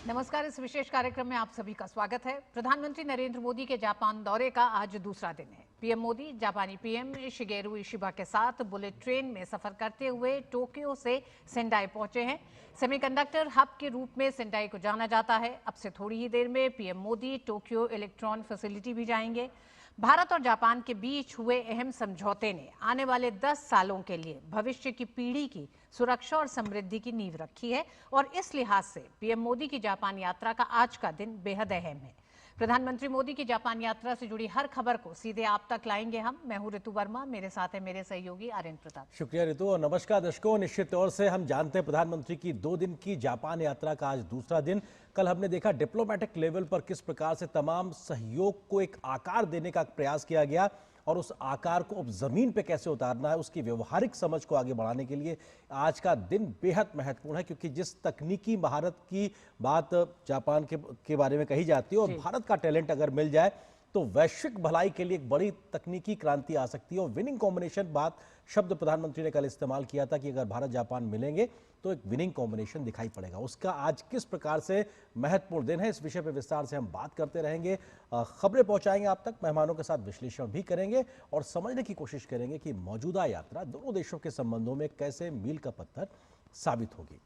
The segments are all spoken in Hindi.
नमस्कार। इस विशेष कार्यक्रम में आप सभी का स्वागत है। प्रधानमंत्री नरेंद्र मोदी के जापान दौरे का आज दूसरा दिन है। पीएम मोदी जापानी पीएम शिगेरू इशिबा के साथ बुलेट ट्रेन में सफर करते हुए टोक्यो से सेंडाई पहुंचे हैं। सेमीकंडक्टर हब के रूप में सेंडाई को जाना जाता है। अब से थोड़ी ही देर में PM Modi Tokyo electron facility भी जाएंगे। भारत और जापान के बीच हुए अहम समझौते ने आने वाले 10 सालों के लिए भविष्य की पीढ़ी की सुरक्षा और समृद्धि की नींव रखी है और इस लिहाज से पीएम मोदी की जापान यात्रा का आज का दिन बेहद अहम है। प्रधानमंत्री मोदी की जापान यात्रा से जुड़ी हर खबर को सीधे आप तक लाएंगे हम। मैं हूं ऋतु वर्मा, मेरे साथ है मेरे सहयोगी आर्यन प्रताप। शुक्रिया ऋतु और नमस्कार दर्शकों। निश्चित तौर से हम जानते हैं प्रधानमंत्री की 2 दिन की जापान यात्रा का आज दूसरा दिन। कल हमने देखा डिप्लोमेटिक लेवल पर किस प्रकार से तमाम सहयोग को एक आकार देने का प्रयास किया गया और उस आकार को अब जमीन पे कैसे उतारना है उसकी व्यवहारिक समझ को आगे बढ़ाने के लिए आज का दिन बेहद महत्वपूर्ण है, क्योंकि जिस तकनीकी महारत की बात जापान के बारे में कही जाती है और भारत का टैलेंट अगर मिल जाए तो वैश्विक भलाई के लिए एक बड़ी तकनीकी क्रांति आ सकती है। और विनिंग कॉम्बिनेशन बात शब्द प्रधानमंत्री ने कल इस्तेमाल किया था कि अगर भारत जापान मिलेंगे तो एक विनिंग कॉम्बिनेशन दिखाई पड़ेगा। उसका आज किस प्रकार से महत्वपूर्ण दिन है, इस विषय पर विस्तार से हम बात करते रहेंगे। खबरें पहुंचाएंगे आप तक, मेहमानों के साथ विश्लेषण भी करेंगे और समझने की कोशिश करेंगे कि मौजूदा यात्रा दोनों देशों के संबंधों में कैसे मील का पत्थर साबित होगी।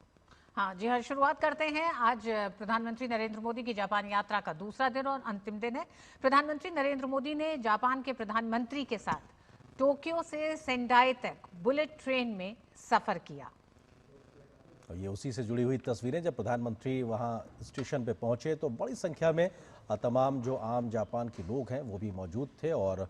हाँ जी हाँ, शुरुआत करते हैं। आज प्रधानमंत्री नरेंद्र मोदी की जापान यात्रा का दूसरा दिन और अंतिम दिन है। प्रधानमंत्री नरेंद्र मोदी ने जापान के प्रधानमंत्री के साथ टोक्यो से सेंडाई तक बुलेट ट्रेन में सफर किया। और ये उसी से जुड़ी हुई तस्वीरें, जब प्रधानमंत्री वहां स्टेशन पे पहुंचे तो बड़ी संख्या में तमाम जो आम जापान के लोग हैं वो भी मौजूद थे और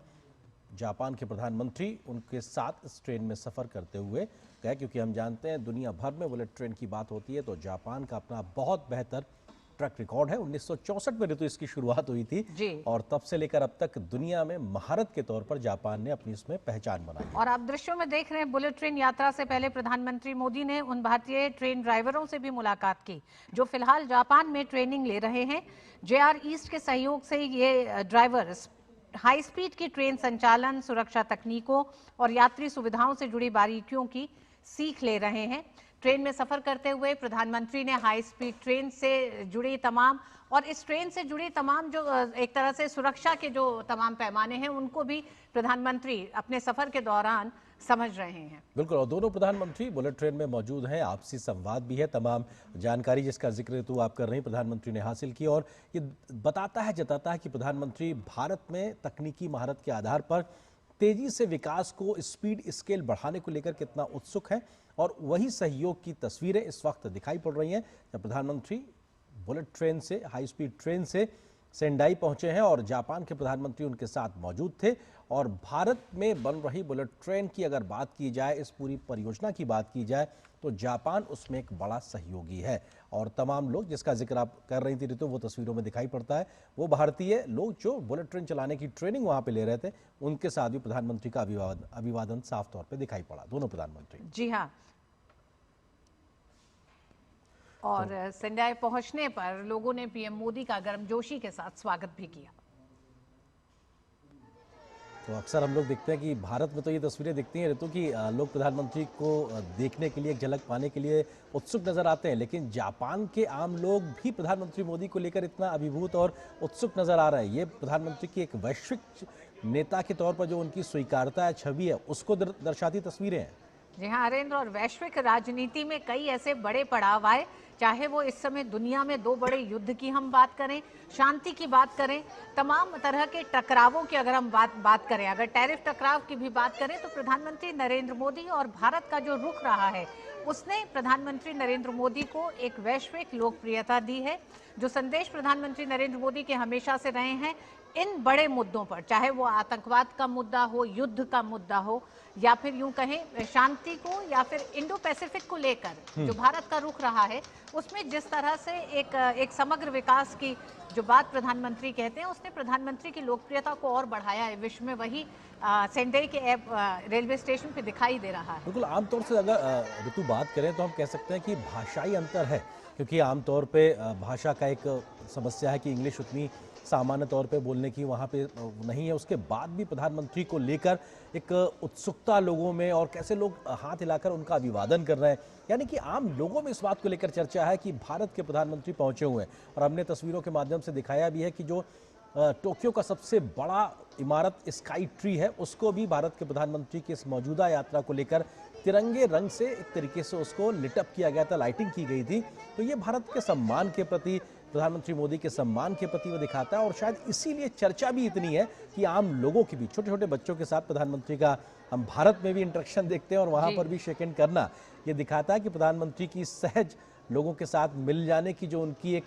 जापान के प्रधानमंत्री उनके साथ इस ट्रेन में सफ़र करते हुए गए, क्योंकि हम जानते हैं दुनिया भर में बुलेट ट्रेन की बात होती है तो जापान का अपना बहुत बेहतर ट्रैक रिकॉर्ड है। 1964 में ऋतु इसकी शुरुआत हुई थी और तब से लेकर अब तक दुनिया में महारत के तौर पर जापान ने अपनी इसमें पहचान बनाई। और आप दृश्यों में देख रहे हैं, बुलेट ट्रेन यात्रा से पहले प्रधानमंत्री मोदी ने उन भारतीय ट्रेन ड्राइवरों से भी मुलाकात की जो फिलहाल जापान में ट्रेनिंग ले रहे हैं। जेआर ईस्ट के सहयोग से ये ड्राइवर हाई स्पीड की ट्रेन संचालन, सुरक्षा तकनीकों और यात्री सुविधाओं से जुड़ी बारीकियों की सीख ले रहे हैं। ट्रेन में सफर करते हुए प्रधानमंत्री ने हाई स्पीड ट्रेन से जुड़ी तमाम और इस ट्रेन से जुड़ी तमाम जो एक तरह से सुरक्षा के जो तमाम पैमाने हैं उनको भी प्रधानमंत्री अपने सफर के दौरान समझ रहे हैं। बिल्कुल, और दोनों प्रधानमंत्री बुलेट ट्रेन में मौजूद हैं। आपसी संवाद भी है, तमाम जानकारी जिसका जिक्र तो आप कर रहे हैं प्रधानमंत्री ने हासिल की और ये बताता है, जताता है कि प्रधानमंत्री भारत में तकनीकी महारत के आधार पर तेजी से विकास को स्पीड स्केल बढ़ाने को लेकर कितना उत्सुक है और वही सहयोग की तस्वीरें इस वक्त दिखाई पड़ रही हैं जब प्रधानमंत्री बुलेट ट्रेन से, हाई स्पीड ट्रेन से सेंडाई पहुंचे हैं और जापान के प्रधानमंत्री उनके साथ मौजूद थे। और भारत में बन रही बुलेट ट्रेन की अगर बात की जाए, इस पूरी परियोजना की बात की जाए तो जापान उसमें एक बड़ा सहयोगी है और तमाम लोग जिसका जिक्र आप कर रही थी ऋतु, वो तस्वीरों में दिखाई पड़ता है। वो भारतीय लोग जो बुलेट ट्रेन चलाने की ट्रेनिंग वहां पे ले रहे थे, उनके साथ भी प्रधानमंत्री का अभिवादन साफ तौर पर दिखाई पड़ा, दोनों प्रधानमंत्री। जी हाँ, और सेंडाई पहुंचने पर लोगों ने पीएम मोदी का गर्मजोशी के साथ स्वागत भी किया। तो अक्सर हम लोग देखते हैं कि भारत में तो ये तस्वीरें दिखती हैं ऋतु की लोग प्रधानमंत्री को देखने के लिए, एक झलक पाने के लिए उत्सुक नजर आते हैं, लेकिन जापान के आम लोग भी प्रधानमंत्री मोदी को लेकर इतना अभिभूत और उत्सुक नजर आ रहा है। ये प्रधानमंत्री की एक वैश्विक नेता के तौर पर जो उनकी स्वीकारता है, छवि है, उसको दर्शाती तस्वीरें हैं। जी हाँ अरेंद्र, और वैश्विक राजनीति में कई ऐसे बड़े पड़ाव आए, चाहे वो इस समय दुनिया में 2 बड़े युद्ध की हम बात करें, शांति की बात करें, तमाम तरह के टकरावों की अगर हम बात करें, अगर टैरिफ टकराव की भी बात करें तो प्रधानमंत्री नरेंद्र मोदी और भारत का जो रुख रहा है उसने प्रधानमंत्री नरेंद्र मोदी को एक वैश्विक लोकप्रियता दी है। जो संदेश प्रधानमंत्री नरेंद्र मोदी के हमेशा से रहे हैं इन बड़े मुद्दों पर, चाहे वो आतंकवाद का मुद्दा हो, युद्ध का मुद्दा हो या फिर यूं कहें शांति को या फिर इंडो पैसिफिक को लेकर जो भारत का रुख रहा है, उसमें जिस तरह से एक समग्र विकास की जो बात प्रधानमंत्री कहते हैं, उसने प्रधानमंत्री की लोकप्रियता को और बढ़ाया है विश्व में। वही सेंडाई के रेलवे स्टेशन पे दिखाई दे रहा है। बिल्कुल, आमतौर से अगर ऋतु बात करें तो हम कह सकते हैं कि भाषाई अंतर है, क्योंकि आमतौर पे भाषा का एक समस्या है कि इंग्लिश उतनी सामान्य तौर पे बोलने की वहाँ पे नहीं है, उसके बाद भी प्रधानमंत्री को लेकर एक उत्सुकता लोगों में, और कैसे लोग हाथ हिलाकर उनका अभिवादन कर रहे हैं। यानी कि आम लोगों में इस बात को लेकर चर्चा है कि भारत के प्रधानमंत्री पहुंचे हुए हैं। और हमने तस्वीरों के माध्यम से दिखाया भी है कि जो टोक्यो का सबसे बड़ा इमारत स्काई ट्री है, उसको भी भारत के प्रधानमंत्री की इस मौजूदा यात्रा को लेकर तिरंगे रंग से एक तरीके से उसको लिटअप किया गया था, लाइटिंग की गई थी। तो ये भारत के सम्मान के प्रति, प्रधानमंत्री मोदी के सम्मान के प्रति वो दिखाता है। और शायद इसीलिए चर्चा भी इतनी है कि आम लोगों की भी, छोटे छोटे बच्चों के साथ प्रधानमंत्री का हम भारत में भी इंटरेक्शन देखते हैं और वहाँ पर भी शेक हैंड करना, ये दिखाता है कि प्रधानमंत्री की सहज लोगों के साथ मिल जाने की जो उनकी एक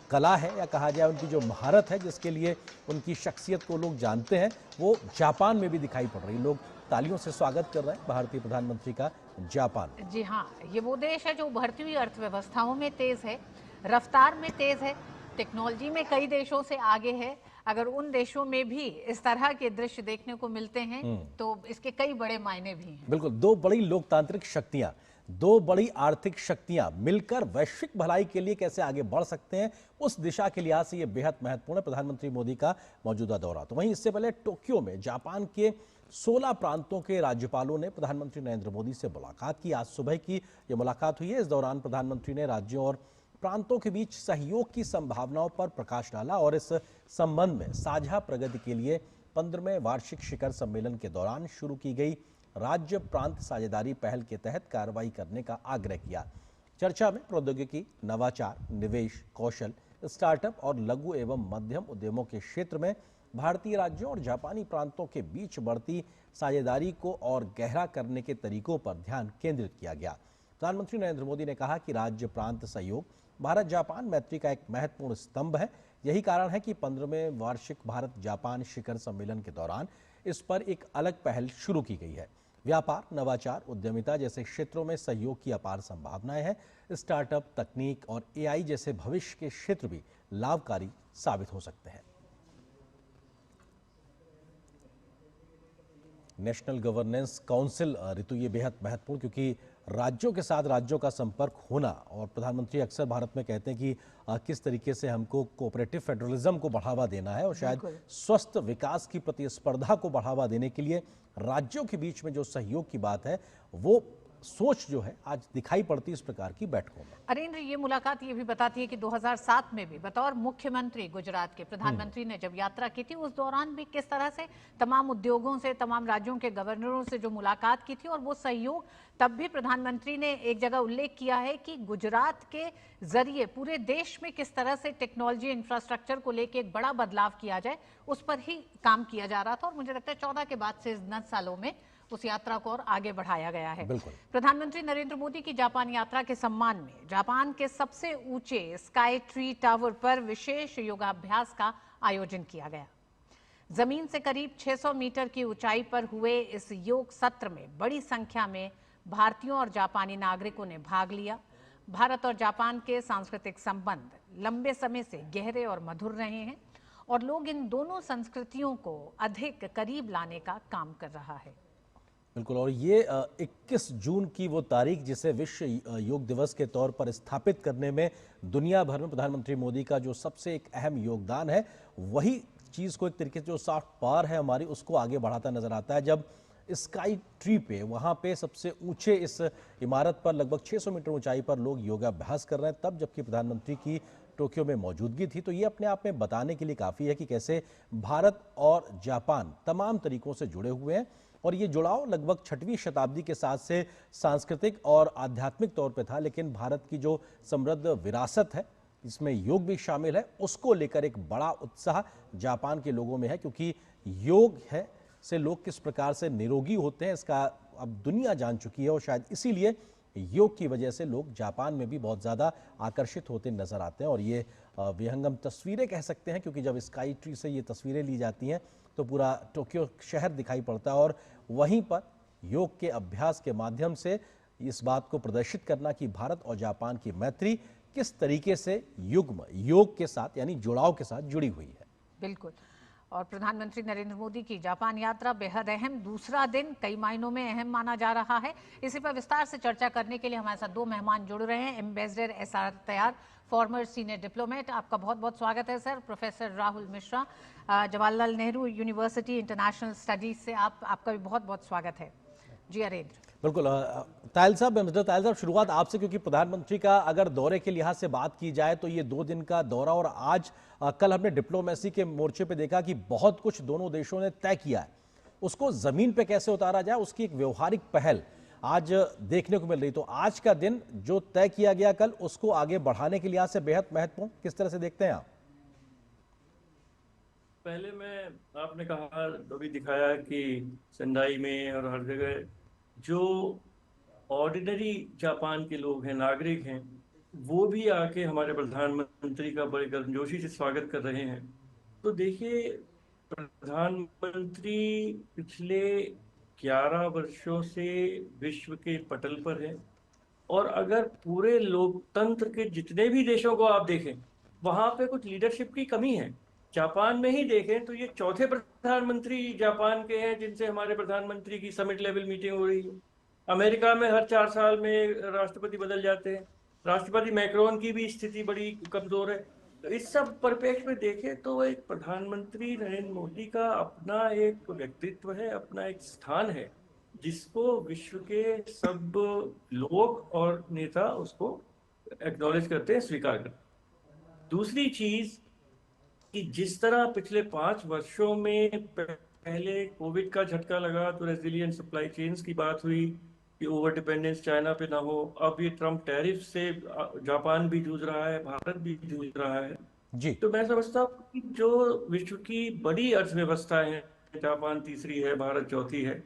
कला है, या कहा जाए उनकी जो महारत है, जिसके लिए उनकी शख्सियत को लोग जानते हैं, वो जापान में भी दिखाई पड़ रही। लोग तालियों से स्वागत कर रहे हैं भारतीय प्रधानमंत्री का जापान। जी हाँ, ये वो देश है जो उभरती हुई अर्थव्यवस्थाओं में तेज है, रफ्तार में तेज है, टेक्नोलॉजी में कई देशों से आगे है। अगर उन देशों में भी इस तरह के दृश्य देखने को मिलते हैं तो इसके कई बड़े मायने भी हैं। बिल्कुल, दो बड़ी लोकतांत्रिक शक्तियां, दो बड़ी आर्थिक शक्तियां मिलकर वैश्विक भलाई के लिए कैसे आगे बढ़ सकते हैं, उस दिशा के लिहाज से यह बेहद महत्वपूर्ण है प्रधानमंत्री मोदी का मौजूदा दौरा। तो वहीं इससे पहले टोक्यो में जापान के 16 प्रांतों के राज्यपालों ने प्रधानमंत्री नरेंद्र मोदी से मुलाकात की। आज सुबह की यह मुलाकात हुई है। इस दौरान प्रधानमंत्री ने राज्यों और प्रांतों के बीच सहयोग की संभावनाओं पर प्रकाश डाला और इस संबंध में साझा प्रगति के लिए 15वें वार्षिक शिखर सम्मेलन के दौरान शुरू की गई राज्य प्रांत साझेदारी पहल के तहत कार्रवाई करने का आग्रह किया। चर्चा में प्रौद्योगिकी, नवाचार, निवेश, कौशल, स्टार्टअप और लघु एवं मध्यम उद्यमों के क्षेत्र में भारतीय राज्यों और जापानी प्रांतों के बीच बढ़ती साझेदारी को और गहरा करने के तरीकों पर ध्यान केंद्रित किया गया। प्रधानमंत्री नरेंद्र मोदी ने कहा कि राज्य प्रांत सहयोग भारत जापान मैत्री का एक महत्वपूर्ण स्तंभ है। यही कारण है कि 15वें वार्षिक भारत जापान शिखर सम्मेलन के दौरान इस पर एक अलग पहल शुरू की गई है। व्यापार, नवाचार, उद्यमिता जैसे क्षेत्रों में सहयोग की अपार संभावनाएं हैं। स्टार्टअप, तकनीक और एआई जैसे भविष्य के क्षेत्र भी लाभकारी साबित हो सकते हैं। नेशनल गवर्नेंस काउंसिल ऋतु, ये बेहद महत्वपूर्ण, क्योंकि राज्यों के साथ राज्यों का संपर्क होना, और प्रधानमंत्री अक्सर भारत में कहते हैं कि किस तरीके से हमको कोऑपरेटिव फेडरलिज्म को बढ़ावा देना है और शायद स्वस्थ विकास की प्रतिस्पर्धा को बढ़ावा देने के लिए राज्यों के बीच में जो सहयोग की बात है, वो सोच जो है आज दिखाई पड़ती इस प्रकार की बैठकों में। अरेंद्र, ये मुलाकात ये भी बताती है कि 2007 में भी बतौर मुख्यमंत्री गुजरात के प्रधानमंत्री ने जब यात्रा की थी, उस दौरान भी किस तरह से तमाम उद्योगों से, तमाम राज्यों के गवर्नरों से जो मुलाकात की थी, और वो सहयोग, तब भी प्रधानमंत्री ने एक जगह उल्लेख किया है कि गुजरात के जरिए पूरे देश में किस तरह से टेक्नोलॉजी इंफ्रास्ट्रक्चर को लेकर एक बड़ा बदलाव किया जाए, उस पर ही काम किया जा रहा था। और मुझे लगता है 14 के बाद से 9 सालों में उस यात्रा को और आगे बढ़ाया गया है। प्रधानमंत्री नरेंद्र मोदी की जापान यात्रा के सम्मान में जापान के सबसे ऊंचे स्काई ट्री टावर पर विशेष योगाभ्यास का आयोजन किया गया। जमीन से करीब 600 मीटर की ऊंचाई पर हुए इस योग सत्र में बड़ी संख्या में भारतीयों और जापानी नागरिकों ने भाग लिया। भारत और जापान के सांस्कृतिक संबंध लंबे समय से गहरे और मधुर रहे हैं और लोग इन दोनों संस्कृतियों को अधिक करीब लाने का काम कर रहा है। बिल्कुल, और ये 21 जून की वो तारीख जिसे विश्व योग दिवस के तौर पर स्थापित करने में दुनिया भर में प्रधानमंत्री मोदी का जो सबसे एक अहम योगदान है, वही चीज़ को एक तरीके से जो सॉफ्ट पावर है हमारी, उसको आगे बढ़ाता नजर आता है। जब स्काई ट्री पे, वहाँ पे सबसे ऊंचे इस इमारत पर लगभग 600 मीटर ऊंचाई पर लोग योगाभ्यास कर रहे हैं, तब जबकि प्रधानमंत्री की टोक्यो में मौजूदगी थी, तो ये अपने आप में बताने के लिए काफ़ी है कि कैसे भारत और जापान तमाम तरीकों से जुड़े हुए हैं। और ये जुड़ाव लगभग 6वीं शताब्दी के साथ से सांस्कृतिक और आध्यात्मिक तौर पे था, लेकिन भारत की जो समृद्ध विरासत है, इसमें योग भी शामिल है, उसको लेकर एक बड़ा उत्साह जापान के लोगों में है, क्योंकि योग है से लोग किस प्रकार से निरोगी होते हैं इसका अब दुनिया जान चुकी है। और शायद इसीलिए योग की वजह से लोग जापान में भी बहुत ज़्यादा आकर्षित होते नजर आते हैं। और ये विहंगम तस्वीरें कह सकते हैं, क्योंकि जब स्काई ट्री से ये तस्वीरें ली जाती हैं तो पूरा टोक्यो शहर दिखाई पड़ता है, और वहीं पर योग के अभ्यास के माध्यम से इस बात को प्रदर्शित करना कि भारत और जापान की मैत्री किस तरीके से युग्म योग के साथ यानी जुड़ाव के साथ जुड़ी हुई है। बिल्कुल, और प्रधानमंत्री नरेंद्र मोदी की जापान यात्रा बेहद अहम, दूसरा दिन कई मायनों में अहम माना जा रहा है। इसी पर विस्तार से चर्चा करने के लिए हमारे साथ दो मेहमान जुड़ रहे हैं। एम्बेसडर SR तैयार, फॉर्मर सीनियर डिप्लोमेट, आपका बहुत बहुत स्वागत है sir. Professor Rahul Mishra, Jawaharlal Nehru university international studies से आपका भी बहुत बहुत स्वागत है। जी अरेंद्र। बिल्कुल तायल साहब, एम्बेसडर तायल साहब, शुरुआत आपसे, क्योंकि प्रधानमंत्री का अगर दौरे के लिहाज से बात की जाए तो ये 2 दिन का दौरा, और आज कल हमने डिप्लोमेसी के मोर्चे पे देखा कि बहुत कुछ दोनों देशों ने तय किया है, उसको जमीन पे कैसे उतारा जाए उसकी एक व्यवहारिक पहल आज देखने को मिल रही। तो आज का दिन जो तय किया गया कल, उसको आगे बढ़ाने के लिहाज से बेहद महत्वपूर्ण किस तरह से देखते हैं आप? पहले मैं, आपने कहा अभी दिखाया कि सेंडाई में और हर जगह जो ऑर्डिनरी जापान के लोग हैं, नागरिक हैं, वो भी आके हमारे प्रधानमंत्री का बड़े गर्मजोशी से स्वागत कर रहे हैं। तो देखिए, प्रधानमंत्री पिछले 11 वर्षों से विश्व के पटल पर है, और अगर पूरे लोकतंत्र के जितने भी देशों को आप देखें, वहां पे कुछ लीडरशिप की कमी है। जापान में ही देखें तो ये चौथे प्रधानमंत्री जापान के हैं जिनसे हमारे प्रधानमंत्री की समिट लेवल मीटिंग हो रही है। अमेरिका में हर 4 साल में राष्ट्रपति बदल जाते हैं। राष्ट्रपति मैक्रोन की भी स्थिति बड़ी कमजोर है। तो इस सब परिप्रेक्ष्य में देखें तो एक प्रधानमंत्री नरेंद्र मोदी का अपना एक व्यक्तित्व है, अपना एक स्थान है, जिसको विश्व के सब लोग और नेता उसको एक्नॉलेज करते हैं, स्वीकार करते हैं। दूसरी चीज कि जिस तरह पिछले 5 वर्षों में पहले कोविड का झटका लगा तो रेजिलियंट सप्लाई चेन्स की बात हुई कि ओवर डिपेंडेंस चाइना पे ना हो। अब ये ट्रम्प टैरिफ से जापान भी जूझ रहा है, भारत भी जूझ रहा है जी। तो मैं समझता हूँ कि जो विश्व की बड़ी अर्थव्यवस्था है, जापान तीसरी है, भारत चौथी है,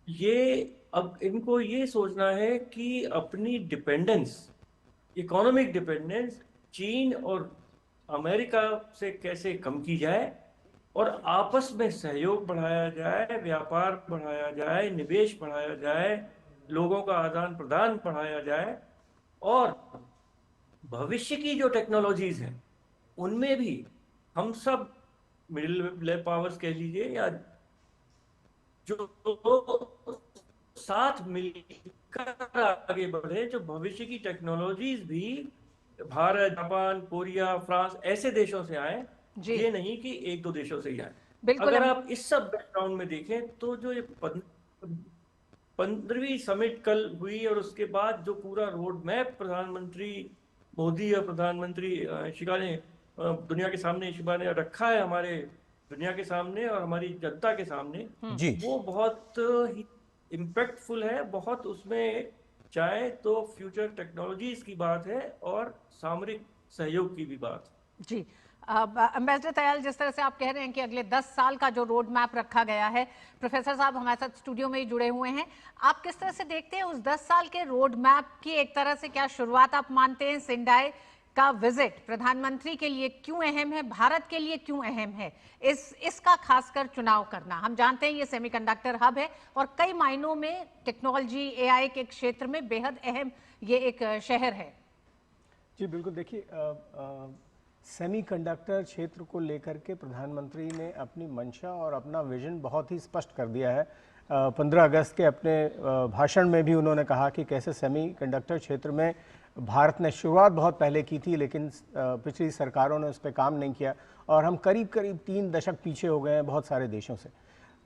ये अब इनको ये सोचना है कि अपनी डिपेंडेंस, इकोनॉमिक डिपेंडेंस चीन और अमेरिका से कैसे कम की जाए और आपस में सहयोग बढ़ाया जाए, व्यापार बढ़ाया जाए, निवेश बढ़ाया जाए, लोगों का आदान प्रदान बढ़ाया जाए, और भविष्य की जो टेक्नोलॉजीज हैं उनमें भी हम सब मिडिल पावर्स कह लीजिए या जो साथ मिलकर आगे बढ़े, जो भविष्य की टेक्नोलॉजीज भी भारत, जापान, कोरिया, फ्रांस ऐसे देशों से आए, ये नहीं कि 1-2 देशों से ही आए। अगर आप इस सब बैकग्राउंड में देखें तो जो ये 15वीं समिट कल हुई और उसके बाद जो पूरा रोड मैप प्रधानमंत्री मोदी और प्रधानमंत्री शिबा ने दुनिया के सामने रखा है, हमारे दुनिया के सामने और हमारी जनता के सामने, वो बहुत ही इम्पैक्टफुल है। बहुत उसमें चाहे तो फ्यूचर टेक्नोलॉजीज की बात है और सामरिक सहयोग की भी बात है। जी एम्बेसडर तयाल, जिस तरह से आप कह रहे हैं कि अगले 10 साल का जो रोड मैप रखा गया है, प्रोफेसर साहब हमारे साथ स्टूडियो में ही जुड़े हुए हैं, आप किस तरह से देखते हैं उस 10 साल के रोड मैप की? एक तरह से क्या शुरुआत आप मानते हैं सेंडाई का विजिट प्रधानमंत्री के लिए क्यों अहम है, भारत के लिए क्यों अहम है, इसका खासकर चुनाव करना? हम जानते हैं ये सेमीकंडक्टर हब है और कई मायनों में टेक्नोलॉजी, AI के क्षेत्र में बेहद अहम ये एक शहर है। जी बिल्कुल, देखिए सेमीकंडक्टर क्षेत्र को लेकर के प्रधानमंत्री ने अपनी मंशा और अपना विजन बहुत ही स्पष्ट कर दिया है। 15 अगस्त के अपने भाषण में भी उन्होंने कहा कि कैसे सेमीकंडक्टर क्षेत्र में भारत ने शुरुआत बहुत पहले की थी, लेकिन पिछली सरकारों ने उस पर काम नहीं किया और हम करीब 3 दशक पीछे हो गए हैं बहुत सारे देशों से।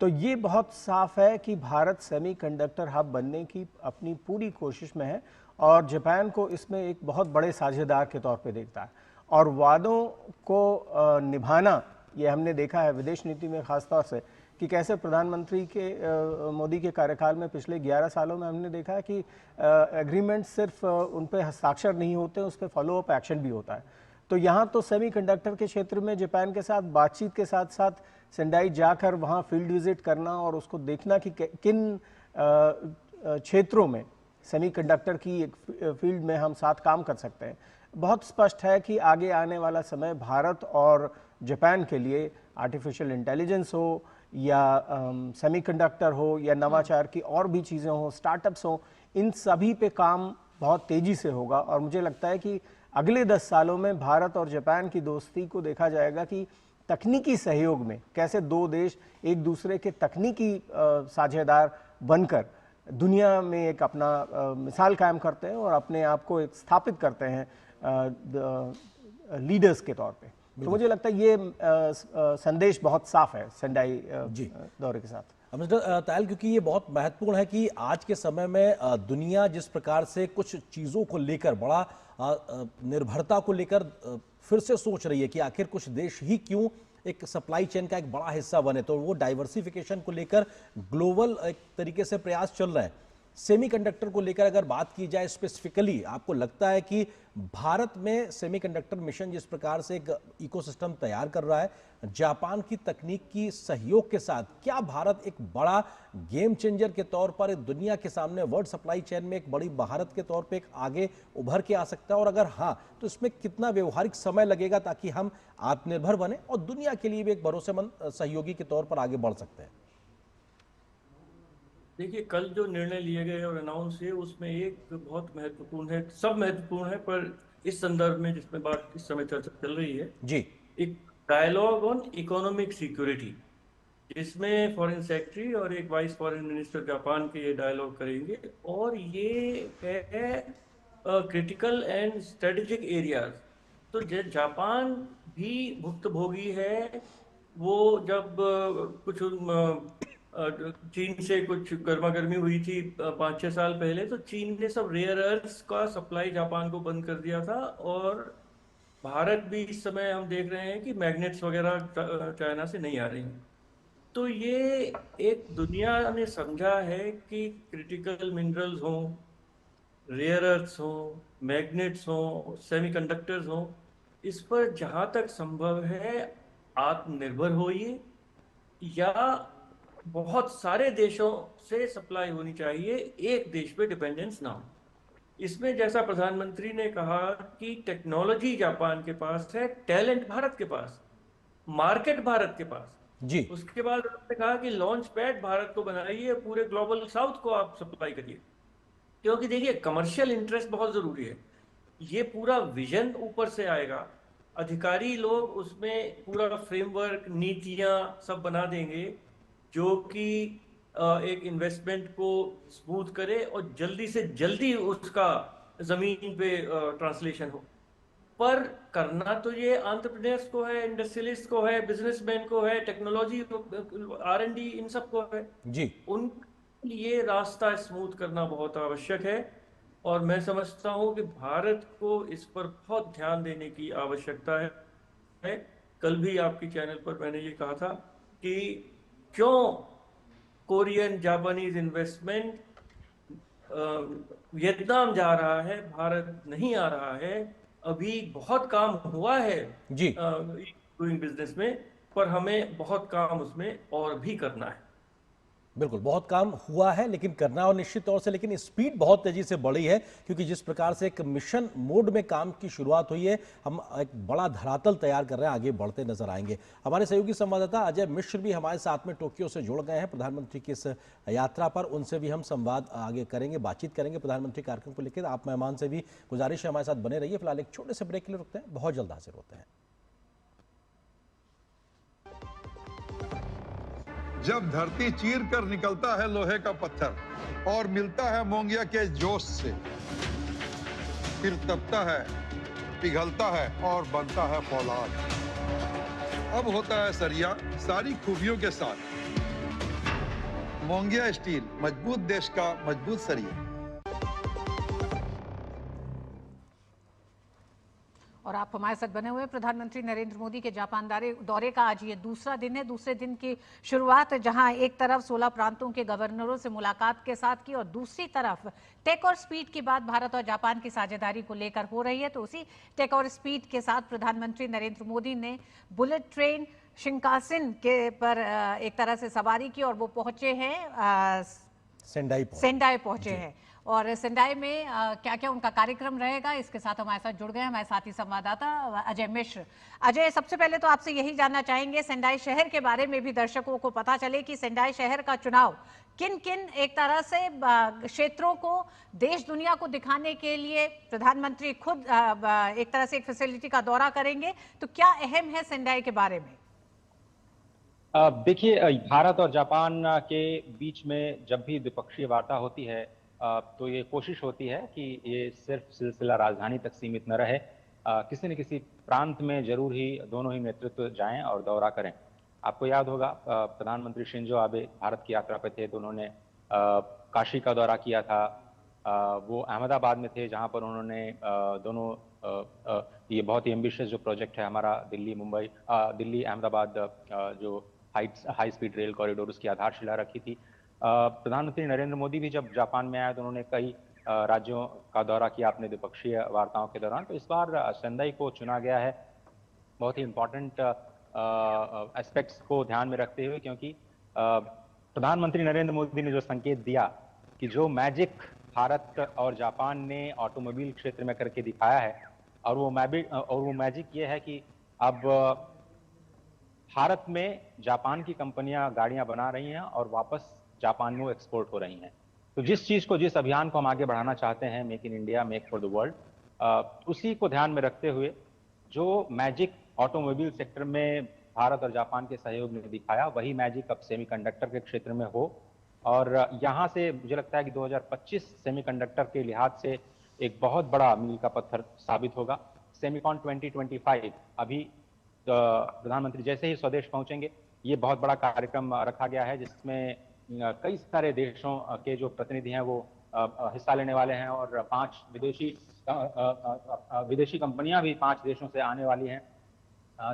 तो ये बहुत साफ है कि भारत सेमीकंडक्टर हब बनने की अपनी पूरी कोशिश में है और जापान को इसमें एक बहुत बड़े साझेदार के तौर पे देखता है और वादों को निभाना, ये हमने देखा है विदेश नीति में खास तौर से कि कैसे प्रधानमंत्री के मोदी के कार्यकाल में पिछले 11 सालों में हमने देखा है कि एग्रीमेंट सिर्फ उन पे हस्ताक्षर नहीं होते, उस पर फॉलो अप एक्शन भी होता है। तो यहाँ तो सेमीकंडक्टर के क्षेत्र में जापान के साथ बातचीत के साथ साथ सेंडाई जाकर वहाँ फील्ड विजिट करना और उसको देखना कि किन क्षेत्रों में सेमीकंडक्टर की एक फील्ड में हम साथ काम कर सकते हैं, बहुत स्पष्ट है कि आगे आने वाला समय भारत और जापान के लिए आर्टिफिशियल इंटेलिजेंस हो या सेमीकंडक्टर हो या नवाचार की और भी चीज़ें हो, स्टार्टअप्स हो, इन सभी पे काम बहुत तेज़ी से होगा। और मुझे लगता है कि अगले 10 सालों में भारत और जापान की दोस्ती को देखा जाएगा कि तकनीकी सहयोग में कैसे दो देश एक दूसरे के तकनीकी साझेदार बनकर दुनिया में एक अपना मिसाल कायम करते हैं और अपने आप को एक स्थापित करते हैं लीडर्स के तौर पे। तो मुझे लगता है ये संदेश बहुत साफ है सेंडाई दौरे के साथ। मिस्टर तायल, क्योंकि ये बहुत महत्वपूर्ण है कि आज के समय में दुनिया जिस प्रकार से कुछ चीज़ों को लेकर बड़ा निर्भरता को लेकर फिर से सोच रही है कि आखिर कुछ देश ही क्यों एक सप्लाई चेन का एक बड़ा हिस्सा बने, तो वो डाइवर्सिफिकेशन को लेकर ग्लोबल एक तरीके से प्रयास चल रहा है। सेमीकंडक्टर को लेकर अगर बात की जाए स्पेसिफिकली, आपको लगता है कि भारत में सेमीकंडक्टर मिशन जिस प्रकार से एक इकोसिस्टम तैयार कर रहा है, जापान की तकनीक की सहयोग के साथ, क्या भारत एक बड़ा गेम चेंजर के तौर पर दुनिया के सामने वर्ल्ड सप्लाई चेन में एक बड़ी भारत के तौर पे एक आगे उभर के आ सकता है? और अगर हाँ, तो इसमें कितना व्यवहारिक समय लगेगा ताकि हम आत्मनिर्भर बने और दुनिया के लिए भी एक भरोसेमंद सहयोगी के तौर पर आगे बढ़ सकते हैं? देखिए, कल जो निर्णय लिए गए और अनाउंस हुए उसमें एक बहुत महत्वपूर्ण है, सब महत्वपूर्ण है, पर इस संदर्भ में जिसमें बात इस समय चर्चा चल रही है जी, एक डायलॉग ऑन इकोनॉमिक सिक्योरिटी, जिसमें फॉरेन सेक्रेटरी और एक वाइस फॉरेन मिनिस्टर जापान के ये डायलॉग करेंगे। और ये है क्रिटिकल एंड स्ट्रेटेजिक एरियाज। तो जापान भी भुक्तभोगी है। वो जब कुछ चीन से कुछ गर्मा गर्मी हुई थी 5-6 साल पहले, तो चीन ने सब रेयर अर्थ्स का सप्लाई जापान को बंद कर दिया था। और भारत भी इस समय हम देख रहे हैं कि मैग्नेट्स वगैरह चाइना से नहीं आ रही हैं। तो ये एक दुनिया ने समझा है कि क्रिटिकल मिनरल्स हों, रेयर अर्थ्स हों, मैग्नेट्स हों, सेमीकंडक्टर्स हों, इस पर जहाँ तक संभव है आत्मनिर्भर होइए, या बहुत सारे देशों से सप्लाई होनी चाहिए, एक देश पे डिपेंडेंस ना हो। इसमें जैसा प्रधानमंत्री ने कहा कि टेक्नोलॉजी जापान के पास है, टैलेंट भारत के पास, मार्केट भारत के पास जी। उसके बाद उन्होंने कहा कि लॉन्च पैड भारत को बनाइए, पूरे ग्लोबल साउथ को आप सप्लाई करिए। क्योंकि देखिए, कमर्शियल इंटरेस्ट बहुत जरूरी है। ये पूरा विजन ऊपर से आएगा, अधिकारी लोग उसमें पूरा फ्रेमवर्क, नीतियां सब बना देंगे जो कि एक इन्वेस्टमेंट को स्मूथ करे और जल्दी से जल्दी उसका जमीन पे ट्रांसलेशन हो। पर करना तो ये एंटरप्रेन्योर्स को है, इंडस्ट्रियलिस्ट को है, बिजनेसमैन को है, टेक्नोलॉजी R&D इन सब को है जी। उन ये रास्ता स्मूथ करना बहुत आवश्यक है। और मैं समझता हूं कि भारत को इस पर बहुत ध्यान देने की आवश्यकता है। कल भी आपकी चैनल पर मैंने ये कहा था कि क्यों कोरियन जापानीज इन्वेस्टमेंट वियतनाम जा रहा है, भारत नहीं आ रहा है। अभी बहुत काम हुआ है जी डूइंग बिजनेस में, पर हमें बहुत काम उसमें और भी करना है। बिल्कुल, बहुत काम हुआ है लेकिन करना, और निश्चित तौर से लेकिन स्पीड बहुत तेजी से बढ़ी है, क्योंकि जिस प्रकार से एक मिशन मोड में काम की शुरुआत हुई है, हम एक बड़ा धरातल तैयार कर रहे हैं, आगे बढ़ते नजर आएंगे। हमारे सहयोगी संवाददाता अजय मिश्र भी हमारे साथ में टोक्यो से जुड़ गए हैं प्रधानमंत्री की इस यात्रा पर। उनसे भी हम संवाद आगे करेंगे, बातचीत करेंगे प्रधानमंत्री कार्यक्रम को लेकर। आप मेहमान से भी गुजारिश है हमारे साथ बने रहिए। फिलहाल एक छोटे से ब्रेक के लिए रुकते हैं, बहुत जल्द हाजिर होते हैं। जब धरती चीर कर निकलता है लोहे का पत्थर और मिलता है मोंगिया के जोश से, फिर तपता है, पिघलता है और बनता है फौलाद। अब होता है सरिया सारी खूबियों के साथ। मोंगिया स्टील, मजबूत देश का मजबूत सरिया। और आप हमारे साथ बने हुए हैं। प्रधानमंत्री नरेंद्र मोदी के जापान दौरे का आज ये दूसरा दिन है। दूसरे दिन की शुरुआत जहां एक तरफ 16 प्रांतों के गवर्नरों से मुलाकात के साथ की और दूसरी तरफ टेक और स्पीड की बात भारत और जापान की साझेदारी को लेकर हो रही है। तो उसी टेक और स्पीड के साथ प्रधानमंत्री नरेंद्र मोदी ने बुलेट ट्रेन शिंकानसेन के पर एक तरह से सवारी की और वो पहुंचे हैं सेंडाई पहुंचे हैं। और सेंडाई में क्या क्या उनका कार्यक्रम रहेगा, इसके साथ हमारे साथ जुड़ गए हमारे साथी संवाददाता अजय मिश्र। अजय, सबसे पहले तो आपसे यही जानना चाहेंगे सेंडाई शहर के बारे में भी दर्शकों को पता चले कि सेंडाई शहर का चुनाव किन किन एक तरह से क्षेत्रों को देश दुनिया को दिखाने के लिए प्रधानमंत्री खुद एक तरह से एक फैसिलिटी का दौरा करेंगे, तो क्या अहम है सेंडाई के बारे में? देखिए, भारत और जापान के बीच में जब भी द्विपक्षीय वार्ता होती है तो ये कोशिश होती है कि ये सिर्फ सिलसिला राजधानी तक सीमित न रहे, किसी न किसी प्रांत में जरूर ही दोनों ही नेतृत्व जाएं और दौरा करें। आपको याद होगा प्रधानमंत्री शिंजो आबे भारत की यात्रा पे थे तो उन्होंने काशी का दौरा किया था। वो अहमदाबाद में थे जहां पर उन्होंने दोनों ये बहुत ही एम्बिशियस जो प्रोजेक्ट है हमारा दिल्ली अहमदाबाद जो हाई स्पीड रेल कॉरिडोर उसकी आधारशिला रखी थी। प्रधानमंत्री नरेंद्र मोदी भी जब जापान में आए तो उन्होंने कई राज्यों का दौरा किया अपने द्विपक्षीय वार्ताओं के दौरान। तो इस बार सेंदाई को चुना गया है बहुत ही इम्पोर्टेंट एस्पेक्ट्स को ध्यान में रखते हुए, क्योंकि प्रधानमंत्री नरेंद्र मोदी ने जो संकेत दिया कि जो मैजिक भारत और जापान ने ऑटोमोबाइल क्षेत्र में करके दिखाया है और वो मैजिक ये है कि अब भारत में जापान की कंपनियां गाड़ियां बना रही हैं और वापस जापान में वो एक्सपोर्ट हो रही हैं। तो जिस अभियान को हम आगे बढ़ाना चाहते हैं, make in India make for the world, उसी को ध्यान में रखते हुए जो मैजिक ऑटोमोबाइल सेक्टर में भारत और जापान के सहयोग ने दिखाया वही मैजिक अब सेमीकंडक्टर के क्षेत्र में हो। और यहाँ से मुझे लगता है कि 2025 सेमीकंडक्टर के लिहाज से एक बहुत बड़ा मील का पत्थर साबित होगा। सेमीकॉन 2025 अभी प्रधानमंत्री जैसे ही स्वदेश पहुंचेंगे ये बहुत बड़ा कार्यक्रम रखा गया है जिसमें कई सारे देशों के जो प्रतिनिधि हैं वो हिस्सा लेने वाले हैं और 5 विदेशी कंपनियां भी 5 देशों से आने वाली हैं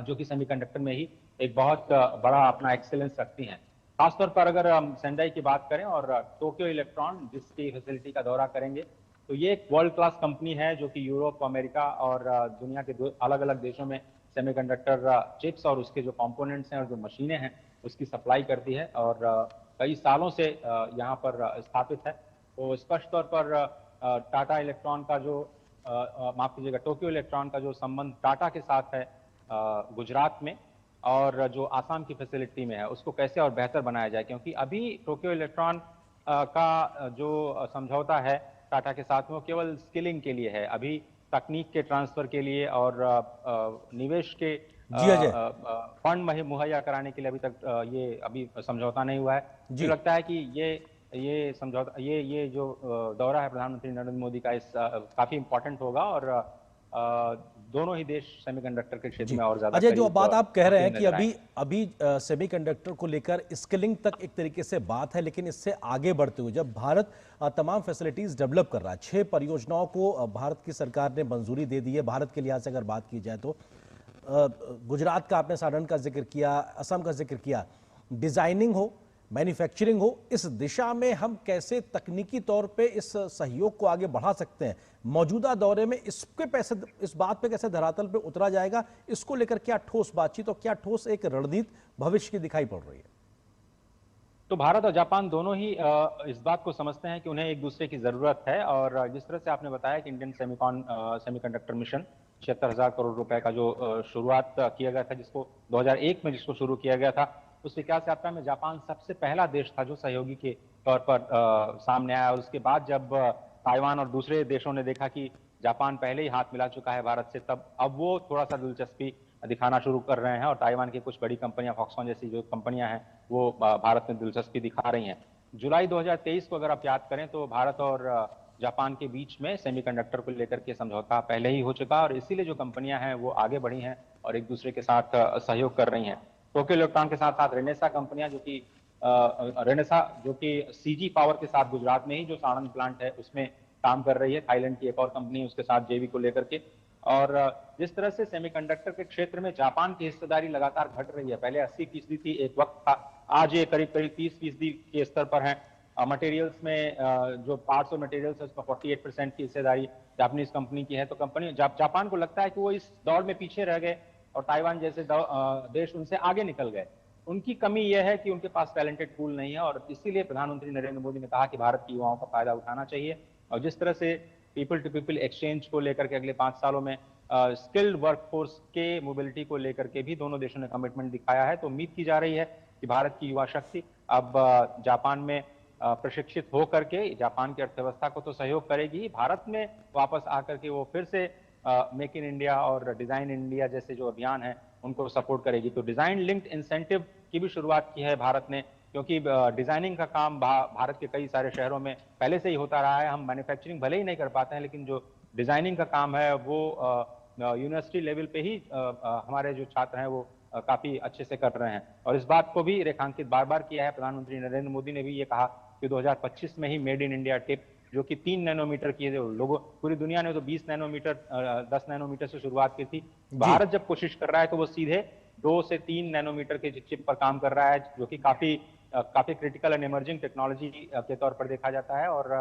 जो कि सेमीकंडक्टर में ही एक बहुत बड़ा अपना एक्सेलेंस रखती हैं। खासतौर पर अगर हम सेंडाई की बात करें और टोक्यो इलेक्ट्रॉन जिसकी फैसिलिटी का दौरा करेंगे तो ये एक वर्ल्ड क्लास कंपनी है जो कि यूरोप, अमेरिका और दुनिया के अलग अलग देशों में सेमीकंडक्टर चिप्स और उसके जो कंपोनेंट्स हैं और जो मशीनें हैं उसकी सप्लाई करती है और कई सालों से यहाँ पर स्थापित है। तो स्पष्ट तौर पर टाटा इलेक्ट्रॉन का जो माफ कीजिएगा टोक्यो इलेक्ट्रॉन का जो संबंध टाटा के साथ है गुजरात में और जो आसाम की फैसिलिटी में है उसको कैसे और बेहतर बनाया जाए, क्योंकि अभी टोक्यो इलेक्ट्रॉन का जो समझौता है टाटा के साथ में वो केवल स्किलिंग के लिए है, अभी तकनीक के ट्रांसफर के लिए और निवेश के फंड मुहैया कराने के लिए अभी तक ये अभी समझौता नहीं हुआ है। मुझे लगता है कि ये समझौता ये जो दौरा है प्रधानमंत्री नरेंद्र मोदी का इस काफी इंपॉर्टेंट होगा और दोनों ही देश सेमीकंडक्टर के क्षेत्र में और ज्यादा अजय, जो बात आप कह रहे हैं कि अभी सेमीकंडक्टर को लेकर स्किलिंग तक एक तरीके से बात है, लेकिन इससे आगे बढ़ते हुए जब भारत तमाम फैसिलिटीज डेवलप कर रहा है, 6 परियोजनाओं को भारत की सरकार ने मंजूरी दे दी है। भारत के लिहाज से अगर बात की जाए तो गुजरात का आपने सारण का जिक्र किया, असम का जिक्र किया, डिजाइनिंग हो, मैन्युफैक्चरिंग हो, इस दिशा में हम कैसे तकनीकी तौर पे इस सहयोग को आगे बढ़ा सकते हैं? मौजूदा दौरे में इस बात पे कैसे धरातल पे उतरा जाएगा, इसको लेकर क्या ठोस बातचीत और क्या ठोस एक रणनीति भविष्य की दिखाई पड़ रही है? तो भारत और जापान दोनों ही इस बात को समझते हैं कि उन्हें एक दूसरे की जरूरत है और जिस तरह से आपने बताया कि इंडियन सेमीकंडक्टर मिशन 76,000 करोड़ रुपए का जो शुरुआत किया गया था, जिसको 2001 में जिसको शुरू किया गया था, उस विकास यात्रा में जापान सबसे पहला देश था जो सहयोगी के तौर पर सामने आया। और उसके बाद जब ताइवान और दूसरे देशों ने देखा कि जापान पहले ही हाथ मिला चुका है भारत से, तब अब वो थोड़ा सा दिलचस्पी दिखाना शुरू कर रहे हैं और ताइवान की कुछ बड़ी कंपनियां, फॉक्सकॉन जैसी जो कंपनियां हैं वो भारत में दिलचस्पी दिखा रही हैं। जुलाई 2023 को अगर आप याद करें तो भारत और जापान के बीच में सेमीकंडक्टर को लेकर के समझौता पहले ही हो चुका और इसीलिए जो कंपनियां हैं वो आगे बढ़ी हैं और एक दूसरे के साथ सहयोग कर रही हैं। टोक्यो इलेक्ट्रॉन के साथ साथ रेनेसा कंपनियां जो कि सीजी पावर के साथ गुजरात में ही जो साणंद प्लांट है उसमें काम कर रही है, थाईलैंड की एक और कंपनी उसके साथ जेवी को लेकर के। और जिस तरह से सेमीकंडक्टर के क्षेत्र में जापान की हिस्सेदारी लगातार घट रही है, पहले 80% थी, एक वक्त था, आज ये करीब 30% के स्तर पर है। मटेरियल्स में जो पार्ट्स और मटेरियल्स है उसका 48% की हिस्सेदारी जापानीज कंपनी की है। तो कंपनी जापान को लगता है कि वो इस दौड़ में पीछे रह गए और ताइवान जैसे देश उनसे आगे निकल गए। उनकी कमी यह है कि उनके पास टैलेंटेड पूल नहीं है और इसीलिए प्रधानमंत्री नरेंद्र मोदी ने कहा कि भारत की युवाओं का फायदा उठाना चाहिए। और जिस तरह से पीपल टू पीपल एक्सचेंज को लेकर के अगले 5 सालों में स्किल्ड वर्कफोर्स के मोबिलिटी को लेकर के भी दोनों देशों ने कमिटमेंट दिखाया है, तो उम्मीद की जा रही है कि भारत की युवा शक्ति अब जापान में प्रशिक्षित होकर के जापान की अर्थव्यवस्था को तो सहयोग करेगी, भारत में वापस आकर के वो फिर से मेक इन इंडिया और डिजाइन इंडिया जैसे जो अभियान है उनको सपोर्ट करेगी। तो डिजाइन लिंक्ड इंसेंटिव की भी शुरुआत की है भारत ने, क्योंकि डिजाइनिंग का काम भारत के कई सारे शहरों में पहले से ही होता रहा है। हम मैन्युफैक्चरिंग भले ही नहीं कर पाते हैं, लेकिन जो डिजाइनिंग का काम है वो यूनिवर्सिटी लेवल पे ही हमारे जो छात्र हैं वो काफी अच्छे से कर रहे हैं। और इस बात को भी रेखांकित बार बार किया है प्रधानमंत्री नरेंद्र मोदी ने भी ये कहा कि 2025 में he made in India tip, जो कि 3 नैनोमीटर की है, लोगों पूरी दुनिया ने तो 20 नैनोमीटर 10 नैनोमीटर से शुरुआत की थी। भारत जब कोशिश कर रहा है तो वो सीधे 2 से 3 नैनोमीटर के चिप पर काम कर रहा है, जो कि काफी क्रिटिकल एंड इमर्जिंग टेक्नोलॉजी के तौर पर देखा जाता है। और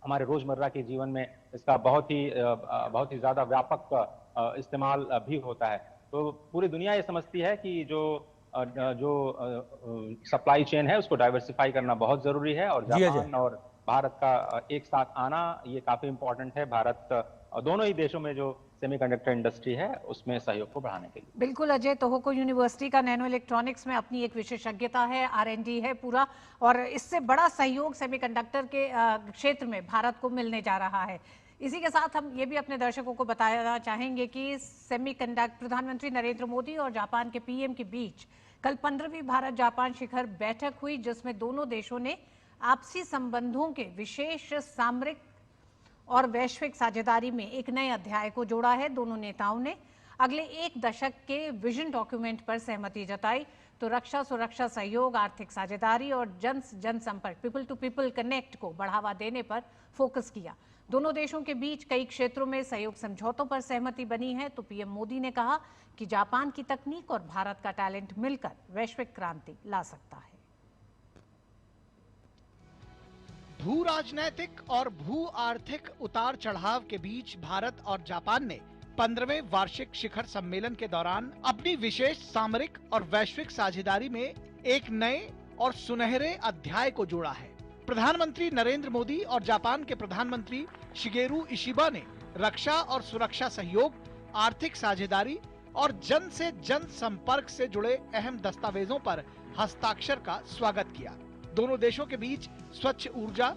हमारे रोजमर्रा के जीवन में इसका बहुत ही ज्यादा व्यापक इस्तेमाल भी होता है। तो पूरी दुनिया ये समझती है कि जो सप्लाई चेन है उसको डाइवर्सिफाई करना बहुत जरूरी है, और जापान और भारत का एक साथ आना ये काफी इंपॉर्टेंट है। भारत दोनों ही देशों में जो सेमीकंडक्टर इंडस्ट्री है उसमें सहयोग को बढ़ाने के लिए। बिल्कुल अजय, तोहोको यूनिवर्सिटी का नैनो इलेक्ट्रॉनिक्स में अपनी एक विशेषज्ञता है, R&D है पूरा, और इससे बड़ा सहयोग सेमीकंडक्टर के क्षेत्र में भारत को मिलने जा रहा है। इसी के साथ हम ये भी अपने दर्शकों को बताना चाहेंगे कि प्रधानमंत्री नरेंद्र मोदी और जापान के PM के बीच कल 15वीं भारत जापान शिखर बैठक हुई, जिसमें दोनों देशों ने आपसी संबंधों के विशेष सामरिक और वैश्विक साझेदारी में एक नए अध्याय को जोड़ा है। दोनों नेताओं ने अगले 1 दशक के विजन डॉक्यूमेंट पर सहमति जताई। तो रक्षा सुरक्षा सहयोग, आर्थिक साझेदारी और जन संपर्क, पीपल टू पीपल कनेक्ट को बढ़ावा देने पर फोकस किया। दोनों देशों के बीच कई क्षेत्रों में सहयोग समझौतों पर सहमति बनी है। तो PM मोदी ने कहा कि जापान की तकनीक और भारत का टैलेंट मिलकर वैश्विक क्रांति ला सकता है। भू राजनैतिक और भू आर्थिक उतार चढ़ाव के बीच भारत और जापान ने 15वें वार्षिक शिखर सम्मेलन के दौरान अपनी विशेष सामरिक और वैश्विक साझेदारी में एक नए और सुनहरे अध्याय को जोड़ा है। प्रधानमंत्री नरेंद्र मोदी और जापान के प्रधानमंत्री शिगेरू इशिबा ने रक्षा और सुरक्षा सहयोग, आर्थिक साझेदारी और जन से जन संपर्क से जुड़े अहम दस्तावेजों पर हस्ताक्षर का स्वागत किया। दोनों देशों के बीच स्वच्छ ऊर्जा,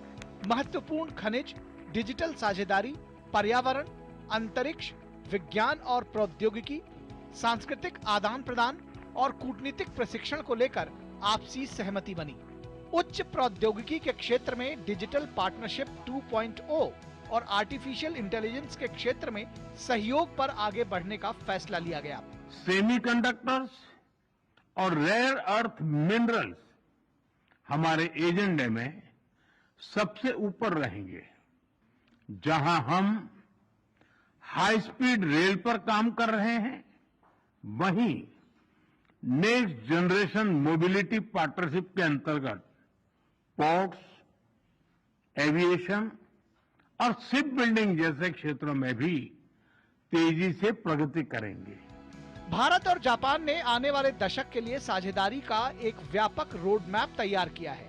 महत्वपूर्ण खनिज, डिजिटल साझेदारी, पर्यावरण, अंतरिक्ष, विज्ञान और प्रौद्योगिकी, सांस्कृतिक आदान प्रदान और कूटनीतिक प्रशिक्षण को लेकर आपसी सहमति बनी। उच्च प्रौद्योगिकी के क्षेत्र में डिजिटल पार्टनरशिप 2.0 और आर्टिफिशियल इंटेलिजेंस के क्षेत्र में सहयोग पर आगे बढ़ने का फैसला लिया गया। सेमीकंडक्टर्स और रेयर अर्थ मिनरल्स हमारे एजेंडे में सबसे ऊपर रहेंगे। जहां हम हाई स्पीड रेल पर काम कर रहे हैं, वहीं नेक्स्ट जनरेशन मोबिलिटी पार्टनरशिप के अंतर्गत पोर्ट्स, एविएशन और शिप बिल्डिंग जैसे क्षेत्रों में भी तेजी से प्रगति करेंगे। भारत और जापान ने आने वाले दशक के लिए साझेदारी का एक व्यापक रोड मैप तैयार किया है।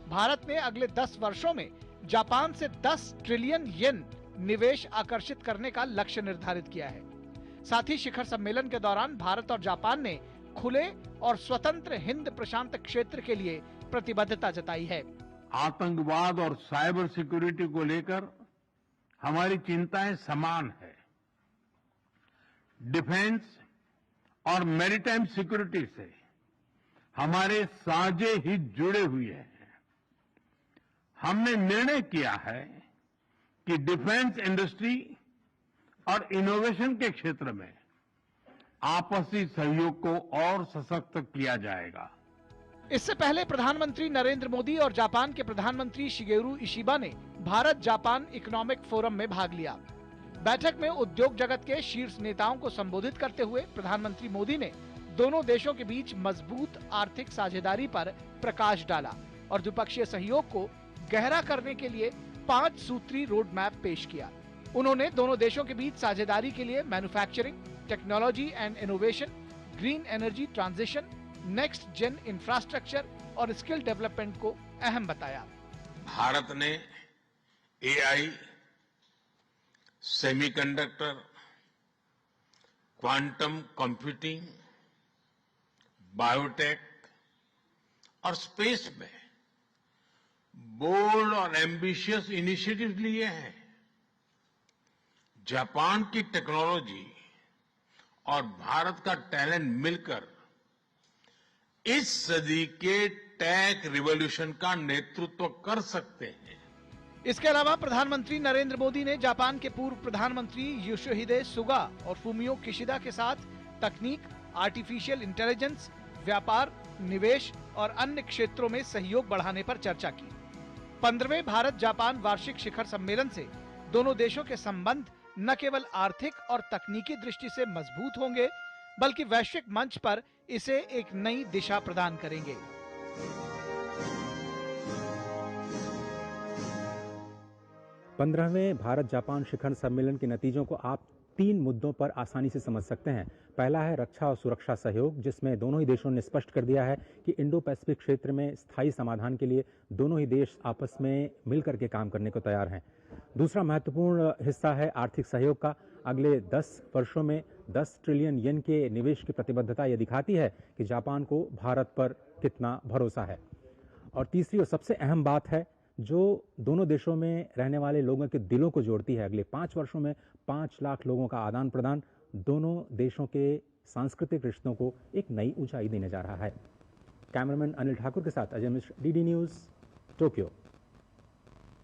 भारत ने अगले 10 वर्षों में जापान से 10 ट्रिलियन येन निवेश आकर्षित करने का लक्ष्य निर्धारित किया है। साथ ही शिखर सम्मेलन के दौरान भारत और जापान ने खुले और स्वतंत्र हिंद प्रशांत क्षेत्र के लिए प्रतिबद्धता जताई है। आतंकवाद और साइबर सिक्योरिटी को लेकर हमारी चिंताएं समान है। डिफेंस और मैरीटाइम सिक्योरिटी से हमारे साझे हित जुड़े हुए हैं। हमने निर्णय किया है कि डिफेंस इंडस्ट्री और इनोवेशन के क्षेत्र में आपसी सहयोग को और सशक्त किया जाएगा। इससे पहले प्रधानमंत्री नरेंद्र मोदी और जापान के प्रधानमंत्री शिगेरू इशिबा ने भारत जापान इकोनॉमिक फोरम में भाग लिया। बैठक में उद्योग जगत के शीर्ष नेताओं को संबोधित करते हुए प्रधानमंत्री मोदी ने दोनों देशों के बीच मजबूत आर्थिक साझेदारी पर प्रकाश डाला और द्विपक्षीय सहयोग को गहरा करने के लिए 5 सूत्री रोड मैप पेश किया। उन्होंने दोनों देशों के बीच साझेदारी के लिए manufacturing, technology and innovation, green energy transition, next gen infrastructure और स्किल डेवलपमेंट को अहम बताया। भारत ने AI, semiconductor, quantum computing, biotech और स्पेस में बोल्ड और एम्बिशियस इनिशिएटिव लिए हैं। जापान की टेक्नोलॉजी और भारत का टैलेंट मिलकर इस सदी के टेक रिवॉल्यूशन का नेतृत्व कर सकते हैं। इसके अलावा प्रधानमंत्री नरेंद्र मोदी ने जापान के पूर्व प्रधानमंत्री योशिहिदे सुगा और फूमियो किशिदा के साथ तकनीक, आर्टिफिशियल इंटेलिजेंस, व्यापार, निवेश और अन्य क्षेत्रों में सहयोग बढ़ाने पर चर्चा की। 15वें भारत जापान वार्षिक शिखर सम्मेलन से दोनों देशों के संबंध न केवल आर्थिक और तकनीकी दृष्टि से मजबूत होंगे, बल्कि वैश्विक मंच पर इसे एक नई दिशा प्रदान करेंगे। पंद्रहवें भारत जापान शिखर सम्मेलन के नतीजों को आप 3 मुद्दों पर आसानी से समझ सकते हैं। पहला है रक्षा और सुरक्षा सहयोग, जिसमें दोनों ही देशों ने स्पष्ट कर दिया है कि इंडो पैसिफिक क्षेत्र में स्थायी समाधान के लिए दोनों ही देश आपस में मिलकर के काम करने को तैयार हैं। दूसरा महत्वपूर्ण हिस्सा है आर्थिक सहयोग का। अगले 10 वर्षों में 10 ट्रिलियन येन के निवेश की प्रतिबद्धता यह दिखाती है कि जापान को भारत पर कितना भरोसा है। और तीसरी और सबसे अहम बात है जो दोनों देशों में रहने वाले लोगों के दिलों को जोड़ती है। अगले 5 वर्षों में 5 लाख लोगों का आदान प्रदान दोनों देशों के सांस्कृतिक रिश्तों को एक नई ऊंचाई देने जा रहा है। कैमरामैन अनिल ठाकुर के साथ Ajay Mishra, DD news, Tokyo.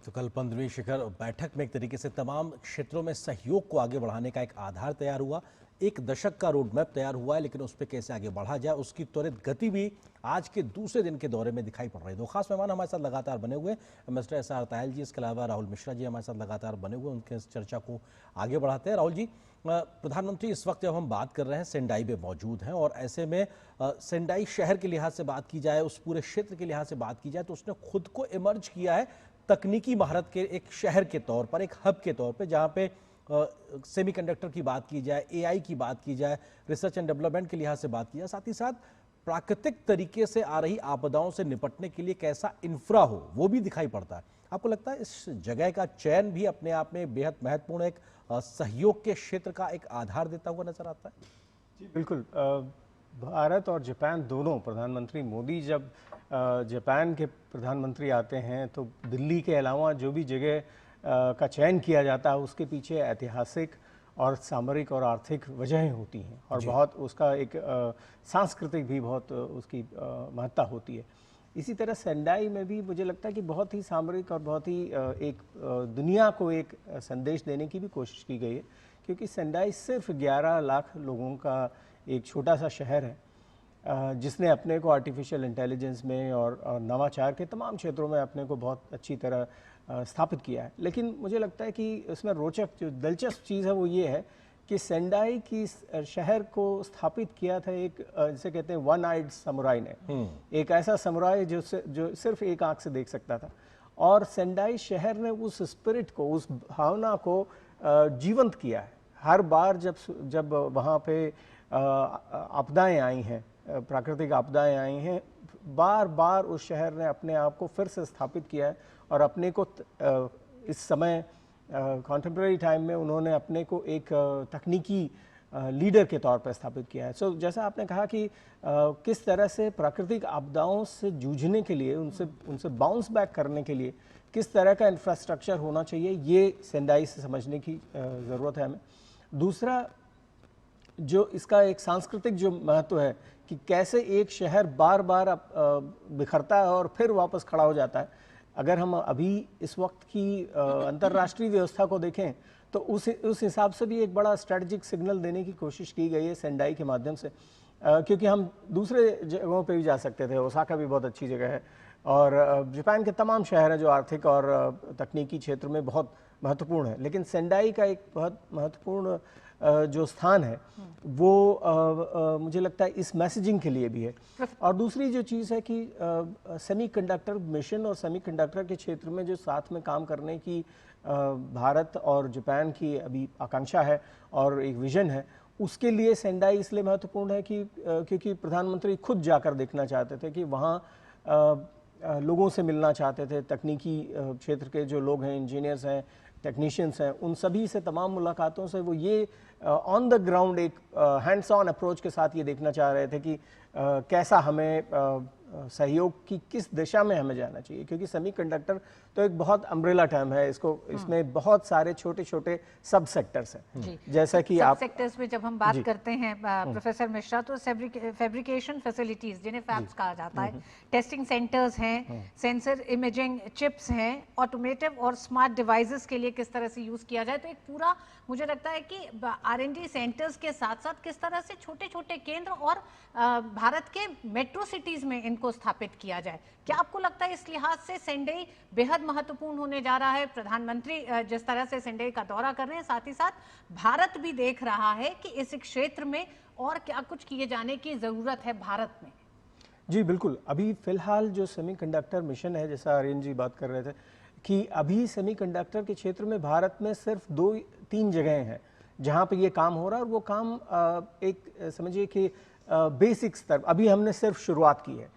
तो कल 15वीं शिखर बैठक में एक तरीके से तमाम क्षेत्रों में सहयोग को आगे बढ़ाने का एक आधार तैयार हुआ। 1 दशक का रोड मैप तैयार हुआ है, लेकिन उस पर कैसे आगे बढ़ा जाए उसकी त्वरित गति भी आज के दूसरे दिन के दौरे में दिखाई पड़ रही है। 2 खास मेहमान हमारे साथ लगातार बने हुए, मिस्टर SR तायल जी, इसके अलावा राहुल मिश्रा जी हमारे साथ लगातार बने हुए, उनके इस चर्चा को आगे बढ़ाते हैं। राहुल जी, प्रधानमंत्री इस वक्त जब हम बात कर रहे हैं सेंडाई में मौजूद हैं, और ऐसे में सेंडाई शहर के लिहाज से बात की जाए, उस पूरे क्षेत्र के लिहाज से बात की जाए, तो उसने खुद को इमर्ज किया है तकनीकी महारत के एक शहर के तौर पर, एक हब के तौर पे, जहाँ पे सेमीकंडक्टर की बात की जाए, AI की बात की जाए, रिसर्च एंड डेवलपमेंट के लिहाज से बात की जाए, साथ ही साथ प्राकृतिक तरीके से आ रही आपदाओं से निपटने के लिए कैसा इंफ्रा हो वो भी दिखाई पड़ता है। आपको लगता है इस जगह का चयन भी अपने आप में बेहद महत्वपूर्ण एक सहयोग के क्षेत्र का एक आधार देता हुआ नजर आता है? जी बिल्कुल। भारत और जापान दोनों, प्रधानमंत्री मोदी जब जापान के प्रधानमंत्री आते हैं तो दिल्ली के अलावा जो भी जगह का चयन किया जाता है उसके पीछे ऐतिहासिक और सामरिक और आर्थिक वजहें होती हैं, और बहुत उसका एक सांस्कृतिक भी बहुत उसकी महत्ता होती है। इसी तरह सेंडाई में भी मुझे लगता है कि बहुत ही सामरिक और बहुत ही एक दुनिया को एक संदेश देने की भी कोशिश की गई है, क्योंकि सेंडाई सिर्फ 11 लाख लोगों का एक छोटा सा शहर है जिसने अपने को आर्टिफिशियल इंटेलिजेंस में और नवाचार के तमाम क्षेत्रों में अपने को बहुत अच्छी तरह स्थापित किया है। लेकिन मुझे लगता है कि इसमें रोचक जो दिलचस्प चीज़ है वो ये है कि सेंडाई की शहर को स्थापित किया था एक जिसे कहते हैं वन आइड समुराई ने, एक ऐसा समुराई जो सिर्फ एक आंख से देख सकता था, और सेंडाई शहर ने उस स्पिरिट को, उस भावना को जीवंत किया है। हर बार जब वहाँ पे आपदाएं आई हैं, प्राकृतिक आपदाएं आई हैं, बार बार उस शहर ने अपने आप को फिर से स्थापित किया है, और अपने को इस समय कॉन्टेम्प्रेरी टाइम में उन्होंने अपने को एक तकनीकी लीडर के तौर पर स्थापित किया है। सो जैसा आपने कहा कि किस तरह से प्राकृतिक आपदाओं से जूझने के लिए, उनसे बाउंस बैक करने के लिए किस तरह का इंफ्रास्ट्रक्चर होना चाहिए, ये सेंडाई से समझने की ज़रूरत है हमें। दूसरा जो इसका एक सांस्कृतिक जो महत्व है कि कैसे एक शहर बार बार बिखरता है और फिर वापस खड़ा हो जाता है। अगर हम अभी इस वक्त की अंतर्राष्ट्रीय व्यवस्था को देखें तो उस हिसाब से भी एक बड़ा स्ट्रेटजिक सिग्नल देने की कोशिश की गई है सेंडाई के माध्यम से, क्योंकि हम दूसरे जगहों पे भी जा सकते थे। ओसाका भी बहुत अच्छी जगह है, और जापान के तमाम शहर हैं जो आर्थिक और तकनीकी क्षेत्र में बहुत महत्वपूर्ण है, लेकिन सेंडाई का एक बहुत महत्वपूर्ण जो स्थान है वो मुझे लगता है इस मैसेजिंग के लिए भी है। और दूसरी जो चीज़ है कि सेमीकंडक्टर मिशन और सेमीकंडक्टर के क्षेत्र में जो साथ में काम करने की भारत और जापान की अभी आकांक्षा है और एक विजन है, उसके लिए सेंडाई इसलिए महत्वपूर्ण है कि क्योंकि प्रधानमंत्री खुद जाकर देखना चाहते थे कि वहाँ लोगों से मिलना चाहते थे, तकनीकी क्षेत्र के जो लोग हैं, इंजीनियर्स हैं, टेक्नीशियंस हैं, उन सभी से तमाम मुलाकातों से वो ये ऑन द ग्राउंड एक हैंड्स ऑन अप्रोच के साथ ये देखना चाह रहे थे कि कैसा हमें सहयोग की किस दिशा में हमें जाना चाहिए, क्योंकि सेमीकंडक्टर तो एक बहुत अम्ब्रेला टर्म है, इसमें बहुत सारे छोटे छोटे सब सेक्टर्स हैं। जैसा कि सब आप सेक्टर्स में जब हम बात करते हैं प्रोफेसर मिश्रा, तो फैब्रिकेशन फैसिलिटीज जिन्हें फैब्स कहा जाता है, टेस्टिंग सेंटर्स हैं, सेंसर इमेजिंग चिप्स हैं, ऑटोमेटिव और स्मार्ट डिवाइसेस के लिए किस तरह से यूज किया जाए, तो एक पूरा मुझे लगता है कि R&D सेंटर्स के साथ साथ किस तरह से छोटे छोटे केंद्र और भारत के मेट्रो सिटीज में इनको स्थापित किया जाए। क्या आपको लगता है इस लिहाज से सेंडई बेहद महत्वपूर्ण होने जा रहा है? प्रधानमंत्री जिस तरह से सेंडई का दौरा कर रहे हैं, साथ ही साथ भारत भी देख रहा है कि इस क्षेत्र में और क्या कुछ किए जाने की जरूरत है भारत में। जी बिल्कुल, अभी फिलहाल जो सेमीकंडक्टर मिशन है, जैसा आर्यन जी बात कर रहे थे कि अभी सेमीकंडक्टर के क्षेत्र में भारत में सिर्फ 2-3 जगह हैं जहां पे ये काम हो रहा है, और वो काम एक समझिए कि बेसिक स्तर, अभी हमने सिर्फ शुरुआत की है।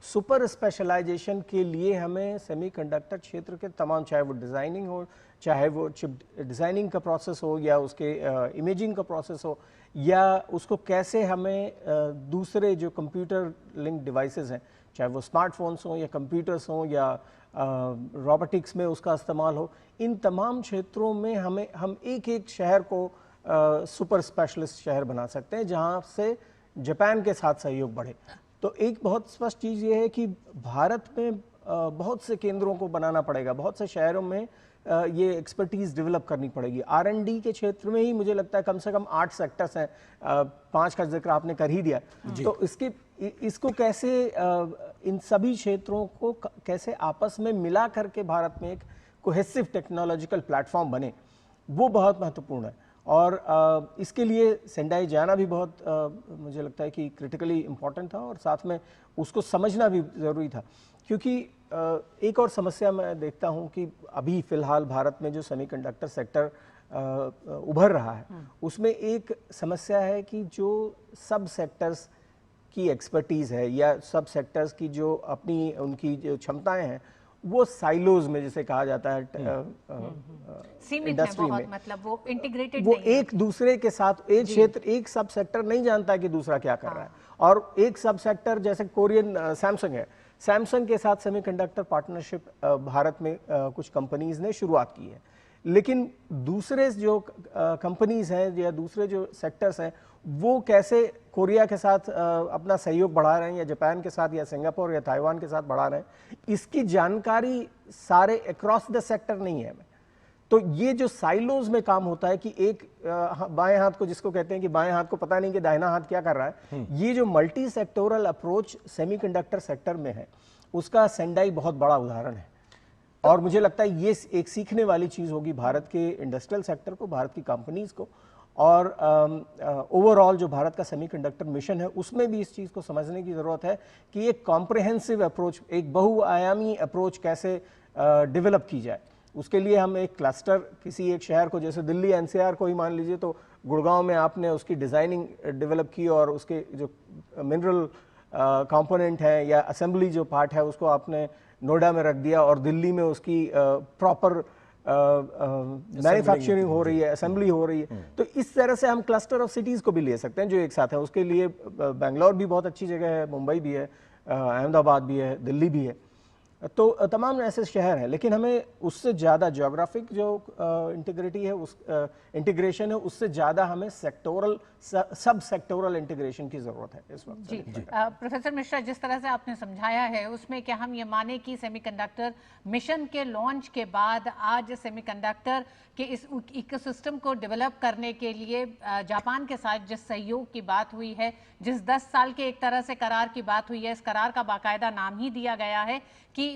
सुपर स्पेशलाइजेशन के लिए हमें सेमीकंडक्टर क्षेत्र के तमाम, चाहे वो डिज़ाइनिंग हो, चाहे वो चिप डिज़ाइनिंग का प्रोसेस हो, या उसके इमेजिंग का प्रोसेस हो, या उसको कैसे हमें दूसरे जो कंप्यूटर लिंक डिवाइसेस हैं, चाहे वो स्मार्टफोन्स हों या कंप्यूटर्स हों या रोबोटिक्स में उसका इस्तेमाल हो, इन तमाम क्षेत्रों में हम एक एक शहर को सुपर स्पेशलिस्ट शहर बना सकते हैं जहाँ से जापान के साथ सहयोग बढ़े। तो एक बहुत स्पष्ट चीज़ ये है कि भारत में बहुत से केंद्रों को बनाना पड़ेगा, बहुत से शहरों में ये एक्सपर्टीज़ डेवलप करनी पड़ेगी। R&D के क्षेत्र में ही मुझे लगता है कम से कम 8 सेक्टर्स हैं, 5 का जिक्र आपने कर ही दिया। तो इसको कैसे इन सभी क्षेत्रों को कैसे आपस में मिला करके भारत में एक कोहेसिव टेक्नोलॉजिकल प्लेटफॉर्म बने, वो बहुत महत्वपूर्ण है। और इसके लिए सेंडाई जाना भी बहुत मुझे लगता है कि क्रिटिकली इम्पॉर्टेंट था, और साथ में उसको समझना भी ज़रूरी था, क्योंकि एक और समस्या मैं देखता हूं कि अभी फ़िलहाल भारत में जो सेमीकंडक्टर सेक्टर उभर रहा है, उसमें एक समस्या है कि जो सब सेक्टर्स की एक्सपर्टीज़ है या सब सेक्टर्स की जो अपनी उनकी जो क्षमताएं हैं, वो साइलोज में जिसे कहा जाता है इंडस्ट्री में, मतलब वो इंटीग्रेटेड, वो एक दूसरे के साथ, एक क्षेत्र, एक सब सेक्टर नहीं जानता है कि दूसरा क्या कर रहा है। और एक सब सेक्टर जैसे कोरियन सैमसंग है, सैमसंग के साथ सेमीकंडक्टर पार्टनरशिप भारत में कुछ कंपनीज ने शुरुआत की है, लेकिन दूसरे जो कंपनीज हैं या दूसरे जो सेक्टर्स हैं, वो कैसे कोरिया के साथ अपना सहयोग बढ़ा रहे हैं, या जापान के साथ, या सिंगापुर या ताइवान के साथ बढ़ा रहे हैं, इसकी जानकारी सारे अक्रॉस द सेक्टर नहीं है। तो ये जो साइलोज में काम होता है कि एक बाएं हाथ को, जिसको कहते हैं कि बाएं हाथ को पता नहीं कि दाहिना हाथ क्या कर रहा है, ये जो multi sectoral approach semiconductor sector में है, उसका सेंडाई बहुत बड़ा उदाहरण है। और मुझे लगता है ये एक सीखने वाली चीज़ होगी भारत के इंडस्ट्रियल सेक्टर को, भारत की कंपनीज को, और ओवरऑल जो भारत का सेमीकंडक्टर मिशन है उसमें भी इस चीज़ को समझने की ज़रूरत है कि एक कॉम्प्रिहेंसिव अप्रोच, एक बहुआयामी अप्रोच कैसे डेवलप की जाए। उसके लिए हम एक क्लस्टर, किसी एक शहर को, जैसे दिल्ली NCR को ही मान लीजिए, तो गुड़गांव में आपने उसकी डिज़ाइनिंग डेवलप की और उसके जो मिनरल कंपोनेंट है या असेंबली जो पार्ट है उसको आपने नोएडा में रख दिया, और दिल्ली में उसकी प्रॉपर मैन्युफैक्चरिंग हो रही है, असेंबली हो रही है। तो इस तरह से हम क्लस्टर ऑफ सिटीज़ को भी ले सकते हैं जो एक साथ है। उसके लिए बेंगलोर भी बहुत अच्छी जगह है, मुंबई भी है, अहमदाबाद भी है, दिल्ली भी है, तो तमाम ऐसे शहर हैं। लेकिन हमें उससे ज़्यादा ज्योग्राफिक जो इंटीग्रिटी है, उस इंटीग्रेशन है, उससे ज़्यादा हमें सेक्टोरल, सब सेक्टोरल इंटीग्रेशन की ज़रूरत है इस वक्त। जी प्रोफेसर मिश्रा, जिस तरह से आपने समझाया है उसमें क्या हम ये माने कि सेमीकंडक्टर मिशन के लॉन्च के बाद आज सेमीकंडक्टर के इस इकोसिस्टम को डेवलप करने के लिए जापान के साथ जिस सहयोग की बात हुई है, जिस 10 साल के एक तरह से करार की बात हुई है, इस करार का बाकायदा नाम ही दिया गया है कि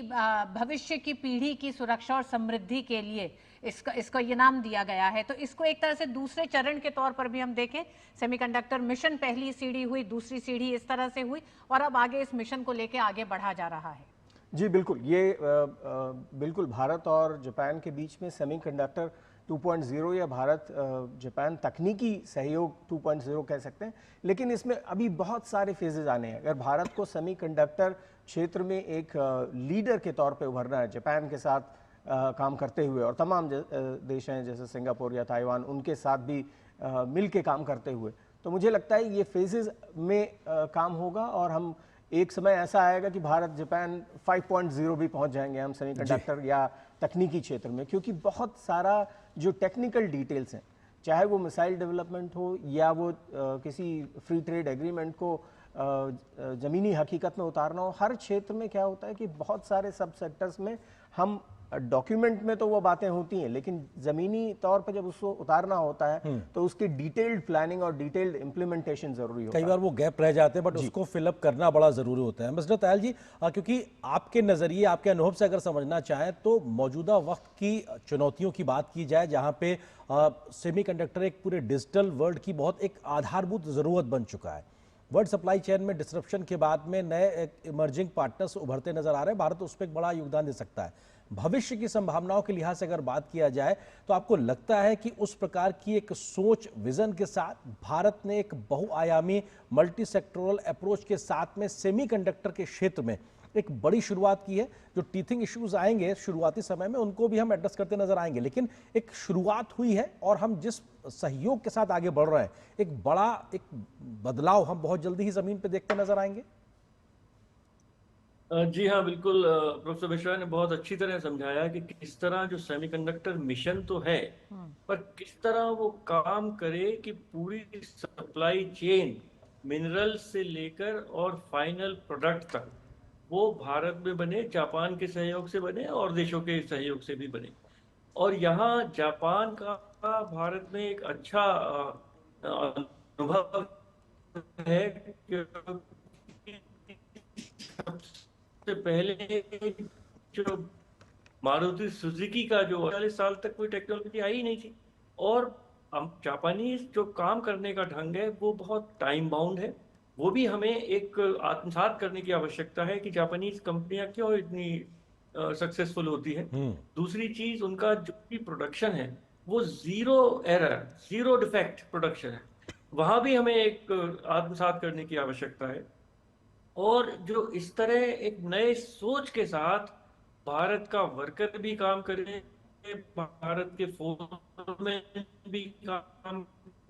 भविष्य की पीढ़ी की सुरक्षा और समृद्धि के लिए इसको ये नाम दिया गया है। तो इसको एक तरह से दूसरे चरण के तौर पर भी हम देखें, सेमीकंडक्टर मिशन पहली सीढ़ी हुई, दूसरी सीढ़ी इस तरह से हुई, और अब आगे इस मिशन को लेकर आगे बढ़ा जा रहा है। जी बिल्कुल, ये बिल्कुल भारत और जापान के बीच में सेमीकंडक्टर 2.0 या भारत जापान तकनीकी सहयोग 2.0 कह सकते हैं, लेकिन इसमें अभी बहुत सारे फेजेज आने हैं। अगर भारत को सेमीकंडक्टर क्षेत्र में एक लीडर के तौर पे उभरना है, जापान के साथ काम करते हुए, और तमाम देश हैं जैसे सिंगापुर या ताइवान, उनके साथ भी मिल के काम करते हुए, तो मुझे लगता है ये फेजेस में काम होगा और हम एक समय ऐसा आएगा कि भारत जापान 5.0 भी पहुंच जाएंगे हम सेमीकंडक्टर या तकनीकी क्षेत्र में, क्योंकि बहुत सारा जो टेक्निकल डिटेल्स हैं, चाहे वो मिसाइल डेवलपमेंट हो या वो किसी फ्री ट्रेड एग्रीमेंट को ज़मीनी हकीकत में उतारना हो, हर क्षेत्र में क्या होता है कि बहुत सारे सब सेक्टर्स में हम डॉक्यूमेंट में तो वो बातें होती हैं, लेकिन ज़मीनी तौर पर जब उसको उतारना होता है तो उसकी डिटेल्ड प्लानिंग और डिटेल्ड इम्प्लीमेंटेशन ज़रूरी होता है। कई बार वो गैप रह जाते हैं, बट उसको फिलअप करना बड़ा ज़रूरी होता है। मिस्टर तायल जी, क्योंकि आपके नज़रिए, आपके अनुभव से अगर समझना चाहें तो मौजूदा वक्त की चुनौतियों की बात की जाए, जहाँ पे सेमीकंडक्टर एक पूरे डिजिटल वर्ल्ड की बहुत एक आधारभूत ज़रूरत बन चुका है। वर्ल्ड सप्लाई चेन में डिसरप्शन के बाद में नए इमर्जिंग पार्टनर्स उभरते नजर आ रहे हैं। भारत उसमें एक बड़ा योगदान दे सकता है। भविष्य की संभावनाओं के लिहाज से अगर बात किया जाए तो आपको लगता है कि उस प्रकार की एक सोच, विजन के साथ भारत ने एक बहुआयामी मल्टी सेक्टोरल अप्रोच के साथ में सेमीकंडक्टर के क्षेत्र में एक बड़ी शुरुआत की है। जो टीथिंग इश्यूज आएंगे शुरुआती समय में, उनको भी हम एड्रेस करते नजर आएंगे, लेकिन एक शुरुआत हुई है और हम जिस सहयोग के साथ आगे बढ़ रहे हैं, एक बड़ा एक बदलाव हम बहुत जल्दी ही जमीन पे देखते नजर आएंगे। जी हाँ, बिल्कुल। प्रोफेसर मिश्रा ने बहुत अच्छी तरह समझाया कि किस तरह जो सेमीकंडक्टर मिशन तो है, पर किस तरह वो काम करे कि पूरी सप्लाई चेन मिनरल से लेकर और फाइनल प्रोडक्ट तक वो भारत में बने, जापान के सहयोग से बने और देशों के सहयोग से भी बने। और यहाँ जापान का भारत में एक अच्छा अनुभव है, क्योंकि सबसे पहले जो मारुति सुजुकी का जो 40 साल तक कोई टेक्नोलॉजी आई ही नहीं थी, और जापानीज जो काम करने का ढंग है वो बहुत टाइम बाउंड है। वो भी हमें एक आत्मसात करने की आवश्यकता है कि जापानीज कंपनियां क्यों इतनी सक्सेसफुल होती है। दूसरी चीज, उनका जो भी प्रोडक्शन है वो zero error, zero defect production है। वहां भी हमें एक आत्मसात करने की आवश्यकता है। और जो इस तरह एक नए सोच के साथ भारत का वर्कर भी काम करे, भारत के फोरमैन भी काम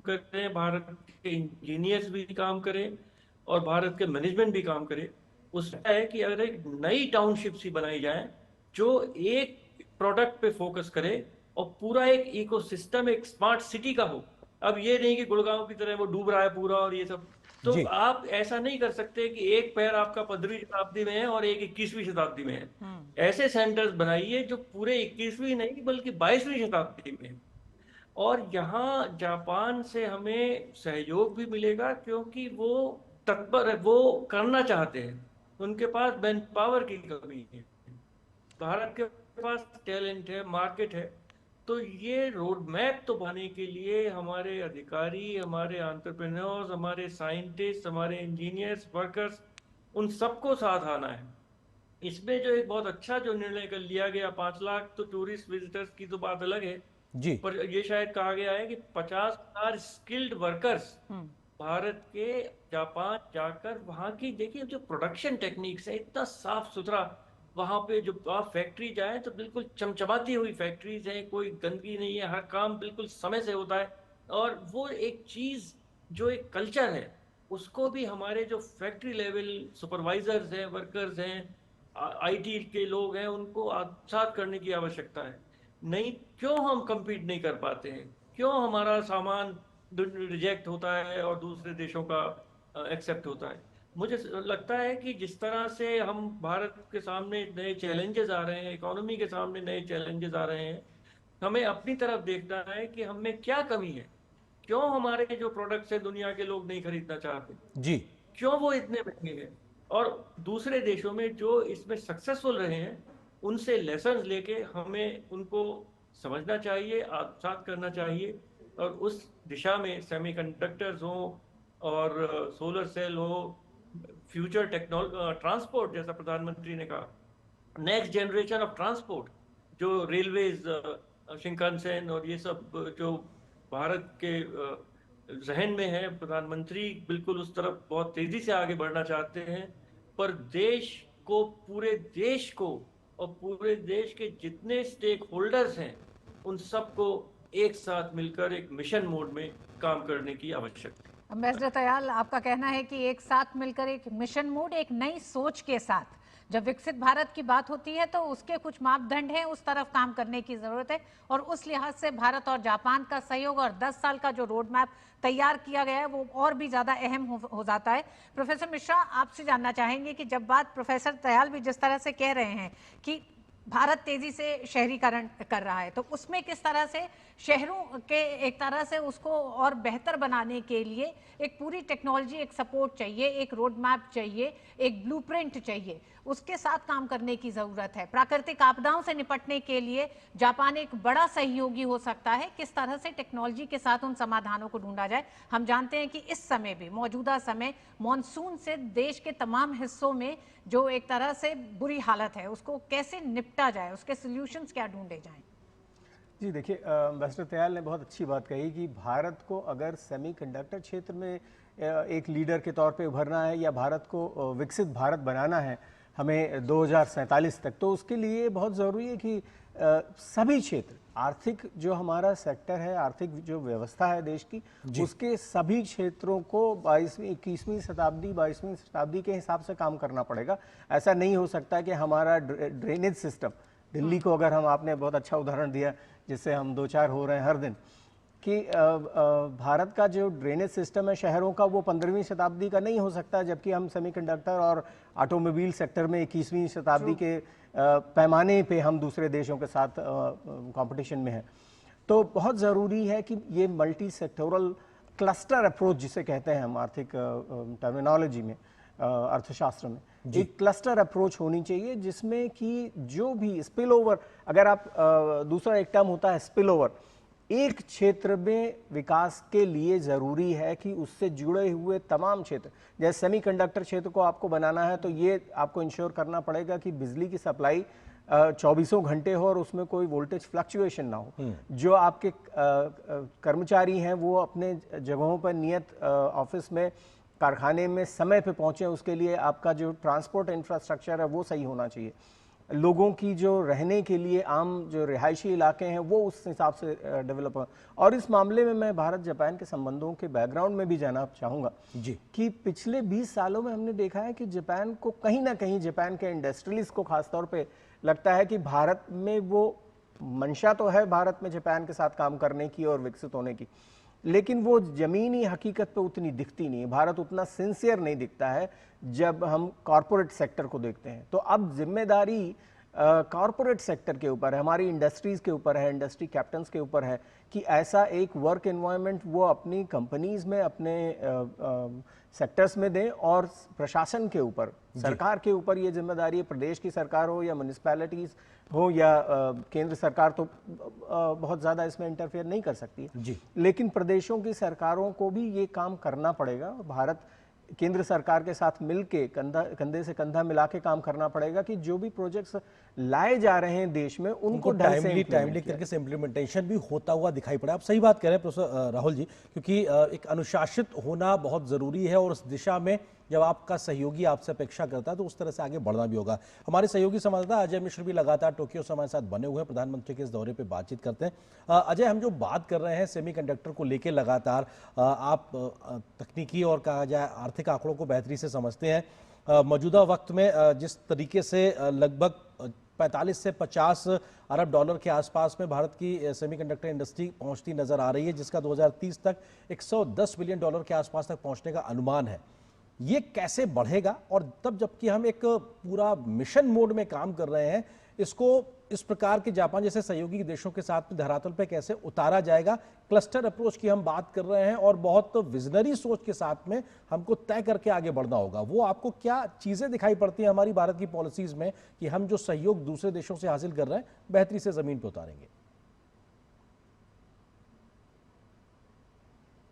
करें, भारत के इंजीनियर्स भी काम करें और भारत के मैनेजमेंट भी काम करे, उसका है कि अगर एक नई टाउनशिप सी बनाई जाए जो एक प्रोडक्ट पे फोकस करे और पूरा एक इकोसिस्टम, एक स्मार्ट सिटी का हो। अब ये नहीं कि गुड़गांव की तरह वो डूब रहा है पूरा और ये सब, तो आप ऐसा नहीं कर सकते कि एक पैर आपका 15वीं शताब्दी में है और एक 21वीं शताब्दी में है। ऐसे सेंटर्स बनाइए जो पूरे 21वीं नहीं बल्कि 22वीं शताब्दी में है। और यहाँ जापान से हमें सहयोग भी मिलेगा, क्योंकि वो तत्पर है, वो करना चाहते हैं, उनके पास मैन पावर की कमी है, भारत के पास टैलेंट है, मार्केट है। तो ये रोड मैप तो बनाने के लिए हमारे अधिकारी, हमारे एंटरप्रेन्योर्स, हमारे साइंटिस्ट, हमारे इंजीनियर्स, वर्कर्स, उन सबको साथ आना है। इसमें जो एक बहुत अच्छा जो निर्णय कर लिया गया, 5 लाख तो टूरिस्ट विजिटर्स की तो बात अलग है जी, पर ये शायद कहा गया है कि 50,000 स्किल्ड वर्कर्स भारत के जापान जाकर वहां की, देखिए जो प्रोडक्शन टेक्निक्स है, इतना साफ सुथरा, वहां पे जो आप फैक्ट्री जाए तो बिल्कुल चमचमाती हुई फैक्ट्रीज हैं, कोई गंदगी नहीं है, हर काम बिल्कुल समय से होता है। और वो एक चीज जो एक कल्चर है, उसको भी हमारे जो फैक्ट्री लेवल सुपरवाइजर्स हैं, वर्कर्स हैं, आईटी के लोग हैं, उनको आत्मसात करने की आवश्यकता है। नहीं, क्यों हम compete नहीं कर पाते हैं, क्यों हमारा सामान रिजेक्ट होता है और दूसरे देशों का एक्सेप्ट होता है। मुझे लगता है कि जिस तरह से हम भारत के सामने नए चैलेंजेस आ रहे हैं, इकोनॉमी के सामने नए चैलेंजेस आ रहे हैं, हमें अपनी तरफ देखना है कि हमें क्या कमी है, क्यों हमारे जो प्रोडक्ट्स हैं दुनिया के लोग नहीं खरीदना चाहते जी, क्यों वो इतने महंगे हैं। और दूसरे देशों में जो इसमें सक्सेसफुल रहे हैं, उनसे लेसन लेके हमें उनको समझना चाहिए, आत्मसात करना चाहिए, और उस दिशा में सेमीकंडक्टर्स हो और सोलर सेल हो, फ्यूचर टेक्नोलॉजी, ट्रांसपोर्ट, जैसा प्रधानमंत्री ने कहा, नेक्स्ट जनरेशन ऑफ ट्रांसपोर्ट, जो रेलवेज, शिंकानसेन और ये सब जो भारत के जहन में है, प्रधानमंत्री बिल्कुल उस तरफ बहुत तेजी से आगे बढ़ना चाहते हैं। पर देश को, पूरे देश को और पूरे देश के जितने स्टेक होल्डर्स हैं, उन सबको एक साथ मिलकर एक मिशन मोड में काम करने की आवश्यकता है। एम्बेसडर तयाल, आपका कहना है कि एक साथ मिलकर एक मिशन मोड, एक नई सोच के साथ जब विकसित भारत की बात होती है तो उसके कुछ मापदंड हैं, उस तरफ काम करने की जरूरत है और उस लिहाज से भारत और जापान का सहयोग और 10 साल का जो रोड मैप तैयार किया गया है वो और भी ज्यादा अहम हो जाता है। प्रोफेसर मिश्रा, आपसे जानना चाहेंगे कि जब बात प्रोफेसर तयाल भी जिस तरह से कह रहे हैं कि भारत तेजी से शहरीकरण कर रहा है, तो उसमें किस तरह से शहरों के एक तरह से उसको और बेहतर बनाने के लिए एक पूरी टेक्नोलॉजी, एक सपोर्ट चाहिए, एक रोड मैप चाहिए, एक ब्लूप्रिंट चाहिए, उसके साथ काम करने की जरूरत है। प्राकृतिक आपदाओं से निपटने के लिए जापान एक बड़ा सहयोगी हो सकता है। किस तरह से टेक्नोलॉजी के साथ उन समाधानों को ढूंढा जाए? हम जानते हैं कि इस समय भी, मौजूदा समय, मॉनसून से देश के तमाम हिस्सों में जो एक तरह से बुरी हालत है, उसको कैसे निपटा जाए, उसके सॉल्यूशंस क्या ढूंढे जाएं? जी देखिए, एम्बेसडर तयाल ने बहुत अच्छी बात कही कि भारत को अगर सेमीकंडक्टर क्षेत्र में एक लीडर के तौर पे उभरना है या भारत को विकसित भारत बनाना है हमें 2047 तक, तो उसके लिए बहुत ज़रूरी है कि सभी क्षेत्र, आर्थिक जो हमारा सेक्टर है, आर्थिक जो व्यवस्था है देश की, उसके सभी क्षेत्रों को 21वीं शताब्दी के हिसाब से काम करना पड़ेगा। ऐसा नहीं हो सकता कि हमारा ड्रेनेज सिस्टम, दिल्ली को अगर हम, आपने बहुत अच्छा उदाहरण दिया जिससे हम दो चार हो रहे हैं हर दिन, कि भारत का जो ड्रेनेज सिस्टम है शहरों का, वो 15वीं शताब्दी का नहीं हो सकता, जबकि हम सेमीकंडक्टर और ऑटोमोबाइल सेक्टर में 21वीं शताब्दी के पैमाने पे हम दूसरे देशों के साथ कंपटीशन में हैं। तो बहुत ज़रूरी है कि ये मल्टी सेक्टोरल क्लस्टर अप्रोच जिसे कहते हैं हम आर्थिक टर्मिनोलॉजी में, अर्थशास्त्र में, एक क्लस्टर अप्रोच होनी चाहिए जिसमें कि जो भी स्पिल ओवर, अगर आप दूसरा एक टर्म होता है स्पिल ओवर, एक क्षेत्र में विकास के लिए ज़रूरी है कि उससे जुड़े हुए तमाम क्षेत्र, जैसे सेमीकंडक्टर क्षेत्र को आपको बनाना है तो ये आपको इंश्योर करना पड़ेगा कि बिजली की सप्लाई 24 घंटे हो और उसमें कोई वोल्टेज फ्लक्चुएशन ना हो। जो आपके कर्मचारी हैं वो अपने जगहों पर नियत ऑफिस में, कारखाने में समय पे पहुंचे, उसके लिए आपका जो ट्रांसपोर्ट इंफ्रास्ट्रक्चर है वो सही होना चाहिए। लोगों की जो रहने के लिए आम जो रिहायशी इलाके हैं वो उस हिसाब से डेवलप हो। और इस मामले में मैं भारत जापान के संबंधों के बैकग्राउंड में भी जाना चाहूँगा जी, कि पिछले 20 सालों में हमने देखा है कि जापान को कहीं ना कहीं, जापान के इंडस्ट्रियलिस्ट को खासतौर पे लगता है कि भारत में वो मंशा तो है भारत में जापान के साथ काम करने की और विकसित होने की, लेकिन वो जमीनी हकीकत पे उतनी दिखती नहीं है। भारत उतना सिंसियर नहीं दिखता है जब हम कॉरपोरेट सेक्टर को देखते हैं। तो अब जिम्मेदारी कॉरपोरेट सेक्टर के ऊपर है, हमारी इंडस्ट्रीज़ के ऊपर है, इंडस्ट्री कैप्टन्स के ऊपर है कि ऐसा एक वर्क एनवायरनमेंट वो अपनी कंपनीज में, अपने सेक्टर्स में दें। और प्रशासन के ऊपर, सरकार के ऊपर ये जिम्मेदारी है, प्रदेश की सरकार हो या म्यूनिसिपैलिटीज़ हो या केंद्र सरकार तो बहुत ज़्यादा इसमें इंटरफेयर नहीं कर सकती है जी, लेकिन प्रदेशों की सरकारों को भी ये काम करना पड़ेगा। भारत केंद्र सरकार के साथ मिलके कंधे से कंधा मिला के काम करना पड़ेगा कि जो भी प्रोजेक्ट्स लाए जा रहे हैं देश में उनको टाइमली तरीके से इम्प्लीमेंटेशन भी होता हुआ दिखाई पड़ा। आप सही बात कह रहे हैं प्रोफेसर राहुल जी, क्योंकि एक अनुशासित होना बहुत ज़रूरी है और उस दिशा में जब आपका सहयोगी आपसे अपेक्षा करता है तो उस तरह से आगे बढ़ना भी होगा। हमारे सहयोगी संवाददाता अजय मिश्र भी लगातार टोक्यो से हमारे साथ बने हुए हैं, प्रधानमंत्री के इस दौरे पे बातचीत करते हैं। अजय, हम जो बात कर रहे हैं सेमीकंडक्टर को लेकर, लगातार आप तकनीकी और कहा जाए आर्थिक आंकड़ों को बेहतरी से समझते हैं। मौजूदा वक्त में जिस तरीके से लगभग 45 से 50 अरब डॉलर के आसपास में भारत की सेमीकंडक्टर इंडस्ट्री पहुंचती नजर आ रही है, जिसका 2030 तक 110 बिलियन डॉलर के आसपास तक पहुंचने का अनुमान है। ये कैसे बढ़ेगा? और तब जबकि हम एक पूरा मिशन मोड में काम कर रहे हैं, इसको इस प्रकार के जापान जैसे सहयोगी देशों के साथ में धरातल पे कैसे उतारा जाएगा? क्लस्टर अप्रोच की हम बात कर रहे हैं और बहुत विजनरी सोच के साथ में हमको तय करके आगे बढ़ना होगा। वो आपको क्या चीजें दिखाई पड़ती हैं हमारी भारत की पॉलिसीज में कि हम जो सहयोग दूसरे देशों से हासिल कर रहे हैं बेहतरी से जमीन पर उतारेंगे?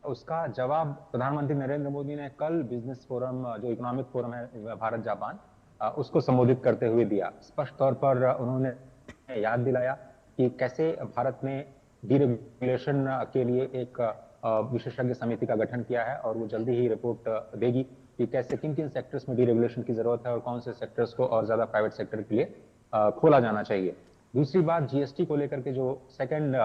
उसका जवाब प्रधानमंत्री नरेंद्र मोदी ने कल बिजनेस फोरम, जो इकोनॉमिक फोरम है भारत जापान, उसको संबोधित करते हुए दिया। स्पष्ट तौर पर उन्होंने याद दिलाया कि कैसे भारत ने डीरेगुलेशन के लिए एक विशेषज्ञ समिति का गठन किया है और वो जल्दी ही रिपोर्ट देगी कि कैसे किन किन सेक्टर्स में डीरेगुलेशन की जरूरत है और कौन से सेक्टर्स को और ज्यादा प्राइवेट सेक्टर के लिए खोला जाना चाहिए। दूसरी बात, जीएसटी को लेकर के जो सेकंड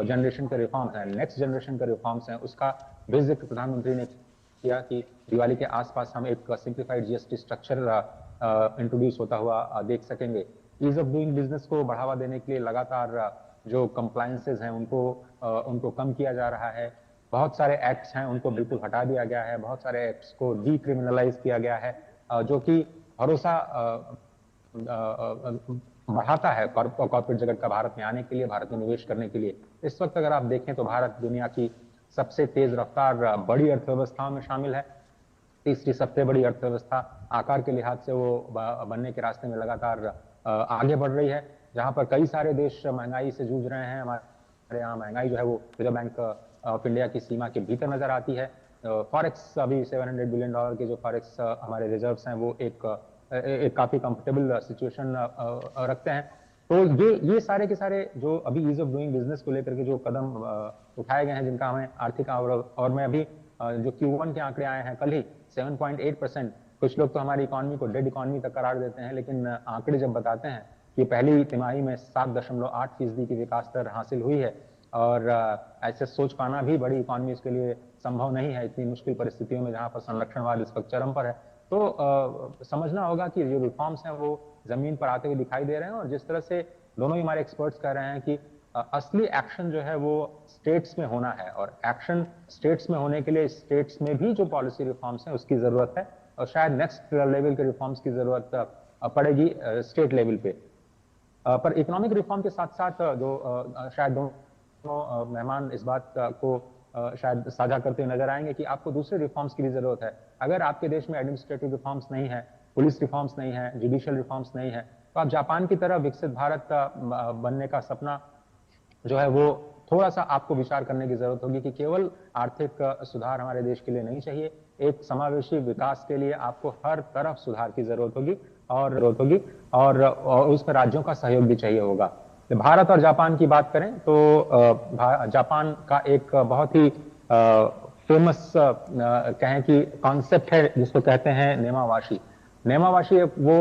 जनरेशन के रिफॉर्म्स हैं, नेक्स्ट जनरेशन के रिफॉर्म्स हैं, उसका भी जिक्र प्रधानमंत्री ने किया कि दिवाली के आसपास हम एक सिंप्लीफाइड जीएसटी स्ट्रक्चर इंट्रोड्यूस होता हुआ देख सकेंगे। ईज ऑफ डूइंग बिजनेस को बढ़ावा देने के लिए लगातार जो कंप्लायंसेस हैं उनको कम किया जा रहा है। बहुत सारे एक्ट्स हैं उनको बिल्कुल हटा दिया गया है, बहुत सारे एक्ट्स को डीक्रिमिनलाइज किया गया है, जो कि भरोसा बढ़ाता है कॉर्पोरेट जगत का भारत में आने के लिए, भारत में निवेश करने के लिए। इस वक्त अगर आप देखें तो भारत दुनिया की सबसे तेज रफ्तार बड़ी अर्थव्यवस्थाओं में शामिल है। तीसरी सबसे बड़ी अर्थव्यवस्था आकार के लिहाज से वो बनने के रास्ते में लगातार आगे बढ़ रही है। जहां पर कई सारे देश महंगाई से जूझ रहे हैं, हमारे यहाँ महंगाई जो है वो रिजर्व बैंक ऑफ इंडिया की सीमा के भीतर नजर आती है। फॉरेक्स अभी $700 बिलियन के जो फॉरेक्स हमारे रिजर्व्स हैं वो एक काफी कंफर्टेबल सिचुएशन रखते हैं। तो ये सारे के सारे जो अभी ईज ऑफ डूइंग बिजनेस को लेकर के जो कदम उठाए गए हैं, जिनका हमें आर्थिक और में अभी जो Q1 के आंकड़े आए हैं कल ही 7.8%, कुछ लोग तो हमारी इकोनॉमी को डेड इकोनॉमी तक करार देते हैं, लेकिन आंकड़े जब बताते हैं कि पहली तिमाही में 7.8% की विकास दर हासिल हुई है, और ऐसे सोच पाना भी बड़ी इकोनॉमी के लिए संभव नहीं है इतनी मुश्किल परिस्थितियों में जहां पर संरक्षणवाद इस वक्त चरम पर है। तो समझना होगा कि जो रिफॉर्म्स हैं वो जमीन पर आते हुए दिखाई दे रहे हैं, और जिस तरह से दोनों ही हमारे एक्सपर्ट्स कह रहे हैं कि असली एक्शन जो है वो स्टेट्स में होना है, और एक्शन स्टेट्स में होने के लिए स्टेट्स में भी जो पॉलिसी रिफॉर्म्स हैं उसकी जरूरत है, और शायद नेक्स्ट लेवल के रिफॉर्म्स की जरूरत पड़ेगी स्टेट लेवल पे। पर इकोनॉमिक रिफॉर्म के साथ साथ जो शायद दोनों मेहमान इस बात को शायद साझा करते हुए नजर आएंगे कि आपको दूसरे रिफॉर्म्स की भी जरूरत है। अगर आपके देश में एडमिनिस्ट्रेटिव रिफॉर्म्स नहीं है, पुलिस रिफॉर्म्स नहीं है, जुडिशियल रिफॉर्म्स नहीं है, तो आप जापान की तरह विकसित भारत बनने का सपना जो है वो थोड़ा सा आपको विचार करने की जरूरत होगी कि केवल आर्थिक सुधार हमारे देश के लिए नहीं चाहिए, एक समावेशी विकास के लिए आपको हर तरफ सुधार की जरूरत होगी, और उस पर राज्यों का सहयोग भी चाहिए होगा। भारत और जापान की बात करें तो जापान का एक बहुत ही फेमस कहें कि कॉन्सेप्ट है जिसको कहते हैं नेमावाशी। नेमावाशी वो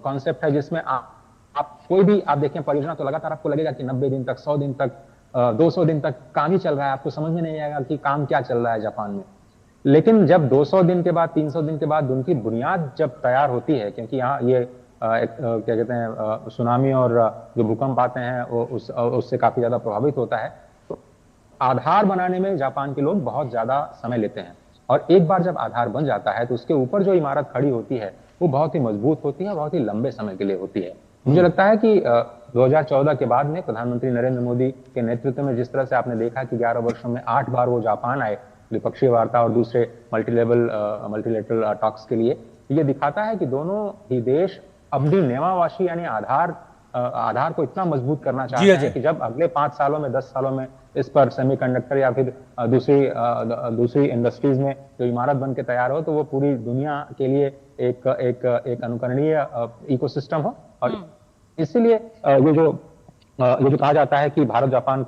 कॉन्सेप्ट है जिसमें आप कोई भी आप देखें परियोजना तो लगातार आपको लगेगा कि 90 दिन तक, 100 दिन तक, 200 दिन तक काम ही चल रहा है, आपको समझ में नहीं आएगा कि काम क्या चल रहा है जापान में। लेकिन जब 200 दिन के बाद, 300 दिन के बाद उनकी बुनियाद जब तैयार होती है, क्योंकि यहाँ ये क्या कहते हैं सुनामी और जो भूकंप आते हैं वो उससे काफी ज्यादा प्रभावित होता है, तो आधार बनाने में जापान के लोग बहुत ज्यादा समय लेते हैं, और एक बार जब आधार बन जाता है तो उसके ऊपर जो इमारत खड़ी होती है वो बहुत ही मजबूत होती है, बहुत ही लंबे समय के लिए होती है। मुझे लगता है कि 2014 के बाद में प्रधानमंत्री नरेंद्र मोदी के नेतृत्व में जिस तरह से आपने देखा कि 11 वर्षों में 8 बार वो जापान आए द्विपक्षीय वार्ता और दूसरे मल्टीलेटरल टॉक्स के लिए, ये दिखाता है कि दोनों ही देश अब भी नेमावाशी यानी आधार को इतना मजबूत करना चाहते हैं कि जब अगले 5 सालों में, 10 सालों में इस पर सेमीकंडक्टर या फिर दूसरी इंडस्ट्रीज में जो इमारत बन के तैयार हो तो वो पूरी दुनिया के लिए एक अनुकरणीय इकोसिस्टम हो। और इसीलिए ये जो कहा जाता है कि जापान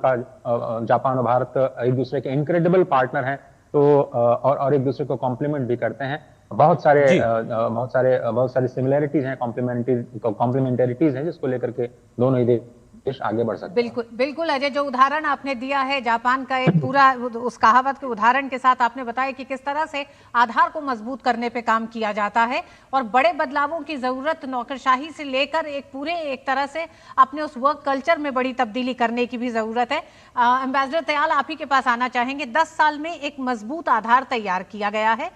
और भारत एक दूसरे के इनक्रेडिबल पार्टनर हैं, तो और एक दूसरे को कॉम्प्लीमेंट भी करते हैं। बहुत सारी सिमिलरिटीज हैं, कॉम्प्लीमेंटरिटीज हैं, जिसको लेकर के दोनों ही देश आगे बढ़ सकते हैं। बिल्कुल अजय, जो उदाहरण आपने दिया है जापान का, एक पूरा उस कहावत के उदाहरण के साथ आपने बताया कि किस तरह से आधार को मजबूत करने पे काम किया जाता है, और बड़े बदलावों की जरूरत नौकरशाही से लेकर एक तरह से अपने उस वर्क कल्चर में बड़ी तब्दीली करने की भी जरूरत है। एम्बेसडर दयाल, आप ही के पास आना चाहेंगे। 10 साल में एक मजबूत आधार तैयार किया गया है,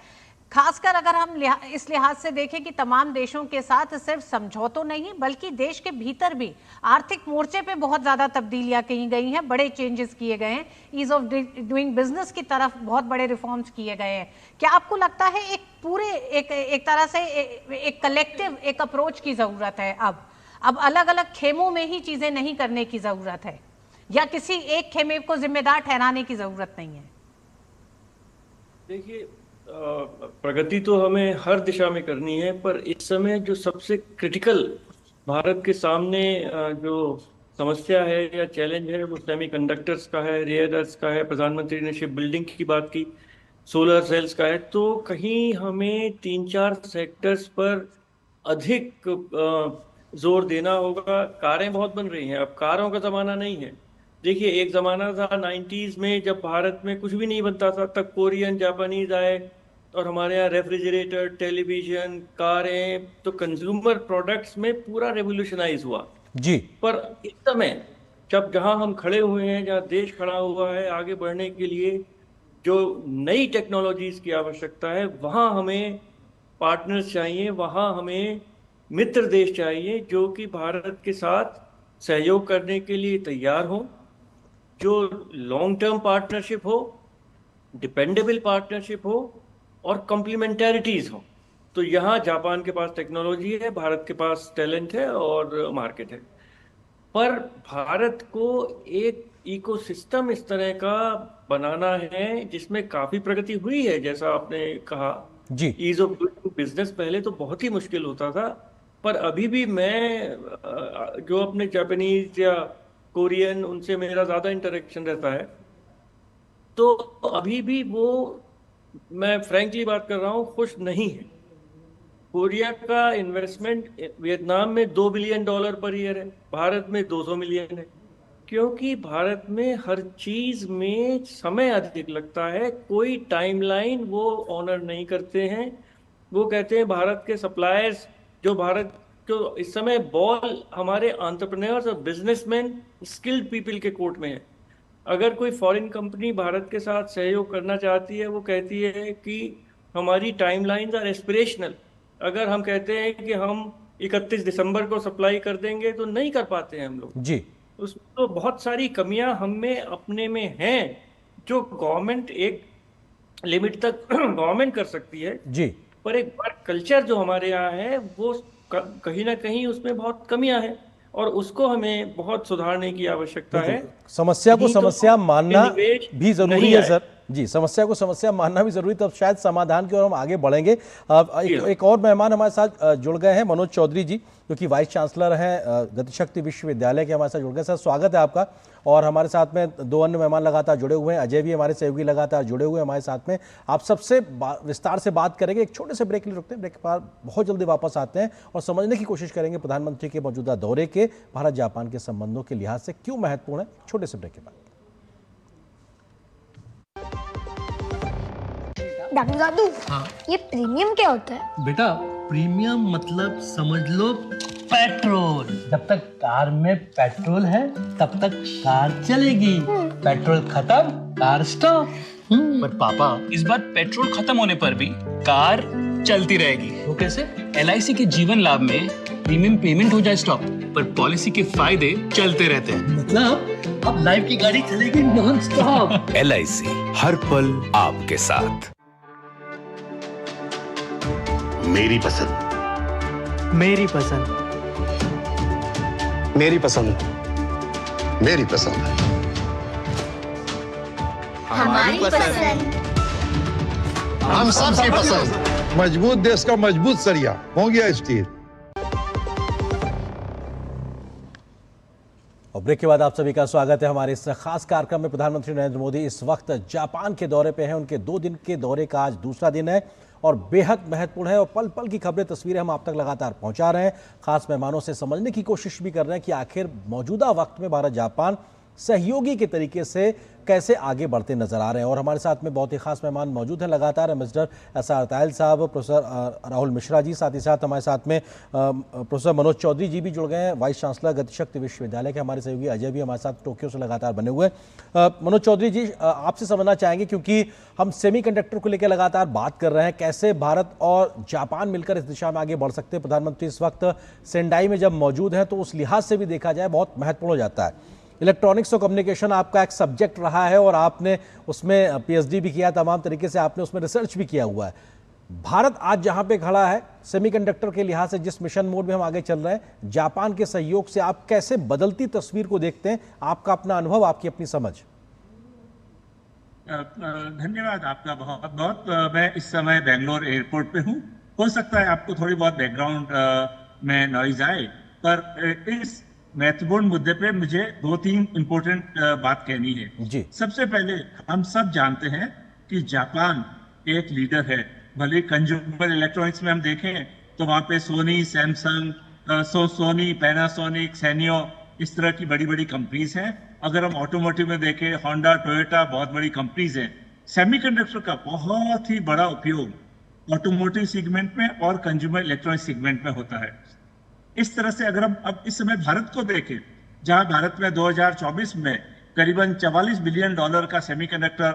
खासकर अगर हम इस लिहाज से देखें कि तमाम देशों के साथ सिर्फ समझौतों नहीं बल्कि देश के भीतर भी आर्थिक मोर्चे पे बहुत ज्यादा तब्दीलियां की गई हैं, बड़े चेंजेस किए गए हैं, ईज ऑफ डूइंग बिजनेस की तरफ बहुत बड़े रिफॉर्म्स किए गए हैं। क्या आपको लगता है एक तरह से एक कलेक्टिव एक अप्रोच की जरूरत है? अब अलग अलग खेमों में ही चीजें नहीं करने की जरूरत है, या किसी एक खेमे को जिम्मेदार ठहराने की जरूरत नहीं है? देखिए, प्रगति तो हमें हर दिशा में करनी है, पर इस समय जो सबसे क्रिटिकल भारत के सामने जो समस्या है या चैलेंज है वो सेमीकंडक्टर्स का है, रेयर अर्थ का है, प्रधानमंत्री ने शिप बिल्डिंग की बात की, सोलर सेल्स का है। तो कहीं हमें 3-4 सेक्टर्स पर अधिक जोर देना होगा। कारें बहुत बन रही हैं, अब कारों का जमाना नहीं है। देखिए, एक जमाना था 90s में जब भारत में कुछ भी नहीं बनता था, तब कोरियन जापानीज आए और हमारे यहाँ रेफ्रिजरेटर, टेलीविजन, कारें, तो कंज्यूमर प्रोडक्ट्स में पूरा रेवोल्यूशनाइज हुआ। जी। पर इस समय जब जहां हम खड़े हुए हैं, जहां देश खड़ा हुआ है आगे बढ़ने के लिए, जो नई टेक्नोलॉजीज की आवश्यकता है, वहां हमें पार्टनर्स चाहिए, वहां हमें मित्र देश चाहिए जो कि भारत के साथ सहयोग करने के लिए तैयार हो, जो लॉन्ग टर्म पार्टनरशिप हो, डिपेंडेबल पार्टनरशिप हो और कॉम्प्लीमेंटैरिटीज हो। तो यहाँ जापान के पास टेक्नोलॉजी है, भारत के पास टैलेंट है और मार्केट है। पर भारत को एक इकोसिस्टम इस तरह का बनाना है जिसमें काफी प्रगति हुई है, जैसा आपने कहा जी। ईज ऑफ डूइंग बिजनेस पहले तो बहुत ही मुश्किल होता था, पर अभी भी मैं जो अपने जापानीज या कोरियन, उनसे मेरा ज्यादा इंटरेक्शन रहता है, तो अभी भी वो, मैं फ्रैंकली बात कर रहा हूँ, खुश नहीं है। कोरिया का इन्वेस्टमेंट वियतनाम में $2 बिलियन पर ईयर है, भारत में 200 मिलियन है, क्योंकि भारत में हर चीज में समय अधिक लगता है, कोई टाइमलाइन वो ऑनर नहीं करते हैं। वो कहते हैं भारत के सप्लायर्स, जो भारत जो इस समय बॉल हमारे एंटरप्रेन्योर्स और बिजनेसमैन, स्किल्ड पीपल के कोर्ट में है। अगर कोई फॉरेन कंपनी भारत के साथ सहयोग करना चाहती है, वो कहती है कि हमारी टाइमलाइंस आर एस्पिरेशनल। अगर हम कहते हैं कि हम 31 दिसंबर को सप्लाई कर देंगे, तो नहीं कर पाते हैं हम लोग जी। उसमें तो बहुत सारी कमियां हम में अपने में हैं, जो गवर्नमेंट एक लिमिट तक गवर्नमेंट कर सकती है जी। पर एक वर्क कल्चर जो हमारे यहाँ है, वो कहीं ना कहीं उसमें बहुत कमियां हैं और उसको हमें बहुत सुधारने की आवश्यकता है। समस्या को समस्या मानना भी जरूरी है सर। जी, समस्या को समस्या मानना भी जरूरी, तब शायद समाधान की ओर हम आगे बढ़ेंगे। एक और मेहमान हमारे साथ जुड़ गए हैं, मनोज चौधरी जी, जो कि वाइस चांसलर हैं गतिशक्ति विश्वविद्यालय के, हमारे साथ जुड़ गए। सर, स्वागत है आपका। और हमारे साथ में दो अन्य मेहमान लगातार जुड़े हुए हैं, अजय भी हमारे सहयोगी लगातार जुड़े हुए हैं हमारे साथ में। आप सबसे विस्तार से बात करेंगे। एक छोटे से ब्रेक के लिए रुकते हैं, ब्रेक के बाद बहुत जल्दी वापस आते हैं और समझने की कोशिश करेंगे प्रधानमंत्री के मौजूदा दौरे के भारत जापान के संबंधों के लिहाज से क्यों महत्वपूर्ण है। छोटे से ब्रेक के बाद। डॉक्टर दादू, हाँ? ये प्रीमियम क्या होता है? बेटा, प्रीमियम मतलब समझ लो पेट्रोल। जब तक कार में पेट्रोल है तब तक कार चलेगी, पेट्रोल खत्म कार स्टॉप। पर पापा, इस बार पेट्रोल खत्म होने पर भी कार चलती रहेगी। वो कैसे? LIC के जीवन लाभ में प्रीमियम पेमेंट हो जाए स्टॉप, पर पॉलिसी के फायदे चलते रहते हैं। मतलब अब लाइफ की गाड़ी चलेगी नॉन स्टॉप। LIC हर पल आपके साथ। मेरी पसंद, मेरी पसंद, मेरी पसंद, मेरी पसंद, हमारी पसंद, हम सबकी पसंद। मजबूत देश का मजबूत सरिया मोंगिया स्टील। और ब्रेक के बाद आप सभी का स्वागत है हमारे इस खास कार्यक्रम में। प्रधानमंत्री नरेंद्र मोदी इस वक्त जापान के दौरे पे हैं। उनके 2 दिन के दौरे का आज दूसरा दिन है और बेहद महत्वपूर्ण है और पल पल की खबरें, तस्वीरें हम आप तक लगातार पहुंचा रहे हैं। खास मेहमानों से समझने की कोशिश भी कर रहे हैं कि आखिर मौजूदा वक्त में भारत जापान सहयोगी के तरीके से कैसे आगे बढ़ते नजर आ रहे हैं। और हमारे साथ में बहुत ही खास मेहमान मौजूद हैं लगातार, एम्बेसडर SR तायल साहब, प्रोफेसर राहुल मिश्रा जी, साथ ही साथ हमारे साथ में प्रोफेसर मनोज चौधरी जी भी जुड़ गए हैं, वाइस चांसलर गतिशक्ति विश्वविद्यालय के। हमारे सहयोगी अजय भी हमारे साथ टोक्यो से लगातार बने हुए हैं। मनोज चौधरी जी, आपसे समझना चाहेंगे, क्योंकि हम सेमीकंडक्टर को लेकर लगातार बात कर रहे हैं, कैसे भारत और जापान मिलकर इस दिशा में आगे बढ़ सकते हैं। प्रधानमंत्री इस वक्त सेंडाई में जब मौजूद हैं तो उस लिहाज से भी देखा जाए बहुत महत्वपूर्ण हो जाता है। इलेक्ट्रॉनिक्स और कम्युनिकेशन आपका एक सब्जेक्ट रहा है और आपने उसमें PhD भी किया, तमाम तरीके से आपने उसमें रिसर्च भी किया हुआ है। भारत आज जहां पे खड़ा है सेमीकंडक्टर के लिहाज से, जिस मिशन मोड में हम आगे चल रहे हैं, जापान के सहयोग से आप कैसे बदलती तस्वीर को देखते हैं? आपका अपना अनुभव, आपकी अपनी समझ। धन्यवाद आपका बहुत बहुत। मैं इस समय बेंगलोर एयरपोर्ट पे हूँ। हो सकता है आपको थोड़ी बहुत बैकग्राउंड में नॉइज आए, पर इस महत्वपूर्ण मुद्दे पे मुझे 2-3 इंपॉर्टेंट बात कहनी है जी। सबसे पहले, हम सब जानते हैं कि जापान एक लीडर है। भले कंज्यूमर इलेक्ट्रॉनिक्स में हम देखें तो वहाँ पे सोनी, सैमसंग, सोनी, पैनासोनिक, सैनियो, इस तरह की बड़ी बड़ी कंपनीज हैं। अगर हम ऑटोमोटिव में देखें, होंडा, टोयोटा बहुत बड़ी कंपनीज हैं। सेमीकंडक्टर का बहुत ही बड़ा उपयोग ऑटोमोटिव सेगमेंट में और कंज्यूमर इलेक्ट्रॉनिक सेगमेंट में होता है। इस तरह से अगर हम अब इस समय भारत को देखें, जहां भारत में 2024 में करीबन $44 बिलियन का सेमीकंडक्टर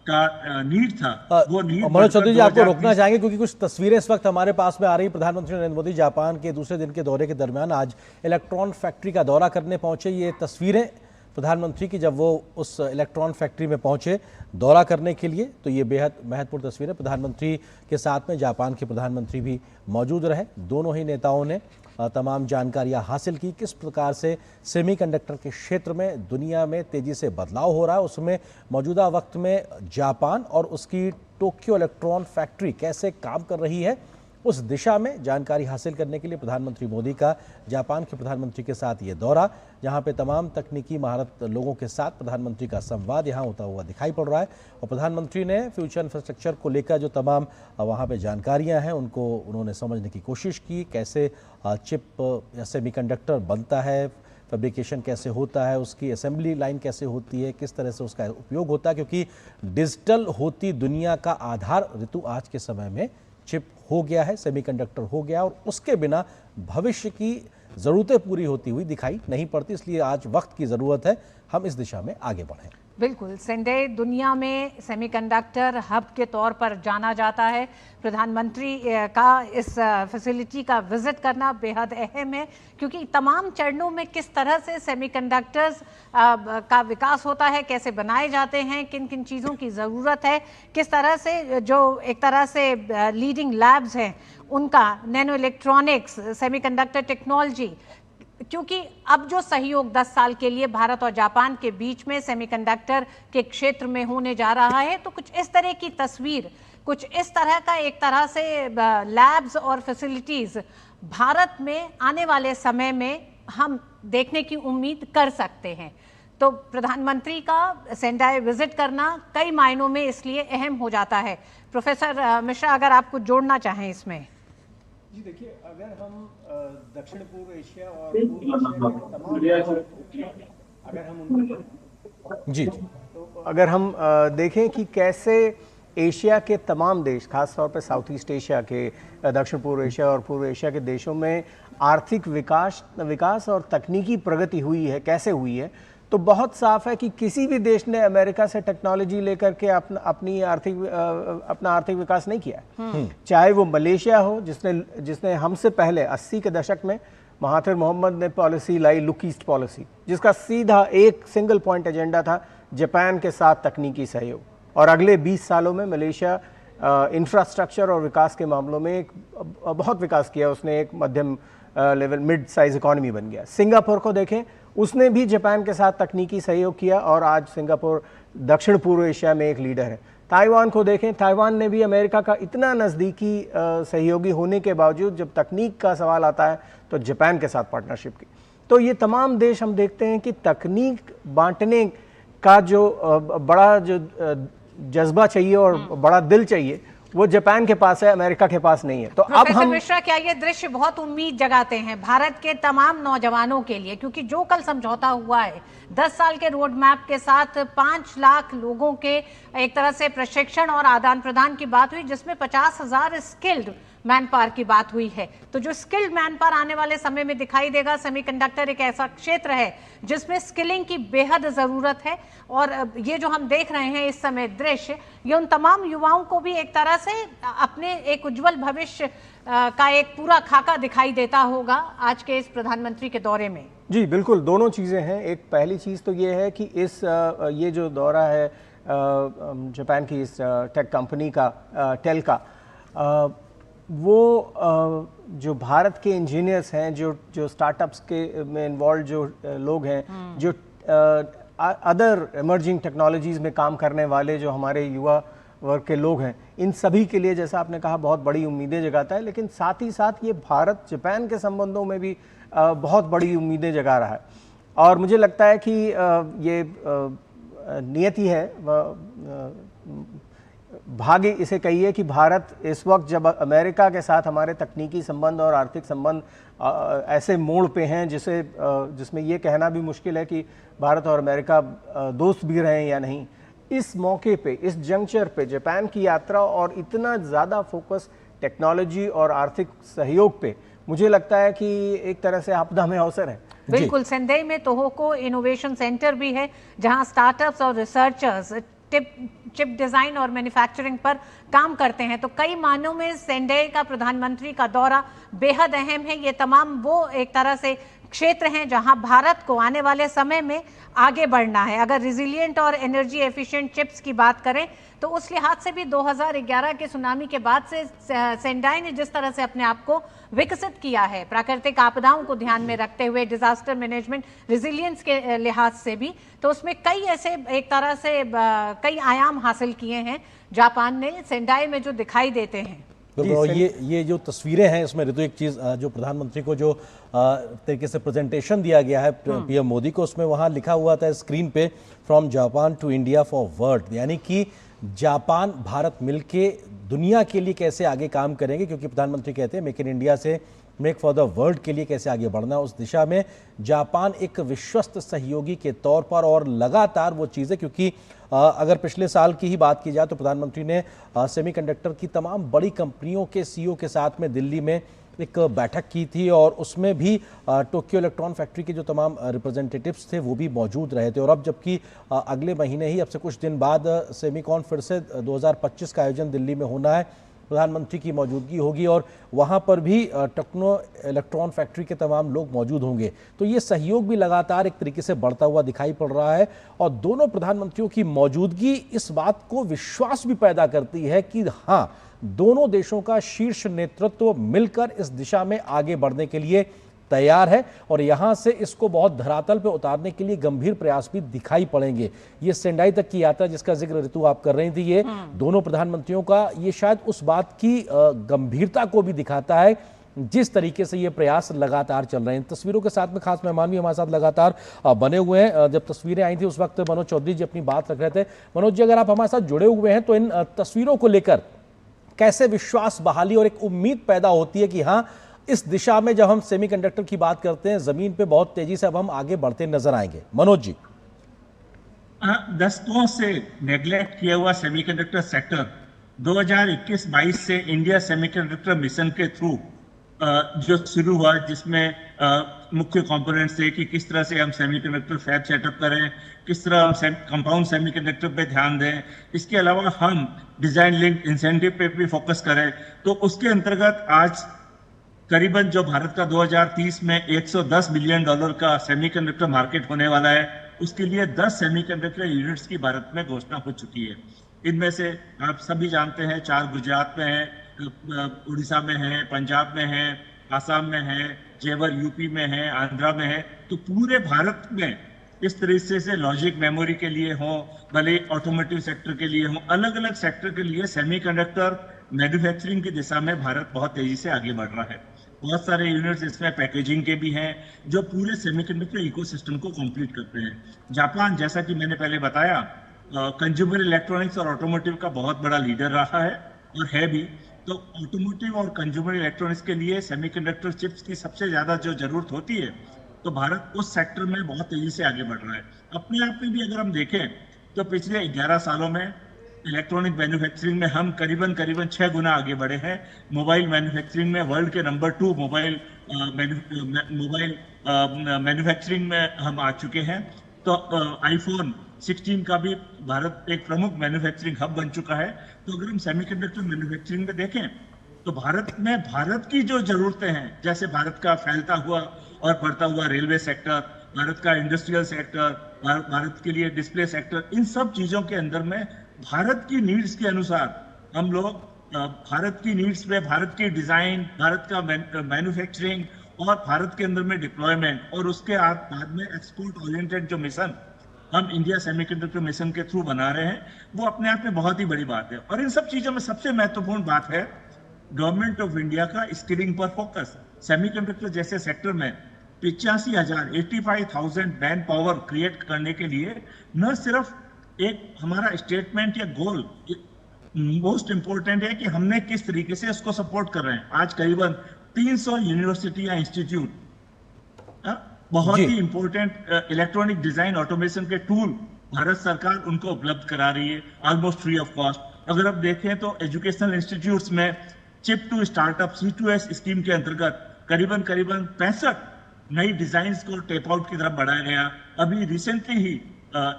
का नीड था, वो नीड मनोज चौधरी जी आपको रोकना चाहेंगे क्योंकि कुछ तस्वीरें इस वक्त हमारे पास में आ रही। प्रधानमंत्री नरेंद्र मोदी जापान के दूसरे दिन के दौरे के दरमियान आज इलेक्ट्रॉन फैक्ट्री का दौरा करने पहुंचे। ये तस्वीरें प्रधानमंत्री की जब वो उस इलेक्ट्रॉन फैक्ट्री में पहुंचे दौरा करने के लिए, तो ये बेहद महत्वपूर्ण तस्वीरें। प्रधानमंत्री के साथ में जापान के प्रधानमंत्री भी मौजूद रहे। दोनों ही नेताओं ने तमाम जानकारियां हासिल की, किस प्रकार से सेमीकंडक्टर के क्षेत्र में दुनिया में तेजी से बदलाव हो रहा है, उसमें मौजूदा वक्त में जापान और उसकी टोक्यो इलेक्ट्रॉन फैक्ट्री कैसे काम कर रही है, उस दिशा में जानकारी हासिल करने के लिए प्रधानमंत्री मोदी का जापान के प्रधानमंत्री के साथ ये दौरा, जहां पे तमाम तकनीकी महारत लोगों के साथ प्रधानमंत्री का संवाद यहां होता हुआ दिखाई पड़ रहा है। और प्रधानमंत्री ने फ्यूचर इंफ्रास्ट्रक्चर को लेकर जो तमाम वहां पे जानकारियां हैं उनको उन्होंने समझने की कोशिश की, कैसे चिप या सेमीकंडक्टर बनता है, फैब्रिकेशन कैसे होता है, उसकी असेंबली लाइन कैसे होती है, किस तरह से उसका उपयोग होता है, क्योंकि डिजिटल होती दुनिया का आधार ऋतु आज के समय में चिप हो गया है, सेमीकंडक्टर हो गया, और उसके बिना भविष्य की ज़रूरतें पूरी होती हुई दिखाई नहीं पड़ती। इसलिए आज वक्त की ज़रूरत है हम इस दिशा में आगे बढ़ें। बिल्कुल संजय, दुनिया में सेमीकंडक्टर हब के तौर पर जाना जाता है। प्रधानमंत्री का इस फैसिलिटी का विजिट करना बेहद अहम है, क्योंकि तमाम चरणों में किस तरह से सेमीकंडक्टर्स का विकास होता है, कैसे बनाए जाते हैं, किन किन चीज़ों की ज़रूरत है, किस तरह से जो एक तरह से लीडिंग लैब्स हैं उनका, नैनो इलेक्ट्रॉनिक्स, सेमीकंडक्टर टेक्नोलॉजी, क्योंकि अब जो सहयोग 10 साल के लिए भारत और जापान के बीच में सेमीकंडक्टर के क्षेत्र में होने जा रहा है, तो कुछ इस तरह की तस्वीर, कुछ इस तरह का एक तरह से लैब्स और फैसिलिटीज़ भारत में आने वाले समय में हम देखने की उम्मीद कर सकते हैं। तो प्रधानमंत्री का सेंडाई विजिट करना कई मायनों में इसलिए अहम हो जाता है। प्रोफेसर मिश्रा, अगर आप कुछ जोड़ना चाहें इसमें। जी देखिए, अगर हम दक्षिण पूर्व एशिया और पूर्व एशिया के तमाम अगर हम देखें कि कैसे एशिया के तमाम देश, खासतौर पर साउथ ईस्ट एशिया के, दक्षिण पूर्व एशिया और पूर्व एशिया के देशों में आर्थिक विकास और तकनीकी प्रगति हुई है, कैसे हुई है, तो बहुत साफ है कि किसी भी देश ने अमेरिका से टेक्नोलॉजी लेकर के अपना आर्थिक विकास नहीं किया है। चाहे वो मलेशिया हो, जिसने हमसे पहले 80 के दशक में महाथिर मोहम्मद ने पॉलिसी लाई, लुक ईस्ट पॉलिसी, जिसका सीधा एक सिंगल पॉइंट एजेंडा था जापान के साथ तकनीकी सहयोग, और अगले 20 सालों में मलेशिया इंफ्रास्ट्रक्चर और विकास के मामलों में बहुत विकास किया। उसने एक मध्यम लेवल मिड साइज इकोनॉमी बन गया। सिंगापुर को देखें, उसने भी जापान के साथ तकनीकी सहयोग किया और आज सिंगापुर दक्षिण पूर्व एशिया में एक लीडर है। ताइवान को देखें, ताइवान ने भी अमेरिका का इतना नज़दीकी सहयोगी होने के बावजूद जब तकनीक का सवाल आता है तो जापान के साथ पार्टनरशिप की। तो ये तमाम देश हम देखते हैं कि तकनीक बांटने का जो बड़ा जो जज्बा चाहिए और बड़ा दिल चाहिए, वो जापान के पास है, अमेरिका के पास नहीं है। तो अब हम मिश्रा, क्या ये दृश्य बहुत उम्मीद जगाते हैं भारत के तमाम नौजवानों के लिए, क्योंकि जो कल समझौता हुआ है 10 साल के रोड मैप के साथ 5 लाख लोगों के एक तरह से प्रशिक्षण और आदान प्रदान की बात हुई, जिसमें 50,000 स्किल्ड मैन पावर की बात हुई है। तो जो स्किल्ड मैन पावर आने वाले समय में दिखाई देगा, सेमीकंडक्टर एक ऐसा क्षेत्र है जिसमें स्किलिंग की बेहद ज़रूरत है। और ये जो हम देख रहे हैं इस समय दृश्य, ये उन तमाम युवाओं को भी एक तरह से अपने एक उज्जवल भविष्य का एक पूरा खाका दिखाई देता होगा आज के इस प्रधानमंत्री के दौरे में। जी बिल्कुल, दोनों चीज़ें हैं। एक पहली चीज़ तो ये है कि ये जो दौरा है जापान की इस टेक कंपनी का, टेल का, वो जो भारत के इंजीनियर्स हैं, जो स्टार्टअप्स के में इन्वॉल्व जो लोग हैं, जो अदर इमर्जिंग टेक्नोलॉजीज़ में काम करने वाले जो हमारे युवा वर्ग के लोग हैं, इन सभी के लिए, जैसा आपने कहा, बहुत बड़ी उम्मीदें जगाता है। लेकिन साथ ही साथ ये भारत जापान के संबंधों में भी बहुत बड़ी उम्मीदें जगा रहा है। और मुझे लगता है कि ये नियति है भाग्य इसे कहिए कि भारत इस वक्त जब अमेरिका के साथ हमारे तकनीकी संबंध और आर्थिक संबंध ऐसे मोड़ पे हैं जिसमें ये कहना भी मुश्किल है कि भारत और अमेरिका दोस्त भी रहे या नहीं। इस मौके पे, इस जंक्चर पे जापान की यात्रा और इतना ज़्यादा फोकस टेक्नोलॉजी और आर्थिक सहयोग पे, मुझे लगता है कि एक तरह से आपदा में अवसर है। बिल्कुल, सेंदाई में तोहोको इनोवेशन सेंटर भी है जहां स्टार्टअप्स और रिसर्चर्स चिप डिजाइन और मैन्युफैक्चरिंग पर काम करते हैं। तो कई मानों में सेंदाई का प्रधानमंत्री का दौरा बेहद अहम है। ये तमाम वो एक तरह से क्षेत्र हैं जहां भारत को आने वाले समय में आगे बढ़ना है। अगर रिजिलियंट और एनर्जी एफिशिएंट चिप्स की बात करें तो उस लिहाज से भी 2011 के सुनामी के बाद से सेंदाई ने जिस तरह से अपने आप को विकसित किया है, प्राकृतिक आपदाओं को ध्यान में रखते हुए, डिजास्टर मैनेजमेंट, रिजिलियंस के लिहाज से भी, तो उसमें कई ऐसे एक तरह से कई आयाम हासिल किए हैं जापान ने सेंदाई में जो दिखाई देते हैं। और ये जो तस्वीरें हैं इसमें ऋतु, एक चीज़ जो प्रधानमंत्री को जो तरीके से प्रेजेंटेशन दिया गया है पीएम मोदी को, उसमें वहाँ लिखा हुआ था स्क्रीन पे, from Japan to India for world, यानी कि जापान भारत मिलके दुनिया के लिए कैसे आगे काम करेंगे, क्योंकि प्रधानमंत्री कहते हैं मेक इन इंडिया से मेक फॉर द वर्ल्ड के लिए कैसे आगे बढ़ना, उस दिशा में जापान एक विश्वस्त सहयोगी के तौर पर और लगातार वो चीज़ें, क्योंकि अगर पिछले साल की ही बात की जाए तो प्रधानमंत्री ने सेमीकंडक्टर की तमाम बड़ी कंपनियों के सीईओ के साथ में दिल्ली में एक बैठक की थी और उसमें भी टोक्यो इलेक्ट्रॉन फैक्ट्री के जो तमाम रिप्रेजेंटेटिव्स थे वो भी मौजूद रहे थे। और अब जबकि अगले महीने ही, अब से कुछ दिन बाद सेमीकॉन फिर से 2025 का आयोजन दिल्ली में होना है, प्रधानमंत्री की मौजूदगी होगी और वहाँ पर भी टेक्नो इलेक्ट्रॉन फैक्ट्री के तमाम लोग मौजूद होंगे। तो ये सहयोग भी लगातार एक तरीके से बढ़ता हुआ दिखाई पड़ रहा है और दोनों प्रधानमंत्रियों की मौजूदगी इस बात को विश्वास भी पैदा करती है कि हाँ, दोनों देशों का शीर्ष नेतृत्व मिलकर इस दिशा में आगे बढ़ने के लिए तैयार है और यहां से इसको बहुत धरातल पे उतारने के लिए गंभीर प्रयास भी दिखाई पड़ेंगे। ये सेंदाई तक की यात्रा जिसका जिक्र ऋतु आप कर रही थी, ये दोनों प्रधानमंत्रियों का, ये शायद उस बात की गंभीरता को भी दिखाता है जिस तरीके से ये प्रयास लगातार चल रहे हैं। तस्वीरों के साथ में खास मेहमान भी हमारे साथ लगातार बने हुए हैं। जब तस्वीरें आई थी उस वक्त मनोज चौधरी जी अपनी बात रख रहे थे। मनोज जी, अगर आप हमारे साथ जुड़े हुए हैं तो इन तस्वीरों को लेकर कैसे विश्वास बहाली और एक उम्मीद पैदा होती है कि हाँ, इस दिशा में जब हम सेमीकंडक्टर की बात करते हैं जमीन पे बहुत तेजी से अब हम आगे बढ़ते नजर आएंगे। मनोज जी, दशकों से नेग्लेक्ट किया हुआ सेमीकंडक्टर सेक्टर 2021-22 से इंडिया सेमीकंडक्टर मिशन के थ्रू जो शुरू हुआ, जिसमें मुख्य कंपोनेंट्स थे कि किस तरह से हम सेमीकंडक्टर फैब सेटअप करें, किस तरह हम कंपाउंड सेमीकंडक्टर पे ध्यान दें, इसके अलावा हम डिजाइन लिंक इंसेंटिव पे भी फोकस करें। तो उसके अंतर्गत आज करीबन जो भारत का 2030 में $110 बिलियन का सेमीकंडक्टर मार्केट होने वाला है, उसके लिए 10 सेमीकंडक्टर यूनिट्स की भारत में घोषणा हो चुकी है। इनमें से आप सभी जानते हैं 4 गुजरात में है, उड़ीसा में है, पंजाब में है, आसाम में है, जेवर यूपी में है, आंध्रा में है। तो पूरे भारत में इस तरीके से लॉजिक मेमोरी के लिए हो, भले ऑटोमोटिव सेक्टर के लिए हो, अलग अलग सेक्टर के लिए सेमीकंडक्टर मैन्युफैक्चरिंग की दिशा में भारत बहुत तेजी से आगे बढ़ रहा है। बहुत सारे यूनिट्स इसमें पैकेजिंग के भी हैं जो पूरे सेमीकंडक्टर इकोसिस्टम को कंप्लीट करते हैं। जापान, जैसा कि मैंने पहले बताया, कंज्यूमर इलेक्ट्रॉनिक्स और ऑटोमोटिव का बहुत बड़ा लीडर रहा है और है भी। तो ऑटोमोटिव और कंज्यूमर इलेक्ट्रॉनिक्स के लिए सेमीकंडक्टर चिप्स की सबसे ज्यादा जो जरूरत होती है, तो भारत उस सेक्टर में बहुत तेजी से आगे बढ़ रहा है। अपने आप में भी अगर हम देखें तो पिछले 11 सालों में इलेक्ट्रॉनिक मैन्युफैक्चरिंग में हम करीबन 6 गुना आगे बढ़े हैं। मोबाइल मैन्युफैक्चरिंग में वर्ल्ड के नंबर 2 मोबाइल मैन्युफैक्चरिंग में हम आ चुके हैं। तो आईफोन 16 का भी भारत एक प्रमुख मैन्युफैक्चरिंग हब बन चुका है। तो अगर हम सेमीकंडक्टर मैन्युफैक्चरिंग में देखें तो भारत में भारत की जो जरूरतें हैं, जैसे भारत का फैलता हुआ और बढ़ता हुआ रेलवे सेक्टर, भारत का इंडस्ट्रियल सेक्टर, भारत के लिए डिस्प्ले सेक्टर, इन सब चीजों के अंदर में भारत की नीड्स के अनुसार हम लोग भारत की नीड्स पे भारत की डिजाइन, भारत का मैन्युफैक्चरिंग और भारत के अंदर में डिप्लॉयमेंट और उसके बाद में एक्सपोर्ट ओरिएंटेड जो मिशन हम इंडिया सेमीकंडक्टर मिशन के थ्रू बना रहे हैं, वो अपने आप में बहुत ही बड़ी बात है। और इन सब चीजों में सबसे महत्वपूर्ण बात है गवर्नमेंट ऑफ इंडिया का स्किलिंग पर फोकस। सेमीकंडक्टर जैसे सेक्टर में 85,000 मैन पावर क्रिएट करने के लिए न सिर्फ एक हमारा स्टेटमेंट या गोल मोस्ट इम्पोर्टेंट है कि हमने किस तरीके से उसको सपोर्ट कर रहे हैं। आज करीबन 300 यूनिवर्सिटी या इंस्टीट्यूट बहुत ही इंपॉर्टेंट इलेक्ट्रॉनिक डिजाइन ऑटोमेशन के टूल भारत सरकार उनको उपलब्ध करा रही है ऑलमोस्ट फ्री ऑफ कॉस्ट। अगर आप देखें तो एजुकेशनल इंस्टीट्यूट्स में chip to startup C2S scheme के अंतर्गत करीबन 65 नई डिजाइन्स को टेप आउट की तरफ बढ़ाया गया। अभी रिसेंटली ही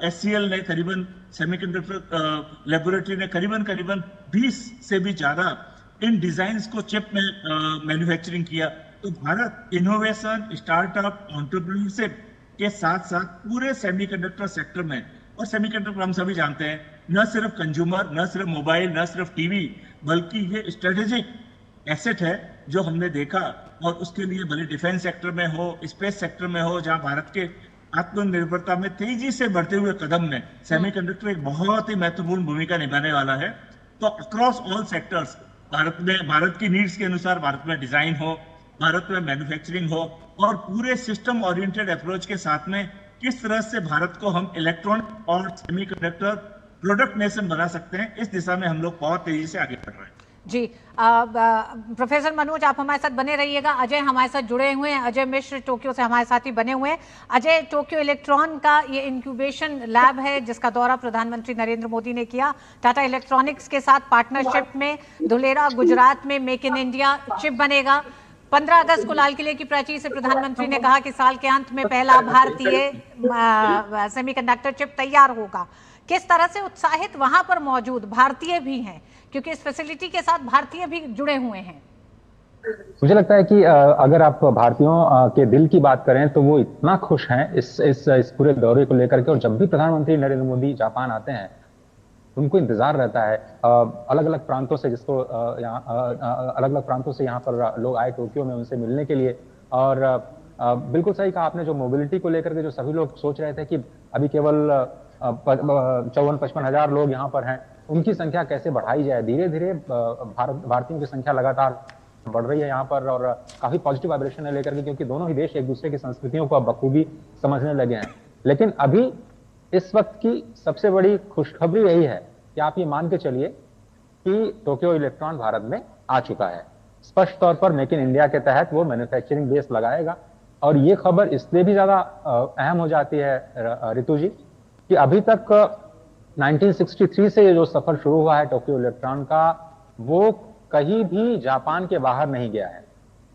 SCL ने करीबन सेमीकंडक्टर लेबोरेटरी ने करीबन 20 से भी ज्यादा इन डिजाइन्स को चिप में मैन्युफैक्चरिंग किया। तो भारत इनोवेशन, स्टार्टअप, एंटरप्रेन्योरशिप के साथ साथ पूरे सेमीकंडक्टर सेक्टर में, और सेमीकंडक्टर हम सभी जानते हैं न सिर्फ कंज्यूमर, न सिर्फ मोबाइल, न सिर्फ टीवी, बल्कि ये स्ट्रेटेजिक एसेट है जो हमने देखा। और उसके लिए भले डिफेंस सेक्टर में हो, स्पेस सेक्टर में हो, जहां भारत के आत्मनिर्भरता में तेजी से बढ़ते हुए कदम में सेमीकंडक्टर एक बहुत ही महत्वपूर्ण भूमिका निभाने वाला है। तो अक्रॉस ऑल सेक्टर्स भारत की नीड्स के अनुसार भारत में डिजाइन हो, भारत में मैन्युफैक्चरिंग हो, और पूरे सिस्टम ओरिएंटेड अप्रोच के साथ में किस तरह से भारत को हम इलेक्ट्रॉनिक और सेमीकंडक्टर प्रोडक्ट नेशन बना सकते हैं, इस दिशा में हम लोग बहुत तेजी से आगे बढ़ रहे हैं। जी प्रोफेसर मनोज, आप हमारे साथ बने रहिएगा। अजय हमारे साथ जुड़े हुए हैं, अजय मिश्र टोक्यो से हमारे साथ ही बने हुए हैं। अजय, टोक्यो इलेक्ट्रॉन का ये इंक्यूबेशन लैब है जिसका दौरा प्रधानमंत्री नरेंद्र मोदी ने किया। टाटा इलेक्ट्रॉनिक्स के साथ पार्टनरशिप में धुलेरा गुजरात में मेक इन इंडिया चिप बनेगा। 15 अगस्त को लाल किले की प्राचीर से प्रधानमंत्री ने कहा कि साल के अंत में पहला भारतीय सेमीकंडक्टर चिप तैयार होगा। किस तरह से उत्साहित वहां पर मौजूद भारतीय भी हैं, क्योंकि इस फैसिलिटी के साथ भारतीय भी जुड़े हुए हैं। मुझे लगता है कि अगर आप भारतीयों के दिल की बात करें तो वो इतना खुश हैं इस पूरे दौरे को लेकर के। और जब भी प्रधानमंत्री नरेंद्र मोदी जापान आते हैं उनको इंतजार रहता है अलग अलग प्रांतों से, जिसको अलग अलग प्रांतों से यहाँ पर लोग आए टोक्यो में उनसे मिलने के लिए। और बिल्कुल सही कहा आपने, जो मोबिलिटी को लेकर के जो सभी लोग सोच रहे थे कि अभी केवल 54-55 हजार लोग यहाँ पर हैं, उनकी संख्या कैसे बढ़ाई जाए। धीरे धीरे भारतीयों की संख्या लगातार बढ़ रही है यहाँ पर, और काफी पॉजिटिव वाइब्रेशन है लेकर के, क्योंकि दोनों ही देश एक दूसरे की संस्कृतियों को बखूबी समझने लगे हैं। लेकिन अभी इस वक्त की सबसे बड़ी खुशखबरी यही है कि आप ये मान के चलिए कि टोक्यो इलेक्ट्रॉन भारत में आ चुका है। स्पष्ट तौर पर मेक इन इंडिया के तहत वो मैन्युफैक्चरिंग बेस लगाएगा। और ये खबर इसलिए भी ज्यादा अहम हो जाती है रितु जी कि अभी तक 1963 से ये जो सफर शुरू हुआ है टोक्यो इलेक्ट्रॉन का, वो कहीं भी जापान के बाहर नहीं गया है।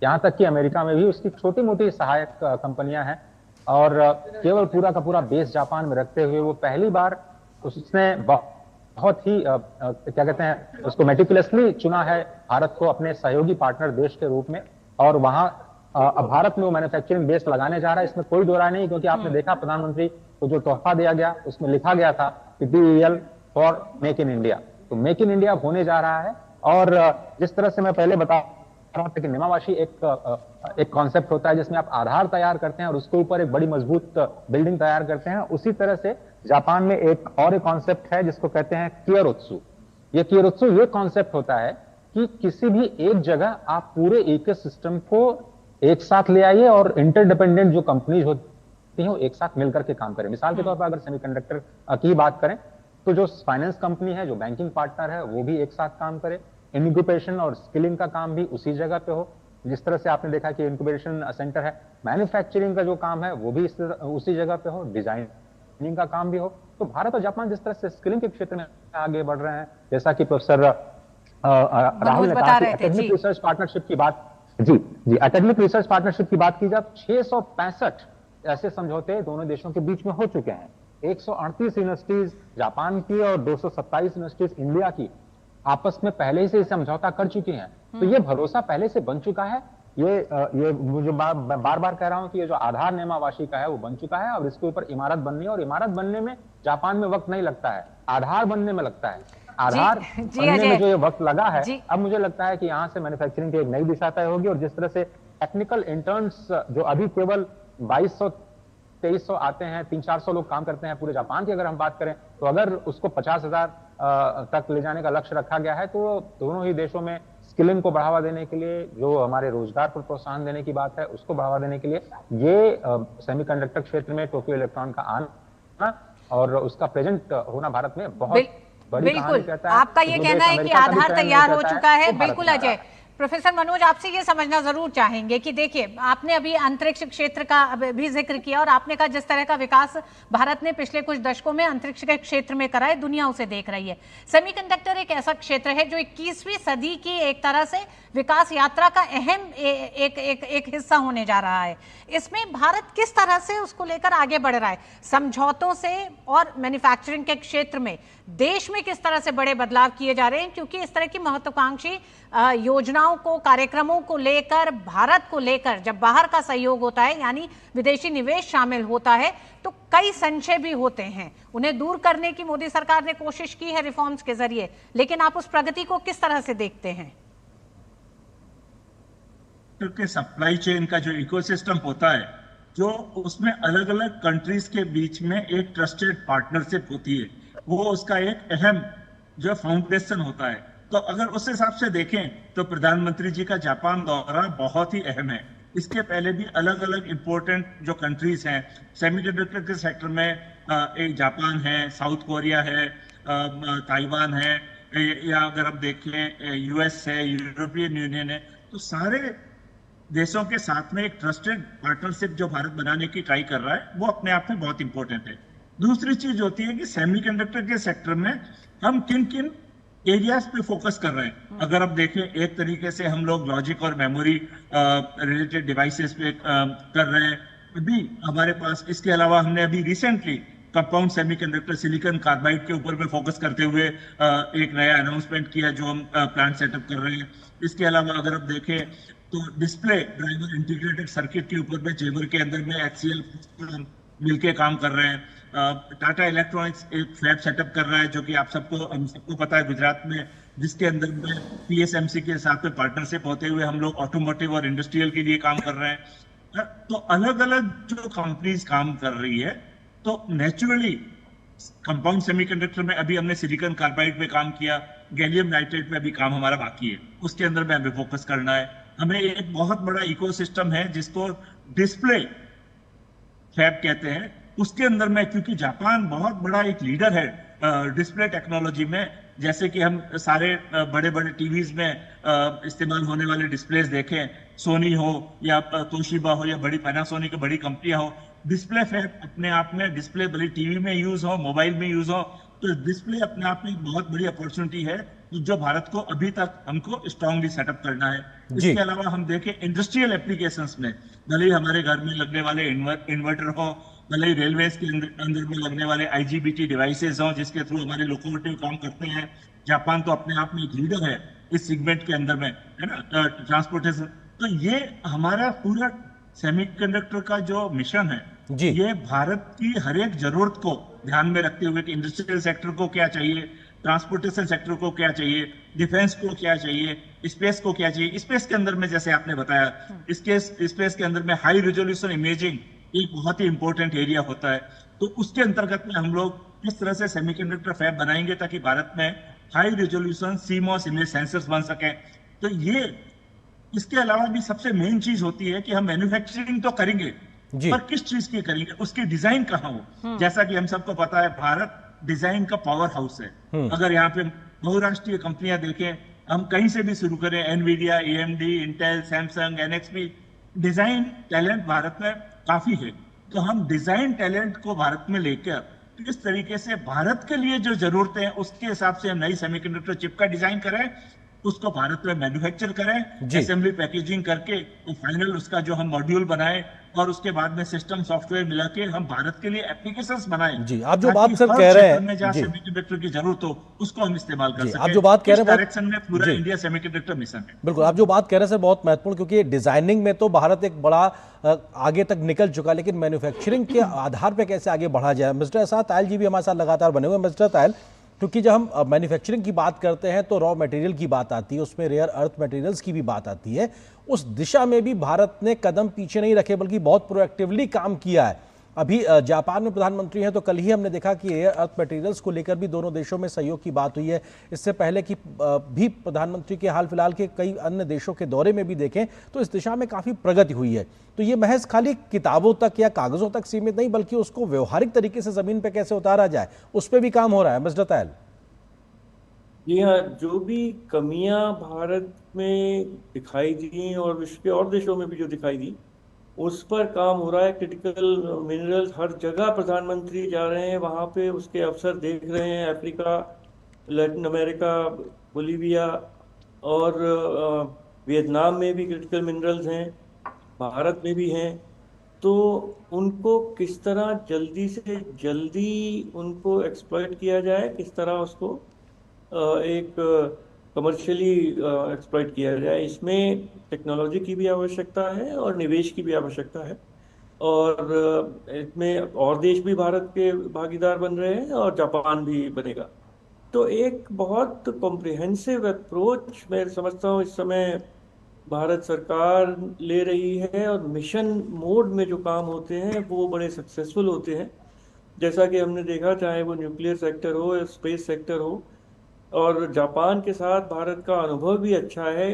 यहाँ तक कि अमेरिका में भी उसकी छोटी मोटी सहायक कंपनियां हैं, और केवल पूरा का पूरा बेस जापान में रखते हुए वो पहली बार उसने बहुत ही क्या कहते हैं उसको मेटिकुलसली चुना है भारत को अपने सहयोगी पार्टनर देश के रूप में। और वहां अब भारत में वो मैन्युफैक्चरिंग बेस लगाने जा रहा है, इसमें कोई दो राय नहीं, क्योंकि आपने देखा प्रधानमंत्री को जो तोहफा दिया गया उसमें लिखा गया था कि DEL for make in India. तो मेक इन इंडिया होने जा रहा है। और जिस तरह से मैं पहले बता रहा था कि नेमावाशी एक कॉन्सेप्ट होता है जिसमें आप आधार तैयार करते हैं और उसके ऊपर एक बड़ी मजबूत बिल्डिंग तैयार करते हैं, उसी तरह से जापान में एक और कॉन्सेप्ट है जिसको कहते हैं कियोत्सु। ये कियोत्सु ये कॉन्सेप्ट होता है कि किसी भी एक जगह आप पूरे इकोसिस्टम को एक साथ ले आइए और इंटरडिपेंडेंट जो कंपनीज होती हैं वो एक साथ मिलकर के काम करें। मिसाल के तौर पर अगर सेमीकंडक्टर की बात करें तो जो फाइनेंस कंपनी है, जो बैंकिंग पार्टनर है, वो भी एक साथ काम करे। इनक्यूबेशन और स्किलिंग का काम भी उसी जगह पे हो, जिस तरह से आपने देखा कि इनक्यूबेशन सेंटर है। मैन्युफैक्चरिंग का जो काम है वो भी उसी जगह पे हो, डिजाइनिंग का काम भी हो। तो भारत और जापान जिस तरह से स्किलिंग के क्षेत्र में आगे बढ़ रहे हैं, जैसा कि प्रोफेसर राहुल ने कहा कि एकेडमिक रिसर्च पार्टनरशिप की बात एकेडमिक रिसर्च पार्टनरशिप की बात की जाए, 665 ऐसे समझौते दोनों देशों के बीच में हो चुके हैं। 138 यूनिवर्सिटीज जापान की और 227 यूनिवर्सिटीज इंडिया की आपस में पहले से समझौता कर चुकी हैं। तो ये भरोसा पहले से बन चुका है। ये मुझे बार बार कह रहा हूं कि ये जो आधार नेमावाशी का है वो बन चुका है, और इसके ऊपर इमारत बननी है। और इमारत बनने में जापान में वक्त नहीं लगता है, आधार बनने में लगता है। आधार बनने में जो ये वक्त लगा है, अब मुझे लगता है कि यहाँ से मैन्युफैक्चरिंग की एक नई दिशा तय होगी। और जिस तरह से टेक्निकल इंटर्न्स जो अभी केवल 2200-2300 आते हैं, 300-400 लोग काम करते हैं पूरे जापान की अगर हम बात करें, तो अगर उसको 50,000 तक ले जाने का लक्ष्य रखा गया है, तो दोनों ही देशों में स्किलिंग को बढ़ावा देने के लिए, जो हमारे रोजगार पर प्रोत्साहन देने की बात है उसको बढ़ावा देने के लिए, ये सेमीकंडक्टर क्षेत्र में टोक्यो इलेक्ट्रॉन का आना और उसका प्रेजेंट होना भारत में बहुत बिल्कुल, आपका ये कहना है कि आधार तैयार हो चुका है। बिल्कुल अजय, प्रोफेसर मनोज आपसे ये समझना जरूर चाहेंगे कि देखिए, आपने अभी अंतरिक्ष क्षेत्र का भी जिक्र किया और आपने कहा जिस तरह का विकास भारत ने पिछले कुछ दशकों में अंतरिक्ष के क्षेत्र में करा है, दुनिया उसे देख रही है। सेमीकंडक्टर एक ऐसा क्षेत्र है जो 21वीं सदी की एक तरह से विकास यात्रा का अहम एक हिस्सा होने जा रहा है। इसमें भारत किस तरह से उसको लेकर आगे बढ़ रहा है, समझौतों से और मैन्युफैक्चरिंग के क्षेत्र में देश में किस तरह से बड़े बदलाव किए जा रहे हैं, क्योंकि इस तरह की महत्वाकांक्षी योजनाओं को, कार्यक्रमों को लेकर, भारत को लेकर जब बाहर का सहयोग होता है यानी विदेशी निवेश शामिल होता है तो कई संशय भी होते हैं। उन्हें दूर करने की मोदी सरकार ने कोशिश की है रिफॉर्म्स के जरिए, लेकिन आप उस प्रगति को किस तरह से देखते हैं? क्योंकि सप्लाई चेन का जो इकोसिस्टम होता है, जो उसमें अलग अलग कंट्रीज के बीच में एक ट्रस्टेड पार्टनरशिप होती है, वो उसका एक अहम जो फाउंडेशन होता है। तो अगर उस हिसाब से देखें तो प्रधानमंत्री जी का जापान दौरा बहुत ही अहम है। इसके पहले भी अलग अलग इंपॉर्टेंट जो कंट्रीज हैं सेमीकंडक्टर के सेक्टर में, एक जापान है, साउथ कोरिया है, ताइवान है, या अगर हम देखें यूएस है, यूरोपियन यूनियन है, तो सारे देशों के साथ में एक ट्रस्टेड पार्टनरशिप जो भारत बनाने की ट्राई कर रहा है, वो अपने आप में बहुत इंपॉर्टेंट है। दूसरी चीज होती है कि सेमीकंडक्टर के सेक्टर में हम किन किन एरियाज पे फोकस कर रहे हैं। अगर आप देखें, एक तरीके से हम लोग लॉजिक और मेमोरी रिलेटेड डिवाइसेस पे कर रहे हैं अभी हमारे पास। इसके अलावा हमने अभी recently compound semiconductor silicon carbide के ऊपर पे फोकस करते हुए एक नया अनाउंसमेंट किया जो हम प्लांट सेटअप कर रहे हैं। इसके अलावा अगर आप देखें तो डिस्प्ले ड्राइवर इंटीग्रेटेड सर्किट के ऊपर में जेवर के अंदर में HCL मिलके काम कर रहे हैं। टाटा इलेक्ट्रॉनिक्स एक फैब सेटअप कर रहा है जो कि हम सबको पता है गुजरात में, जिसके अंदर में PSMC के साथ में पार्टनरशिप होते हुए हम लोग ऑटोमोटिव और इंडस्ट्रियल के लिए काम कर रहे हैं। तो अलग अलग जो कंपनीज काम कर रही है, तो नेचुरली कंपाउंड सेमीकंडक्टर में अभी हमने सिलिकॉन कार्बाइड पे काम किया, गैलियम नाइट्रेट पे अभी काम हमारा बाकी है, उसके अंदर में हमें फोकस करना है। हमें एक बहुत बड़ा इकोसिस्टम है जिसको डिस्प्ले फैब कहते हैं, उसके अंदर में, क्योंकि जापान बहुत बड़ा एक लीडर है डिस्प्ले टेक्नोलॉजी में, जैसे कि हम सारे बड़े बड़े टीवीज में इस्तेमाल होने वाले डिस्प्लेस देखें, सोनी हो या तोशिबा हो या बड़ी पैनासोनिक बड़ी कंपनियां हो, डिस्प्ले फैब अपने आप में, डिस्प्ले बड़ी टीवी में यूज हो, मोबाइल में यूज हो, तो डिस्प्ले अपने आप में एक बहुत बड़ी अपॉर्चुनिटी है जो भारत को अभी तक हमको स्ट्रांगली सेटअप करना है। इसके अलावा हम देखें इंडस्ट्रियल एप्लीकेशंस में, भले ही हमारे घर में लगने वाले इन्वर्टर हो, भले ही रेलवेज के अंदर में लगने वाले IGBT डिवाइसेस हों जिसके थ्रू हमारे लोकोमोटिव काम करते हैं। जापान तो अपने आप में एक लीडर है इस सेगमेंट के अंदर में, है ना, ट्रांसपोर्टेशन। तो ये हमारा पूरा सेमीकंडक्टर का जो मिशन है, ये भारत की हर एक जरूरत को ध्यान में रखते हुए कि इंडस्ट्रियल सेक्टर को क्या चाहिए, ट्रांसपोर्टेशन सेक्टर को क्या चाहिए, डिफेंस को क्या चाहिए, स्पेस को क्या चाहिए। स्पेस के अंदर में जैसे आपने बताया, इसके स्पेस के अंदर में हाई रेजोल्यूशन इमेजिंग एक बहुत ही इंपॉर्टेंट एरिया होता है। तो उसके अंतर्गत में हम लोग किस तरह से सेमीकंडक्टर फैब बनाएंगे ताकि भारत में high resolution CMOS image sensors बन सके। तो ये, इसके अलावा भी सबसे मेन चीज होती है कि हम मैन्युफैक्चरिंग तो करेंगे, पर किस चीज की करेंगे, उसकी डिजाइन कहाँ हो। जैसा कि हम सबको पता है, भारत डिजाइन का पावर हाउस है। अगर यहाँ पे बहुराष्ट्रीय कंपनियां देखें, हम कहीं से भी शुरू करें, NVIDIA, AMD, Intel, Samsung, NXP, design talent Bharat में काफी है। तो हम डिजाइन टैलेंट को भारत में लेकर इस तरीके से भारत के लिए जो जरूरतें हैं उसके हिसाब से हम नई सेमीकंडक्टर चिप का डिजाइन करें, उसको भारत में मैन्युफैक्चर करें, असेंबली पैकेजिंग करके तो फाइनल उसका जो हम मॉड्यूल बनाए और उसके बाद में सिस्टम सॉफ्टवेयर मिला के हम भारत के लिए एप्लीकेशंस बनाएं। जी, आप जो बात सर कह रहे हैं, जहाँ सेमीकंडक्टर की जरूरत हो उसको हम इस्तेमाल कर सकें। आप जो बात कह रहे हैं, डायरेक्शन में पूरा इंडिया सेमीकंडक्टर मिशन है। बिल्कुल, आप जो बात कह रहे हैं सर बहुत महत्वपूर्ण, क्योंकि डिजाइनिंग में तो भारत एक बड़ा आगे तक निकल चुका, लेकिन मैन्युफैक्चरिंग के आधार पर कैसे आगे बढ़ा जाए। मिस्टर एहसास तायल जी भी हमारे साथ लगातार बने हुए। मिस्टर तायल, क्योंकि जब हम मैन्युफैक्चरिंग की बात करते हैं तो रॉ मटेरियल की बात आती है, उसमें रेयर अर्थ मटेरियल्स की भी बात आती है। उस दिशा में भी भारत ने कदम पीछे नहीं रखे बल्कि बहुत प्रोएक्टिवली काम किया है। अभी जापान में प्रधानमंत्री हैं तो कल ही हमने देखा कि रेयर अर्थ मटेरियल्स को लेकर भी दोनों देशों में सहयोग की बात हुई है। इससे पहले कि भी प्रधानमंत्री के हाल फिलहाल के कई अन्य देशों के दौरे में भी देखें तो इस दिशा में काफ़ी प्रगति हुई है। तो ये महज खाली किताबों तक या कागज़ों तक सीमित नहीं, बल्कि उसको व्यवहारिक तरीके से ज़मीन पर कैसे उतारा जाए, उस पर भी काम हो रहा है। मिस्टर तायल, जी हाँ, जो भी कमियां भारत में दिखाई दी और विश्व के और देशों में भी जो दिखाई दी, उस पर काम हो रहा है। क्रिटिकल मिनरल्स हर जगह प्रधानमंत्री जा रहे हैं, वहाँ पे उसके अवसर देख रहे हैं। अफ्रीका, लैटिन अमेरिका, बोलीविया और वियतनाम में भी क्रिटिकल मिनरल्स हैं, भारत में भी हैं। तो उनको किस तरह जल्दी से जल्दी उनको एक्सप्लॉइट किया जाए, किस तरह उसको एक कमर्शियली एक्सप्लॉइट किया जाए, इसमें टेक्नोलॉजी की भी आवश्यकता है और निवेश की भी आवश्यकता है। और इसमें और देश भी भारत के भागीदार बन रहे हैं और जापान भी बनेगा। तो एक बहुत कॉम्प्रिहेंसिव अप्रोच मैं समझता हूँ इस समय भारत सरकार ले रही है, और मिशन मोड में जो काम होते हैं वो बड़े सक्सेसफुल होते हैं। जैसा कि हमने देखा, चाहे वो न्यूक्लियर सेक्टर हो या स्पेस सेक्टर हो, और जापान के साथ भारत का अनुभव भी अच्छा है।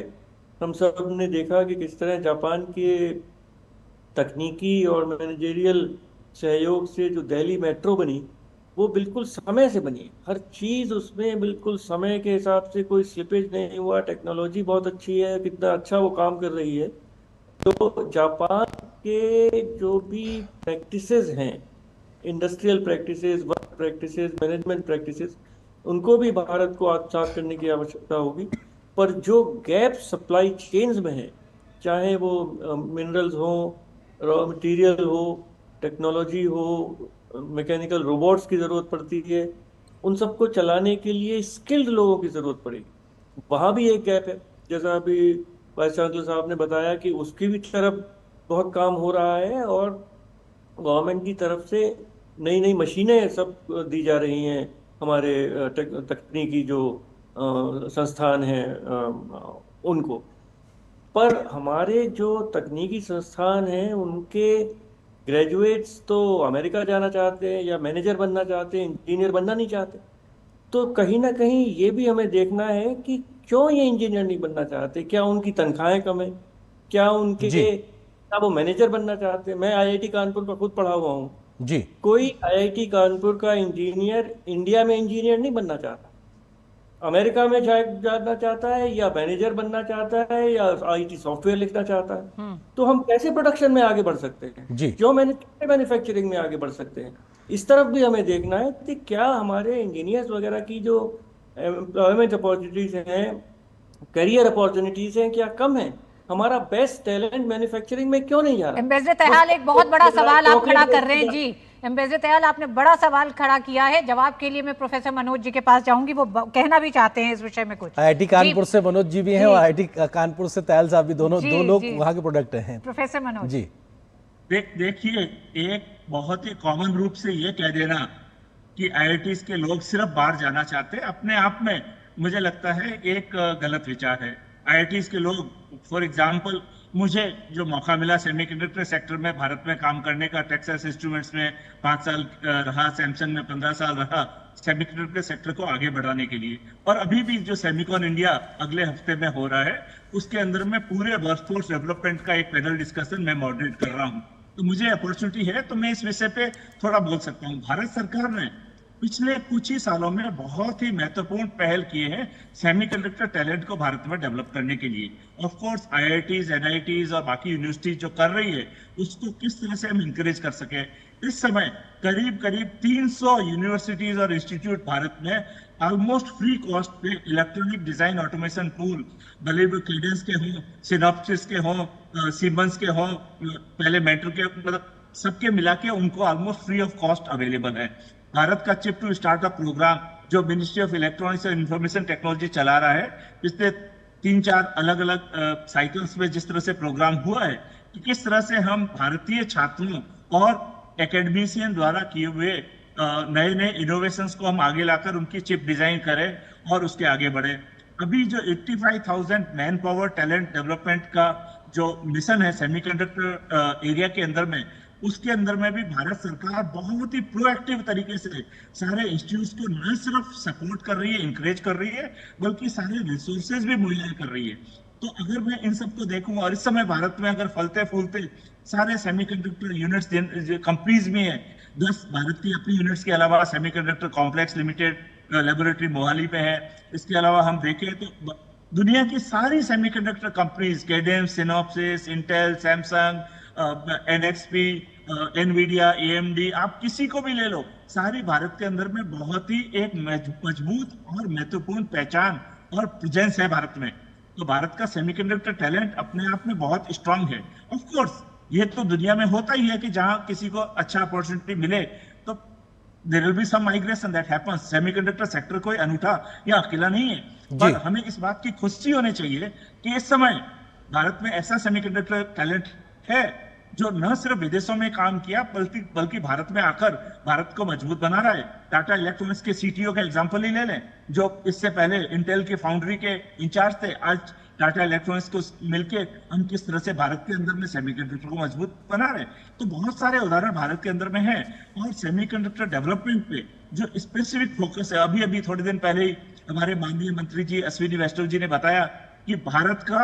हम सब ने देखा कि किस तरह जापान के तकनीकी और मैनेजरियल सहयोग से जो दिल्ली मेट्रो बनी, वो बिल्कुल समय से बनी। हर चीज़ उसमें बिल्कुल समय के हिसाब से, कोई स्लिपेज नहीं हुआ। टेक्नोलॉजी बहुत अच्छी है, कितना अच्छा वो काम कर रही है। तो जापान के जो भी प्रैक्टिसेस हैं, industrial practices, work practices, management practices, उनको भी भारत को आत्मसात करने की आवश्यकता होगी। पर जो गैप सप्लाई चेन्स में है, चाहे वो मिनरल्स हो, रॉ मटेरियल हो, टेक्नोलॉजी हो, मैकेनिकल रोबोट्स की ज़रूरत पड़ती है, उन सबको चलाने के लिए स्किल्ड लोगों की ज़रूरत पड़ेगी। वहाँ भी एक गैप है। जैसा अभी वाइस चांसलर साहब ने बताया कि उसकी भी तरफ बहुत काम हो रहा है, और गवर्नमेंट की तरफ से नई नई मशीनें सब दी जा रही हैं हमारे तकनीकी जो संस्थान हैं उनको। पर हमारे जो तकनीकी संस्थान हैं उनके ग्रेजुएट्स तो अमेरिका जाना चाहते हैं, या मैनेजर बनना चाहते हैं, इंजीनियर बनना नहीं चाहते। तो कहीं ना कहीं ये भी हमें देखना है कि क्यों ये इंजीनियर नहीं बनना चाहते। क्या उनकी तनख्वाहें कम है? क्या उनके क्या वो मैनेजर बनना चाहते हैं? मैं आईआईटी कानपुर का खुद पढ़ा हुआ हूँ जी। कोई आईआईटी कानपुर का इंजीनियर इंडिया में इंजीनियर नहीं बनना चाहता, अमेरिका में जाना चाहता है, या मैनेजर बनना चाहता है, या आईटी सॉफ्टवेयर लिखना चाहता है। तो हम कैसे प्रोडक्शन में आगे बढ़ सकते हैं जी, क्यों मैन्युफैक्चरिंग में आगे बढ़ सकते हैं? इस तरफ भी हमें देखना है कि क्या हमारे इंजीनियर्स वगैरह की जो एम्प्लॉयमेंट अपॉर्चुनिटीज हैं, करियर अपॉर्चुनिटीज हैं, क्या कम है? हमारा बेस्ट टैलेंट मैन्युफैक्चरिंग में क्यों नहीं जा रहा? एम्बेसडर तयाल, एक बहुत बड़ा सवाल आप खड़ा कर रहे हैं जी। एम्बेसडर तयाल, आपने बड़ा सवाल खड़ा किया है। जवाब के लिए मैं प्रोफेसर मनोज जी के पास जाऊंगी, वो कहना भी चाहते हैं इस विषय में कुछ। आईआईटी कानपुर से मनोज जी भी हैं और आईआईटी कानपुर से तयाल साहब भी, दोनों दो लोग वहां के प्रोडक्ट हैं। प्रोफेसर मनोज जी, देखिए, एक बहुत ही कॉमन रूप से ये कह देना कि आईआईटीज के लोग सिर्फ बाहर जाना चाहते हैं, अपने आप में मुझे लगता है एक गलत विचार है। आईआईटीज के लोग, फॉर एग्जांपल, मुझे जो मौका मिला सेमीकंडक्टर सेक्टर में भारत में काम करने का, टेक्सास इंस्ट्रूमेंट्स में 5 साल रहा, सैमसंग में 15 साल रहा, सेमीकंडक्टर सेक्टर को आगे बढ़ाने के लिए। और अभी भी जो सेमिकॉन इंडिया अगले हफ्ते में हो रहा है, उसके अंदर में पूरे वर्कफोर्स डेवलपमेंट का एक पैनल डिस्कशन मैं मॉडरेट कर रहा हूँ। तो मुझे अपॉर्चुनिटी है तो मैं इस विषय पे थोड़ा बोल सकता हूँ। भारत सरकार ने पिछले कुछ ही सालों में बहुत ही महत्वपूर्ण पहल किए हैं सेमीकंडक्टर टैलेंट को भारत में डेवलप करने के लिए। ऑफ कोर्स आईआईटीज, एनआईटीज और बाकी यूनिवर्सिटीज जो कर रही है, उसको किस तरह से हम इंकरेज कर सके। इस समय करीब 300 यूनिवर्सिटीज और इंस्टीट्यूट भारत में ऑलमोस्ट फ्री कॉस्ट पे इलेक्ट्रॉनिक डिजाइन ऑटोमेशन टूल, भले वो केडेंस के हों, सिनॉप्सिस के हों, सीमेंस के हों, पहले मेट्रो के, मतलब सबके मिला के उनको almost free of cost available है। भारत का चिप टू स्टार्टअप प्रोग्राम जो ministry of electronics and information technology चला रहा है, पिछले 3-4 अलग अलग साइकिल्स में जिस तरह से प्रोग्राम हुआ है कि किस तरह से हम भारतीय छात्रों और एकेडमिशियन द्वारा किए हुए नए नए इनोवेशंस को हम आगे लाकर उनकी चिप डिजाइन करें और उसके आगे बढ़े। अभी जो 85,000 मैन पावर टैलेंट डेवलपमेंट का जो मिशन है सेमीकंडक्टर एरिया के अंदर में, उसके अंदर में भी भारत सरकार बहुत ही प्रोएक्टिव तरीके से सारे इंस्टीट्यूट्स को न सिर्फ सपोर्ट कर रही है, इंकरेज कर रही है, बल्कि सारे रिसोर्सेज भी मुहैया कर रही है। तो अगर मैं इन सबको देखूं, और इस समय भारत में अगर फलते फूलते सारे सेमीकंडक्टर यूनिट्स कंपनीज में है, 10 भारत की अपनी यूनिट्स के अलावा semiconductor complex limited, laboratory Mohali पे है। इसके अलावा हम देखें तो दुनिया की सारी semiconductor companies, Cadence, Synopsys, Intel, Samsung, NXP, Nvidia, AMD, आप किसी को भी ले लो, सारी भारत के अंदर में बहुत ही एक मजबूत और महत्वपूर्ण पहचान और प्रेजेंस है भारत में। तो भारत का सेमीकंडक्टर टैलेंट अपने आप में बहुत स्ट्रांग है। ऑफ कोर्स ये तो दुनिया में होता ही है कि जहां किसी को अच्छा अपॉर्चुनिटी मिले तो there will be some migration that happens. Semiconductor sector कोई अनूठा या अकेला नहीं है, पर हमें इस बात की खुशी होनी चाहिए कि इस समय भारत में ऐसा सेमीकंडक्टर टैलेंट है जो न सिर्फ विदेशों में काम किया बल्कि भारत में आकर भारत को मजबूत बना रहा है। टाटा इलेक्ट्रॉनिक्स के सीटीओ का एग्जांपल ही ले लें, जो इससे पहले इंटेल के फाउंड्री के इंचार्ज थे। आज टाटा इलेक्ट्रॉनिक्स को मिलके हम किस तरह से भारत के अंदर में सेमीकंडक्टर को मजबूत बना रहे हैं। तो बहुत सारे उदाहरण भारत के अंदर में है। और सेमीकंडक्टर डेवलपमेंट पे जो स्पेसिफिक फोकस है, अभी थोड़े दिन पहले ही हमारे माननीय मंत्री जी अश्विनी वैष्णव जी ने बताया कि भारत का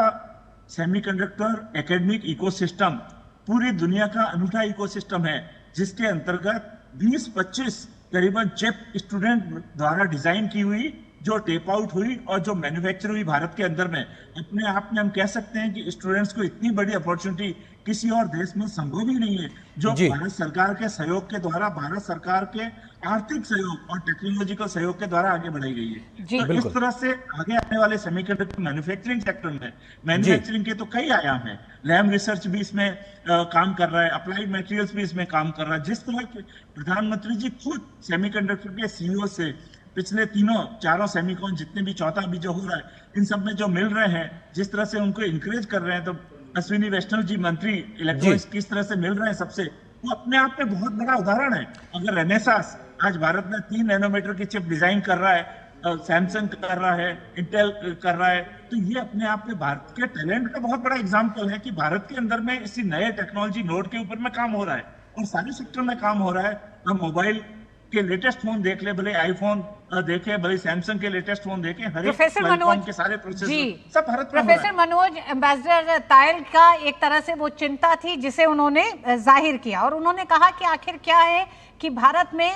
सेमीकंडक्टर एकेडमिक इकोसिस्टम पूरी दुनिया का अनूठा इकोसिस्टम है, जिसके अंतर्गत 20-25 करीबन चिप स्टूडेंट द्वारा डिजाइन की हुई, जो टेप आउट हुई और जो मैन्युफैक्चर हुई भारत के अंदर में। अपने आप में हम कह सकते हैं कि स्टूडेंट्स को इतनी बड़ी अपॉर्चुनिटी किसी और देश में संभव ही नहीं है, जो भारत सरकार के सहयोग के द्वारा, भारत सरकार के आर्थिक सहयोग और टेक्नोलॉजिकल सहयोग के द्वारा आगे बढ़ाई गई है। तो इस तरह से आगे आने वाले सेमीकंडक्टर मैन्युफैक्चरिंग सेक्टर में मैन्युफैक्चरिंग के तो कई आयाम है। लैब रिसर्च भी इसमें काम कर रहा है, अप्लाइड मटेरियल्स भी इसमें काम कर रहा है। जिस तरह के प्रधानमंत्री जी खुद सेमीकंडक्टर के सीईओ से पिछले 3-4 सेमीकॉन जितने भी चौथा भी जो हो रहा है, इन सब में जो मिल रहे हैं, जिस तरह से उनको इंकरेज कर रहे हैं, तो अश्विनी वैष्णव जी मंत्री इलेक्ट्रॉनिक्स किस तरह से मिल रहे हैं सबसे, वो अपने आप में बहुत बड़ा उदाहरण है। अगर रेनेसास आज भारत में 3 नैनोमीटर की चिप डिजाइन कर रहा है, सैमसंग कर रहा है, इंटेल कर रहा है, तो ये अपने आप में भारत के टैलेंट का बहुत बड़ा एग्जाम्पल है कि भारत के अंदर में इसी नए टेक्नोलॉजी नोड के ऊपर में काम हो रहा है और सारे सेक्टर में काम हो रहा है। हम मोबाइल के लेटेस्ट फोन देख ले, भले आईफोन देखे, भले सैमसंग के लेटेस्ट फोन देखे, हर प्रोफेसर मनोज के सारे प्रोसेसर जी, सब भारत में प्रोफेसर मनोज, एम्बेसडर तायल का एक तरह से वो चिंता थी जिसे उन्होंने जाहिर किया, और उन्होंने कहा कि आखिर क्या है कि भारत में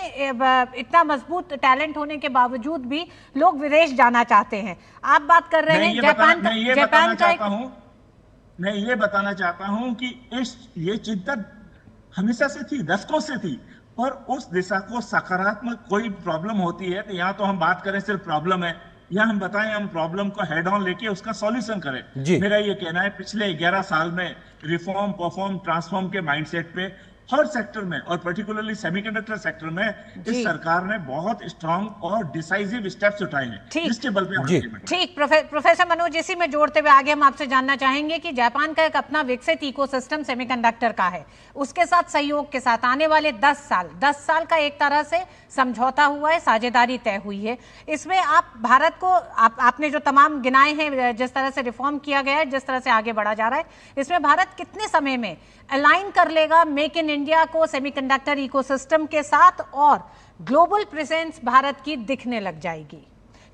इतना मजबूत टैलेंट होने के बावजूद भी लोग विदेश जाना चाहते हैं। आप बात कर रहे हैं जापान का, मैं ये बताना चाहता हूं कि ये चिंता हमेशा से थी, दशकों से थी, पर उस दिशा को सकारात्मक कोई प्रॉब्लम होती है तो यहाँ तो हम बात करें सिर्फ प्रॉब्लम है, या हम बताएं हम प्रॉब्लम को हेड ऑन लेके उसका सॉल्यूशन करें। मेरा ये कहना है पिछले 11 साल में रिफॉर्म, परफॉर्म, ट्रांसफॉर्म के माइंडसेट पे हर सेक्टर में और पर्टिकुलरली सेमीकंडक्टर सेक्टर में इस सरकार ने बहुत स्ट्रांग और डिसाइसिव स्टेप्स उठाए हैं, जिसके बल पे ठीक। प्रोफेसर मनोज, इसी में जोड़ते हुए आगे हम आपसे जानना चाहेंगे कि जापान का एक अपना विकसित इकोसिस्टम सेमीकंडक्टर का है, उसके साथ सहयोग के साथ आने वाले 10 साल का एक तरह से समझौता हुआ है, साझेदारी तय हुई है। इसमें आप भारत को आपने जो तमाम गिनाए हैं, जिस तरह से रिफॉर्म किया गया है, जिस तरह से आगे बढ़ा जा रहा है, इसमें भारत कितने समय में अलाइन कर लेगा मेक इन इंडिया को सेमीकंडक्टर इकोसिस्टम के साथ और ग्लोबल प्रेजेंस भारत की दिखने लग जाएगी?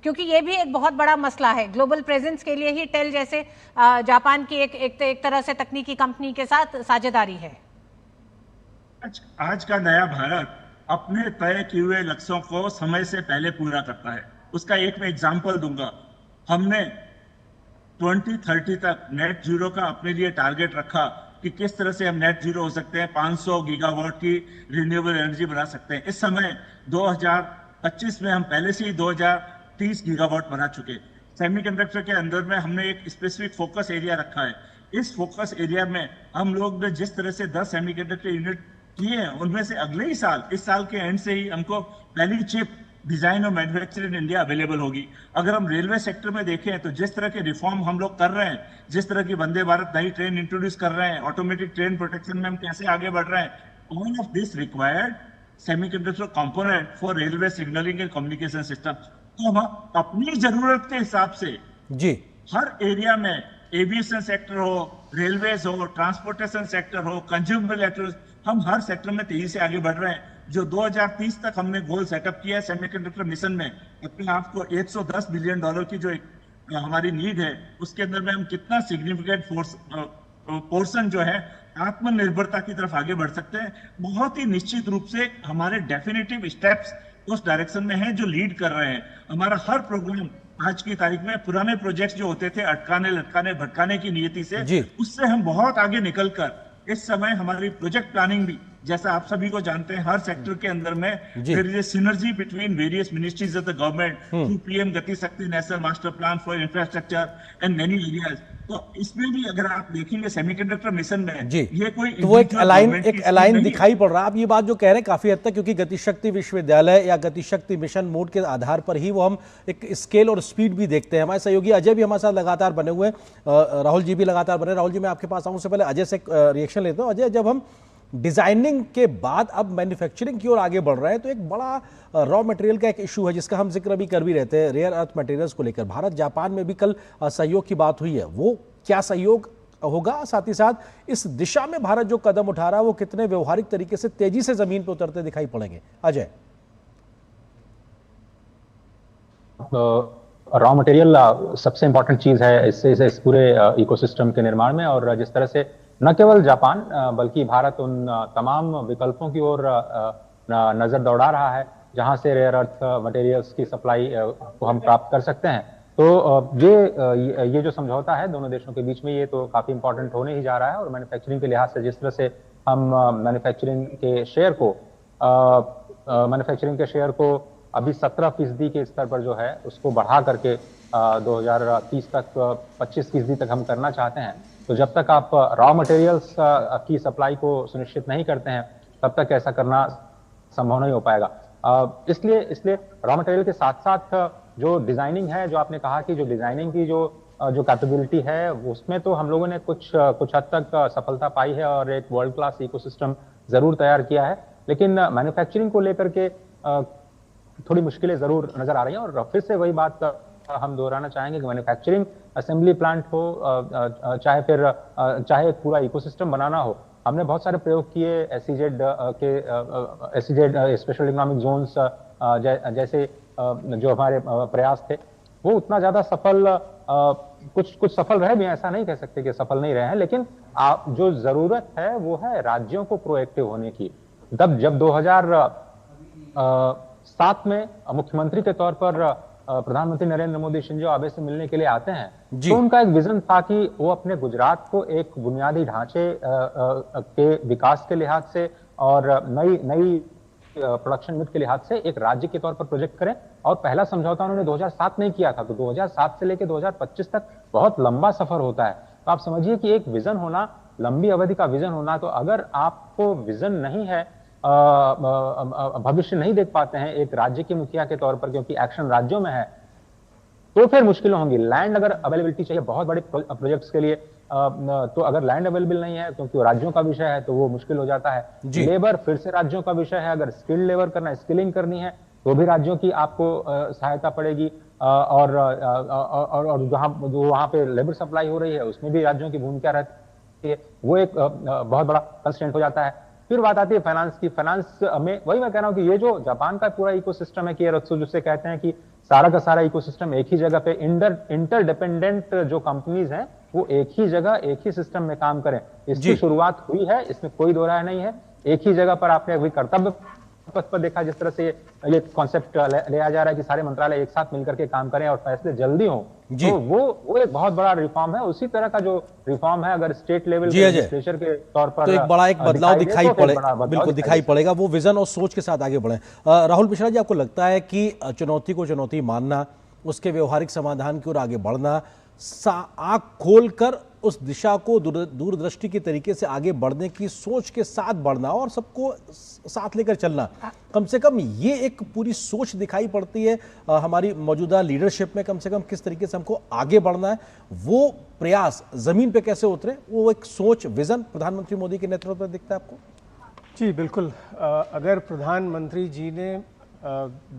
क्योंकि ये भी एक बहुत बड़ा मसला है। ग्लोबल प्रेजेंस के लिए ही टेल जैसे जापान की एक तरह से तकनीकी कंपनी के साथ साझेदारी है। आज का नया भारत अपने तय किए हुए लक्ष्यों को समय से पहले पूरा करता है। उसका एक मैं एग्जांपल दूंगा। हमने 2030 तक नेट जीरो का अपने लिए टारगेट रखा कि किस तरह से हम नेट जीरो हो सकते हैं, 500 गीगावाट की रिन्यूएबल एनर्जी बना सकते हैं। इस समय 2025 में हम पहले से ही 2030 गीगावाट बना चुके। सेमीकंडक्टर के अंदर में हमने एक स्पेसिफिक फोकस एरिया रखा है। इस फोकस एरिया में हम लोग ने जिस तरह से 10 सेमीकंडक्टर यूनिट किए हैं, उनमें से अगले ही साल, इस साल के एंड से ही हमको पहली चिप डिजाइन और मैन्युफैक्चर इन इंडिया अवेलेबल होगी। अगर हम रेलवे सेक्टर में देखें तो जिस तरह के रिफॉर्म हम लोग कर रहे हैं, जिस तरह की वंदे भारत नई ट्रेन इंट्रोड्यूस कर रहे हैं, ऑटोमेटिक ट्रेन प्रोटेक्शन में हम कैसे आगे बढ़ रहे हैं, all of this required semiconductor component for railway signalling and communication system. तो हम अपनी जरूरत के हिसाब से हर एरिया में, एविएशन सेक्टर हो, रेलवेज हो, ट्रांसपोर्टेशन सेक्टर हो, कंज्यूमर इलेक्ट्रॉनिक्स, हम हर सेक्टर में तेजी से आगे बढ़ रहे हैं। जो 2030 तक हमने गोल सेटअप किया है सेमीकंडक्टर मिशन में, अपने आप को $110 बिलियन की जो एक हमारी नीड है, उसके अंदर में हम कितना सिग्निफिकेंट पोर्शन जो है आत्मनिर्भरता की तरफ आगे बढ़ सकते हैं। बहुत ही निश्चित रूप से हमारे डेफिनेटिव स्टेप्स उस डायरेक्शन में हैं, जो लीड कर रहे हैं। हमारा हर प्रोग्राम आज की तारीख में पुराने प्रोजेक्ट्स जो होते थे अटकाने लटकाने भटकाने की नियति से, उससे हम बहुत आगे निकलकर इस समय हमारी प्रोजेक्ट प्लानिंग भी, जैसा आप सभी को जानते हैं, हर सेक्टर के अंदर में there is a synergy between various ministries of the government through PM Gati Shakti national master plan for infrastructure and many areas. तो इसमें भी अगर आप देखेंगे सेमीकंडक्टर मिशन में ये कोई तो वो एक अलाइन दिखाई पड़ रहा है। आप ये बात जो कह रहे हैं काफी हद तक, क्योंकि गतिशक्ति विश्वविद्यालय या गतिशक्ति मिशन मोड के आधार पर ही वो हम एक स्केल और स्पीड भी देखते हैं। हमारे सहयोगी अजय भी हमारे साथ लगातार बने हुए हैं, राहुल जी भी लगातार बने। राहुल जी, मैं आपके पास आऊं उससे पहले अजय से रिएक्शन लेता हूं। अजय, जब हम डिजाइनिंग के बाद अब मैन्युफैक्चरिंग की ओर आगे बढ़ रहे हैं तो एक बड़ा रॉ मटेरियल का एक इशू है जिसका हम जिक्र भी कर भी रहते हैं, रेयर अर्थ मटेरियल्स को लेकर। भारत जापान में भी कल सहयोग की बात हुई है, वो क्या सहयोग होगा, साथ ही साथ इस दिशा में भारत जो कदम उठा रहा है वो कितने व्यवहारिक तरीके से तेजी से जमीन पर उतरते दिखाई पड़ेंगे? अजय। रॉ मटेरियल सबसे इंपॉर्टेंट चीज है इस पूरे इकोसिस्टम के निर्माण में, और जिस तरह से न केवल जापान बल्कि भारत उन तमाम विकल्पों की ओर नजर दौड़ा रहा है जहां से रेयर अर्थ मटेरियल्स की सप्लाई को हम प्राप्त कर सकते हैं। तो ये जो समझौता है दोनों देशों के बीच में, ये तो काफी इंपॉर्टेंट होने ही जा रहा है। और मैन्युफैक्चरिंग के लिहाज से जिस तरह से हम मैन्युफैक्चरिंग के शेयर को अभी 17% के स्तर पर जो है उसको बढ़ा करके 2030 तक 25% तक हम करना चाहते हैं। तो जब तक आप रॉ मटेरियल्स की सप्लाई को सुनिश्चित नहीं करते हैं तब तक ऐसा करना संभव नहीं हो पाएगा। इसलिए रॉ मटेरियल के साथ साथ जो डिजाइनिंग है, जो आपने कहा कि जो डिजाइनिंग की जो कैपेबिलिटी है, उसमें तो हम लोगों ने कुछ हद तक सफलता पाई है और एक वर्ल्ड क्लास इकोसिस्टम जरूर तैयार किया है। लेकिन मैन्युफैक्चरिंग को लेकर के थोड़ी मुश्किलें जरूर नजर आ रही हैं। और फिर से वही बात हम दोहराना चाहेंगे कि मैन्युफैक्चरिंग असेंबली प्लांट हो चाहे पूरा इकोसिस्टम बनाना हो, हमने बहुत सारे प्रयोग किए SEZ स्पेशल इकोनॉमिक जोन्स जैसे जो हमारे प्रयास थे, वो उतना ज्यादा सफल कुछ सफल रहे भी, ऐसा नहीं कह सकते कि सफल नहीं रहे हैं। लेकिन जो जरूरत है वो है राज्यों को प्रोएक्टिव होने की। जब 2007 में मुख्यमंत्री के तौर पर प्रधानमंत्री नरेंद्र मोदी शिंजो आबे से मिलने के लिए आते हैं, तो उनका एक विजन था कि वो अपने गुजरात को एक बुनियादी ढांचे के विकास के लिहाज से और नई प्रोडक्शन यूनिट के लिहाज से एक राज्य के तौर पर प्रोजेक्ट करें। और पहला समझौता उन्होंने 2007 में किया था, तो 2007 से लेकर 2025 तक बहुत लंबा सफर होता है। तो आप समझिए कि एक विजन होना, लंबी अवधि का विजन होना, तो अगर आपको विजन नहीं है, भविष्य नहीं देख पाते हैं एक राज्य के मुखिया के तौर पर, क्योंकि एक्शन राज्यों में है, तो फिर मुश्किलें होंगी। लैंड अगर अवेलेबिलिटी चाहिए बहुत बड़े प्रोजेक्ट्स के लिए, तो अगर लैंड अवेलेबल नहीं है क्योंकि वो राज्यों का विषय है तो वो मुश्किल हो जाता है। लेबर फिर से राज्यों का विषय है, अगर स्किल्ड लेबर करना है, स्किलिंग करनी है, तो भी राज्यों की आपको सहायता पड़ेगी। और वहां पे लेबर सप्लाई हो रही है उसमें भी राज्यों की भूमिका रहती है, वो एक बहुत बड़ा कंस्ट्रेंट हो जाता है। फिर बात आती है फाइनेंस की। फाइनेंस में वही मैं कह रहा हूं कि ये जो जापान का पूरा इकोसिस्टम है कि जिससे कहते हैं कि सारा का सारा इकोसिस्टम एक ही जगह पे इंटरडिपेंडेंट जो कंपनीज हैं वो एक ही जगह एक ही सिस्टम में काम करें, इसकी शुरुआत हुई है, इसमें कोई दो राय नहीं है। एक ही जगह पर आपने अभी कर्तव्य पथ पर देखा जिस तरह से ये कॉन्सेप्ट लिया जा रहा है कि सारे मंत्रालय एक साथ मिलकर के काम करें और फैसले जल्दी हों, तो वो एक बहुत बड़ा रिफॉर्म है। उसी तरह का जो रिफॉर्म है अगर स्टेट लेवल लेजिस्लेचर के तौर पर, तो एक बड़ा बदलाव दिखाई पड़ेगा, बिल्कुल दिखाई पड़ेगा। वो विजन और सोच के साथ आगे बढ़े। राहुल मिश्रा जी, आपको लगता है कि चुनौती को चुनौती मानना, उसके व्यवहारिक समाधान की ओर आगे बढ़ना, आंख खोलकर उस दिशा को दूरदृष्टि के तरीके से आगे बढ़ने की सोच के साथ बढ़ना और सबको साथ लेकर चलना, कम से कम ये एक पूरी सोच दिखाई पड़ती है हमारी मौजूदा लीडरशिप में। कम से कम किस तरीके से हमको आगे बढ़ना है, वो प्रयास जमीन पे कैसे उतरे, वो एक सोच, विजन प्रधानमंत्री मोदी के नेतृत्व में दिखता है आपको? जी बिल्कुल। अगर प्रधानमंत्री जी ने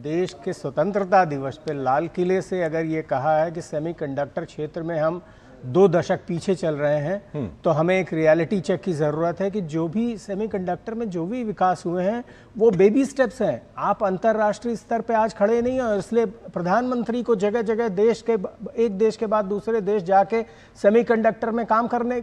देश के स्वतंत्रता दिवस पे लाल किले से अगर ये कहा है कि सेमीकंडक्टर क्षेत्र में हम 2 दशक पीछे चल रहे हैं, तो हमें एक रियलिटी चेक की ज़रूरत है कि जो भी सेमीकंडक्टर में जो भी विकास हुए हैं वो बेबी स्टेप्स हैं। आप अंतर्राष्ट्रीय स्तर पे आज खड़े नहीं हैं, इसलिए प्रधानमंत्री को जगह जगह एक देश के बाद दूसरे देश जाके सेमीकंडक्टर में काम करने,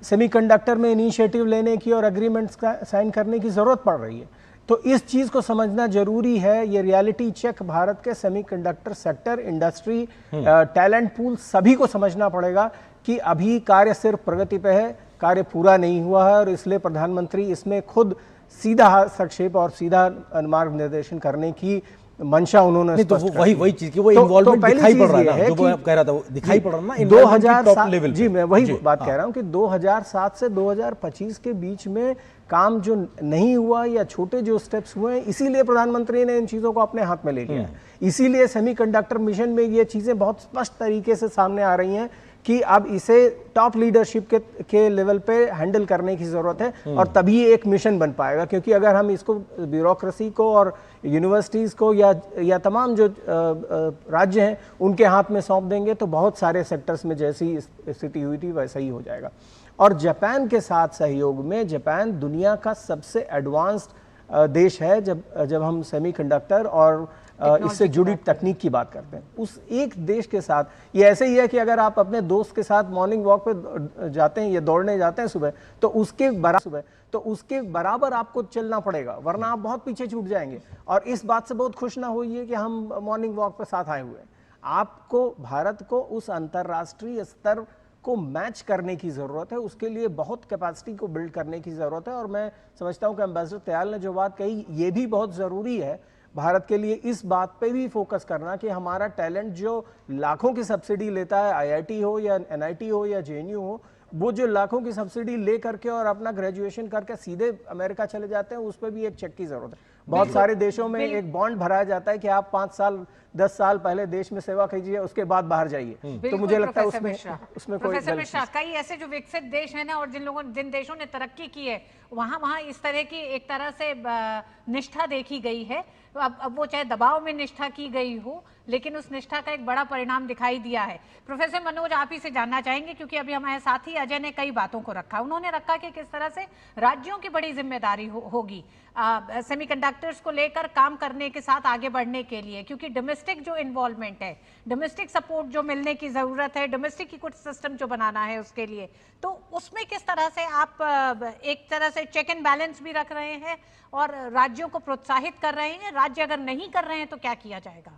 सेमीकंडक्टर में इनिशिएटिव लेने की और एग्रीमेंट्स का साइन करने की ज़रूरत पड़ रही है। तो इस चीज को समझना जरूरी है। ये रियलिटी चेक भारत के semiconductor sector, industry, talent pool सभी को समझना पड़ेगा कि अभी कार्य सिर्फ प्रगति पे है, कार्य पूरा नहीं हुआ है, और इसलिए प्रधानमंत्री इसमें खुद सीधा हस्तक्षेप और सीधा मार्ग निर्देशन करने की मंशा उन्होंने तो वही चीज की वो इन्वॉल्वमेंट दिखाई पड़ रहा है, जो वो आप कह रहा था वो दिखाई पड़ रहा है ना 2007 लेवल। जी मैं वही बात कह रहा हूँ कि 2007 से 2025 के बीच में काम जो नहीं हुआ या छोटे जो स्टेप्स हुए हैं, इसीलिए प्रधानमंत्री ने इन चीजों को अपने हाथ में ले लिया है। इसीलिए सेमीकंडक्टर मिशन में ये चीजें बहुत स्पष्ट तरीके से सामने आ रही हैं कि अब इसे टॉप लीडरशिप के लेवल पे हैंडल करने की जरूरत है, और तभी एक मिशन बन पाएगा। क्योंकि अगर हम इसको ब्यूरोक्रेसी को और यूनिवर्सिटीज को या तमाम जो राज्य हैं उनके हाथ में सौंप देंगे तो बहुत सारे सेक्टर्स में जैसी स्थिति हुई थी वैसा ही हो जाएगा। और जापान के साथ सहयोग में, जापान दुनिया का सबसे एडवांस्ड देश है जब हम सेमीकंडक्टर और इससे जुड़ी तकनीक की बात करते हैं। उस एक देश के साथ ये ऐसे ही है कि अगर आप अपने दोस्त के साथ मॉर्निंग वॉक पे जाते हैं या दौड़ने जाते हैं सुबह, तो उसके बराबर आपको चलना पड़ेगा, वरना आप बहुत पीछे छूट जाएंगे। और इस बात से बहुत खुश ना होइए कि हम मॉर्निंग वॉक पे साथ आए हुए हैं। आपको भारत को उस अंतर्राष्ट्रीय स्तर को मैच करने की जरूरत है, उसके लिए बहुत कैपेसिटी को बिल्ड करने की जरूरत है। और मैं समझता हूं कि एम्बेसडर त्याल ने जो बात कही ये भी बहुत जरूरी है भारत के लिए, इस बात पे भी फोकस करना कि हमारा टैलेंट जो लाखों की सब्सिडी लेता है, आईआईटी हो या एनआईटी हो या जेएनयू हो, वो जो लाखों की सब्सिडी ले करके और अपना ग्रेजुएशन करके सीधे अमेरिका चले जाते हैं, उस पर भी एक चेक की जरूरत है। बहुत सारे देशों में एक बॉन्ड भराया जाता है कि आप 5 साल 10 साल पहले देश में सेवा कीजिए, उसके बाद बाहर जाइए। तो मुझे लगता है उसमें कोई प्रोफेसर मिश्रा, कई ऐसे जो विकसित देश हैं ना, और जिन देशों ने तरक्की की है वहां इस तरह की एक तरह से निष्ठा देखी गई है। अब वो चाहे दबाव में निष्ठा की गई हो, लेकिन उस निष्ठा का एक बड़ा परिणाम दिखाई दिया है। प्रोफेसर मनोज, आप ही से जानना चाहेंगे, क्योंकि अभी हमारे साथी अजय ने कई बातों को रखा। उन्होंने रखा कि किस तरह से राज्यों की बड़ी जिम्मेदारी होगी सेमीकंडक्टर्स को लेकर काम करने के साथ आगे बढ़ने के लिए, क्योंकि डोमेस्टिक जो इन्वॉल्वमेंट है, डोमेस्टिक सपोर्ट जो मिलने की जरूरत है, डोमेस्टिक की कुछ सिस्टम जो बनाना है उसके लिए, तो उसमें किस तरह से आप एक तरह से चेक एंड बैलेंस भी रख रहे हैं और राज्यों को प्रोत्साहित कर रहे हैं? राज्य अगर नहीं कर रहे हैं तो क्या किया जाएगा?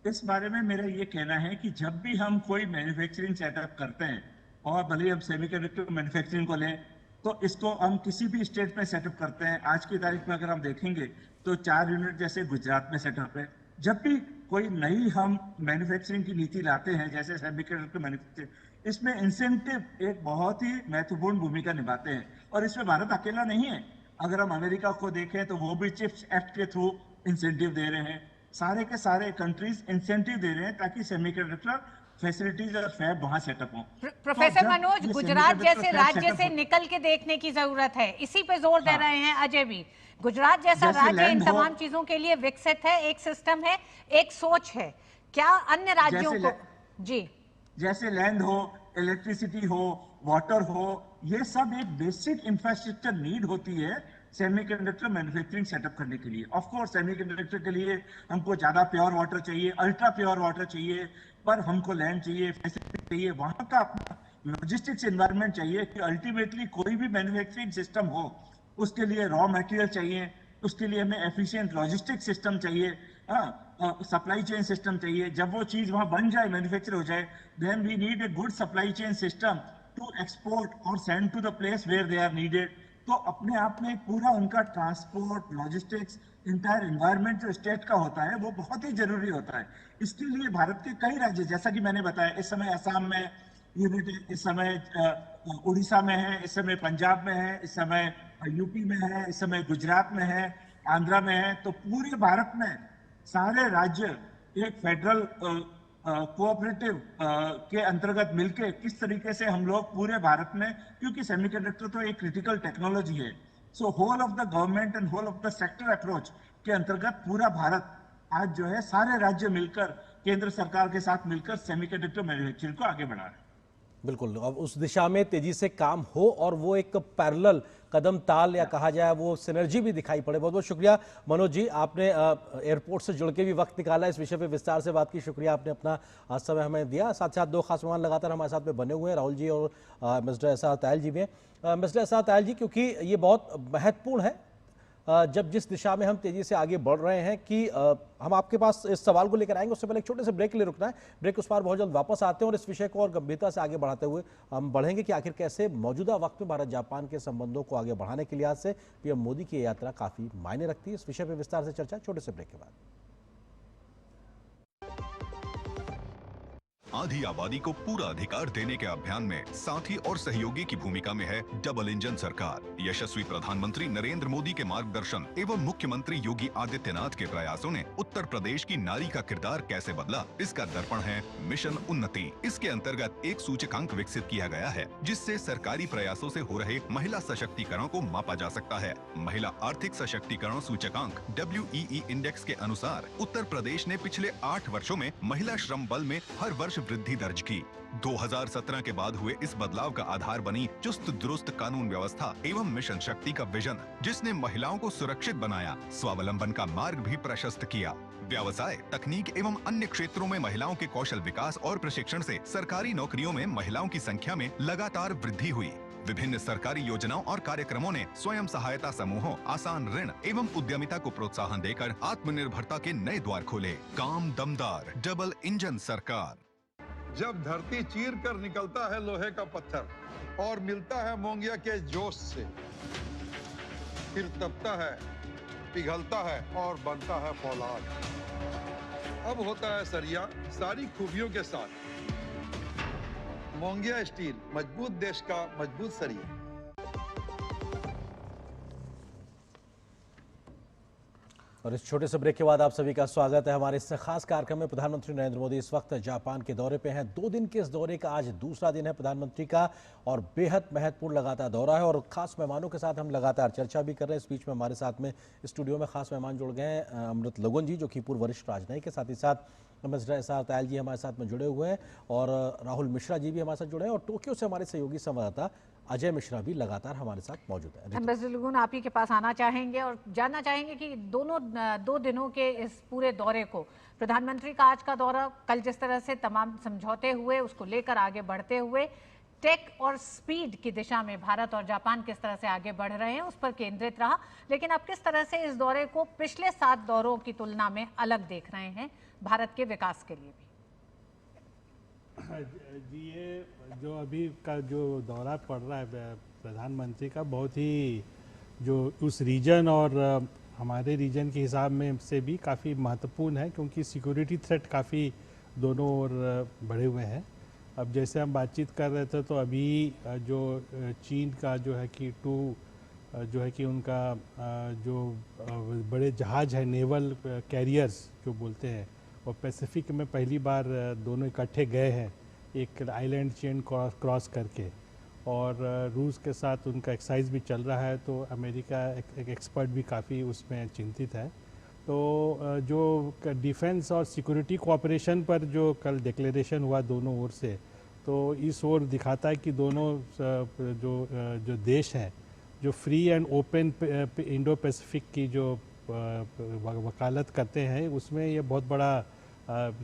इस बारे में मेरा ये कहना है कि जब भी हम कोई मैन्युफैक्चरिंग सेटअप करते हैं, और भले ही हम सेमीकंडक्टर मैन्युफैक्चरिंग को लें, तो इसको हम किसी भी स्टेट में सेटअप करते हैं। आज की तारीख में अगर हम देखेंगे तो 4 यूनिट जैसे गुजरात में सेटअप है। जब भी कोई नई हम मैन्युफैक्चरिंग की नीति लाते हैं, जैसे सेमीकंडक्टर मैन्युफैक्चरिंग, इसमें इंसेंटिव एक बहुत ही महत्वपूर्ण भूमिका निभाते हैं, और इसमें भारत अकेला नहीं है। अगर हम अमेरिका को देखें तो वो भी चिप्स एक्ट के थ्रू इंसेंटिव दे रहे हैं। सारे के सारे कंट्रीज इंसेंटिव दे रहे हैं ताकि सेमीकंडक्टर फैसिलिटीज और फैब वहां सेटअप हो। प्रोफेसर मनोज, गुजरात जैसे राज्य से निकल के देखने की जरूरत है, इसी पे जोर दे रहे हैं अजय भी। गुजरात जैसा राज्य इन तमाम चीजों के लिए विकसित है, एक सिस्टम है, एक सोच है। क्या अन्य राज्यों को जी जैसे लैंड हो, इलेक्ट्रिसिटी हो, वाटर हो, ये सब एक बेसिक इंफ्रास्ट्रक्चर नीड होती है सेमीकंडक्टर मैन्युफैक्चरिंग सेटअप करने के लिए। ऑफ कोर्स सेमीकंडक्टर के लिए हमको ज्यादा प्योर वाटर चाहिए, अल्ट्रा प्योर वाटर चाहिए, पर हमको लैंड चाहिए, फैसिलिटी चाहिए, वहां का अपना लॉजिस्टिक्स एनवायरनमेंट चाहिए कि अल्टीमेटली कोई भी मैन्युफैक्चरिंग सिस्टम हो, उसके लिए रॉ मटेरियल चाहिए, उसके लिए हमें एफिशिएंट लॉजिस्टिक सिस्टम चाहिए, सप्लाई चेन सिस्टम चाहिए। जब वो चीज वहां बन जाए, मैन्युफैक्चर हो जाए, then we need a good supply chain system to export और send to the place where they are needed. तो अपने आप में पूरा उनका ट्रांसपोर्ट, लॉजिस्टिक्स, इंटायर एनवायरनमेंट जो स्टेट का होता है वो बहुत ही जरूरी होता है। इसके लिए भारत के कई राज्य, जैसा कि मैंने बताया, इस समय असम में यूनिट है, इस समय उड़ीसा में है, इस समय पंजाब में है, इस समय यूपी में है, इस समय गुजरात में है, आंध्रा में है। तो पूरे भारत में सारे राज्य एक फेडरल कोऑपरेटिव के अंतर्गत मिलके किस तरीके से हम लोग पूरे भारत में, क्योंकि सेमीकंडक्टर तो एक क्रिटिकल टेक्नोलॉजी है, so whole of the government and whole of the sector approach के अंतर्गत पूरा भारत आज जो है सारे राज्य मिलकर केंद्र सरकार के साथ मिलकर सेमीकंडक्टर मैन्युफैक्चरिंग को आगे बढ़ा रहे हैं। बिल्कुल, अब उस दिशा में तेजी से काम हो और वो एक पैरेलल कदम ताल या कहा जाए वो सिनर्जी भी दिखाई पड़े। बहुत बहुत शुक्रिया मनोज जी, आपने एयरपोर्ट से जुड़ के भी वक्त निकाला, इस विषय पे विस्तार से बात की। शुक्रिया, आपने अपना समय हमें दिया। साथ साथ दो खास मेहमान लगातार हमारे साथ में बने हुए हैं, राहुल जी और मिस्टर एसआर तायल जी भी हैं। मिस्टर एसआर तायल जी, क्योंकि ये बहुत महत्वपूर्ण है जब जिस दिशा में हम तेजी से आगे बढ़ रहे हैं कि हम आपके पास इस सवाल को लेकर आएंगे, उससे पहले एक छोटे से ब्रेक के लिए रुकना है। ब्रेक उस पार बहुत जल्द वापस आते हैं और इस विषय को और गंभीरता से आगे बढ़ाते हुए हम बढ़ेंगे कि आखिर कैसे मौजूदा वक्त में भारत जापान के संबंधों को आगे बढ़ाने के लिहाज से पीएम मोदी की यात्रा काफी मायने रखती है। इस विषय पर विस्तार से चर्चा छोटे से ब्रेक के बाद। आधी आबादी को पूरा अधिकार देने के अभियान में साथी और सहयोगी की भूमिका में है डबल इंजन सरकार। यशस्वी प्रधानमंत्री नरेंद्र मोदी के मार्गदर्शन एवं मुख्यमंत्री योगी आदित्यनाथ के प्रयासों ने उत्तर प्रदेश की नारी का किरदार कैसे बदला, इसका दर्पण है मिशन उन्नति। इसके अंतर्गत एक सूचकांक विकसित किया गया है जिससे सरकारी प्रयासों से हो रहे महिला सशक्तिकरण को मापा जा सकता है। महिला आर्थिक सशक्तिकरण सूचकांक WEE इंडेक्स के अनुसार उत्तर प्रदेश ने पिछले 8 वर्षों में महिला श्रम बल में हर वर्ष वृद्धि दर्ज की। 2017 के बाद हुए इस बदलाव का आधार बनी चुस्त दुरुस्त कानून व्यवस्था एवं मिशन शक्ति का विजन, जिसने महिलाओं को सुरक्षित बनाया, स्वावलंबन का मार्ग भी प्रशस्त किया। व्यवसाय, तकनीक एवं अन्य क्षेत्रों में महिलाओं के कौशल विकास और प्रशिक्षण से सरकारी नौकरियों में महिलाओं की संख्या में लगातार वृद्धि हुई। विभिन्न सरकारी योजनाओं और कार्यक्रमों ने स्वयं सहायता समूहों, आसान ऋण एवं उद्यमिता को प्रोत्साहन देकर आत्मनिर्भरता के नए द्वार खोले। काम दमदार, डबल इंजन सरकार। जब धरती चीर कर निकलता है लोहे का पत्थर और मिलता है मोंगिया के जोश से, फिर तपता है, पिघलता है और बनता है फौलाद। अब होता है सरिया सारी खूबियों के साथ। मोंगिया स्टील, मजबूत देश का मजबूत सरिया। और इस छोटे से ब्रेक के बाद आप सभी का स्वागत है हमारे इस खास कार्यक्रम में। प्रधानमंत्री नरेंद्र मोदी इस वक्त जापान के दौरे पे हैं। 2 दिन के इस दौरे का आज दूसरा दिन है प्रधानमंत्री का और बेहद महत्वपूर्ण लगातार दौरा है और खास मेहमानों के साथ हम लगातार चर्चा भी कर रहे हैं। इस बीच में हमारे साथ में स्टूडियो में खास मेहमान जुड़ गए हैं, अमृत लगुन जी जो कि पूर्व वरिष्ठ राजनयिक के साथ ही साथ मिस्टर एसआर तायल जी हमारे साथ में जुड़े हुए हैं और राहुल मिश्रा जी भी हमारे साथ जुड़े हैं और टोक्यो से हमारे सहयोगी संवाददाता अजय मिश्रा भी लगातार हमारे साथ मौजूद है। एम्बेसडर लुगुन, आप ही के पास आना चाहेंगे और जानना चाहेंगे कि दोनों 2 दिनों के इस पूरे दौरे को, प्रधानमंत्री का आज का दौरा कल जिस तरह से तमाम समझौते हुए उसको लेकर आगे बढ़ते हुए टेक और स्पीड की दिशा में भारत और जापान किस तरह से आगे बढ़ रहे हैं उस पर केंद्रित रहा, लेकिन अब किस तरह से इस दौरे को पिछले 7 दौरों की तुलना में अलग देख रहे हैं भारत के विकास के लिए भी। जी, ये जो अभी का जो दौरा पड़ रहा है प्रधानमंत्री का, बहुत ही जो उस रीजन और हमारे रीजन के हिसाब में से भी काफ़ी महत्वपूर्ण है क्योंकि सिक्योरिटी थ्रेट काफ़ी दोनों ओर बढ़े हुए हैं। अब जैसे हम बातचीत कर रहे थे तो अभी जो चीन का जो है कि जो है कि उनका जो बड़े जहाज़ है, नेवल कैरियर्स जो बोलते हैं, और पैसिफिक में पहली बार दोनों इकट्ठे गए हैं एक आइलैंड चेन क्रॉस करके, और रूस के साथ उनका एक्सरसाइज भी चल रहा है। तो अमेरिका एक एक्सपर्ट भी काफ़ी उसमें चिंतित है। तो जो डिफेंस और सिक्योरिटी कोऑपरेशन पर जो कल डिक्लेरेशन हुआ दोनों ओर से, तो इस ओर दिखाता है कि दोनों जो देश हैं जो free and open Indo Pacific की जो वकालत करते हैं उसमें ये बहुत बड़ा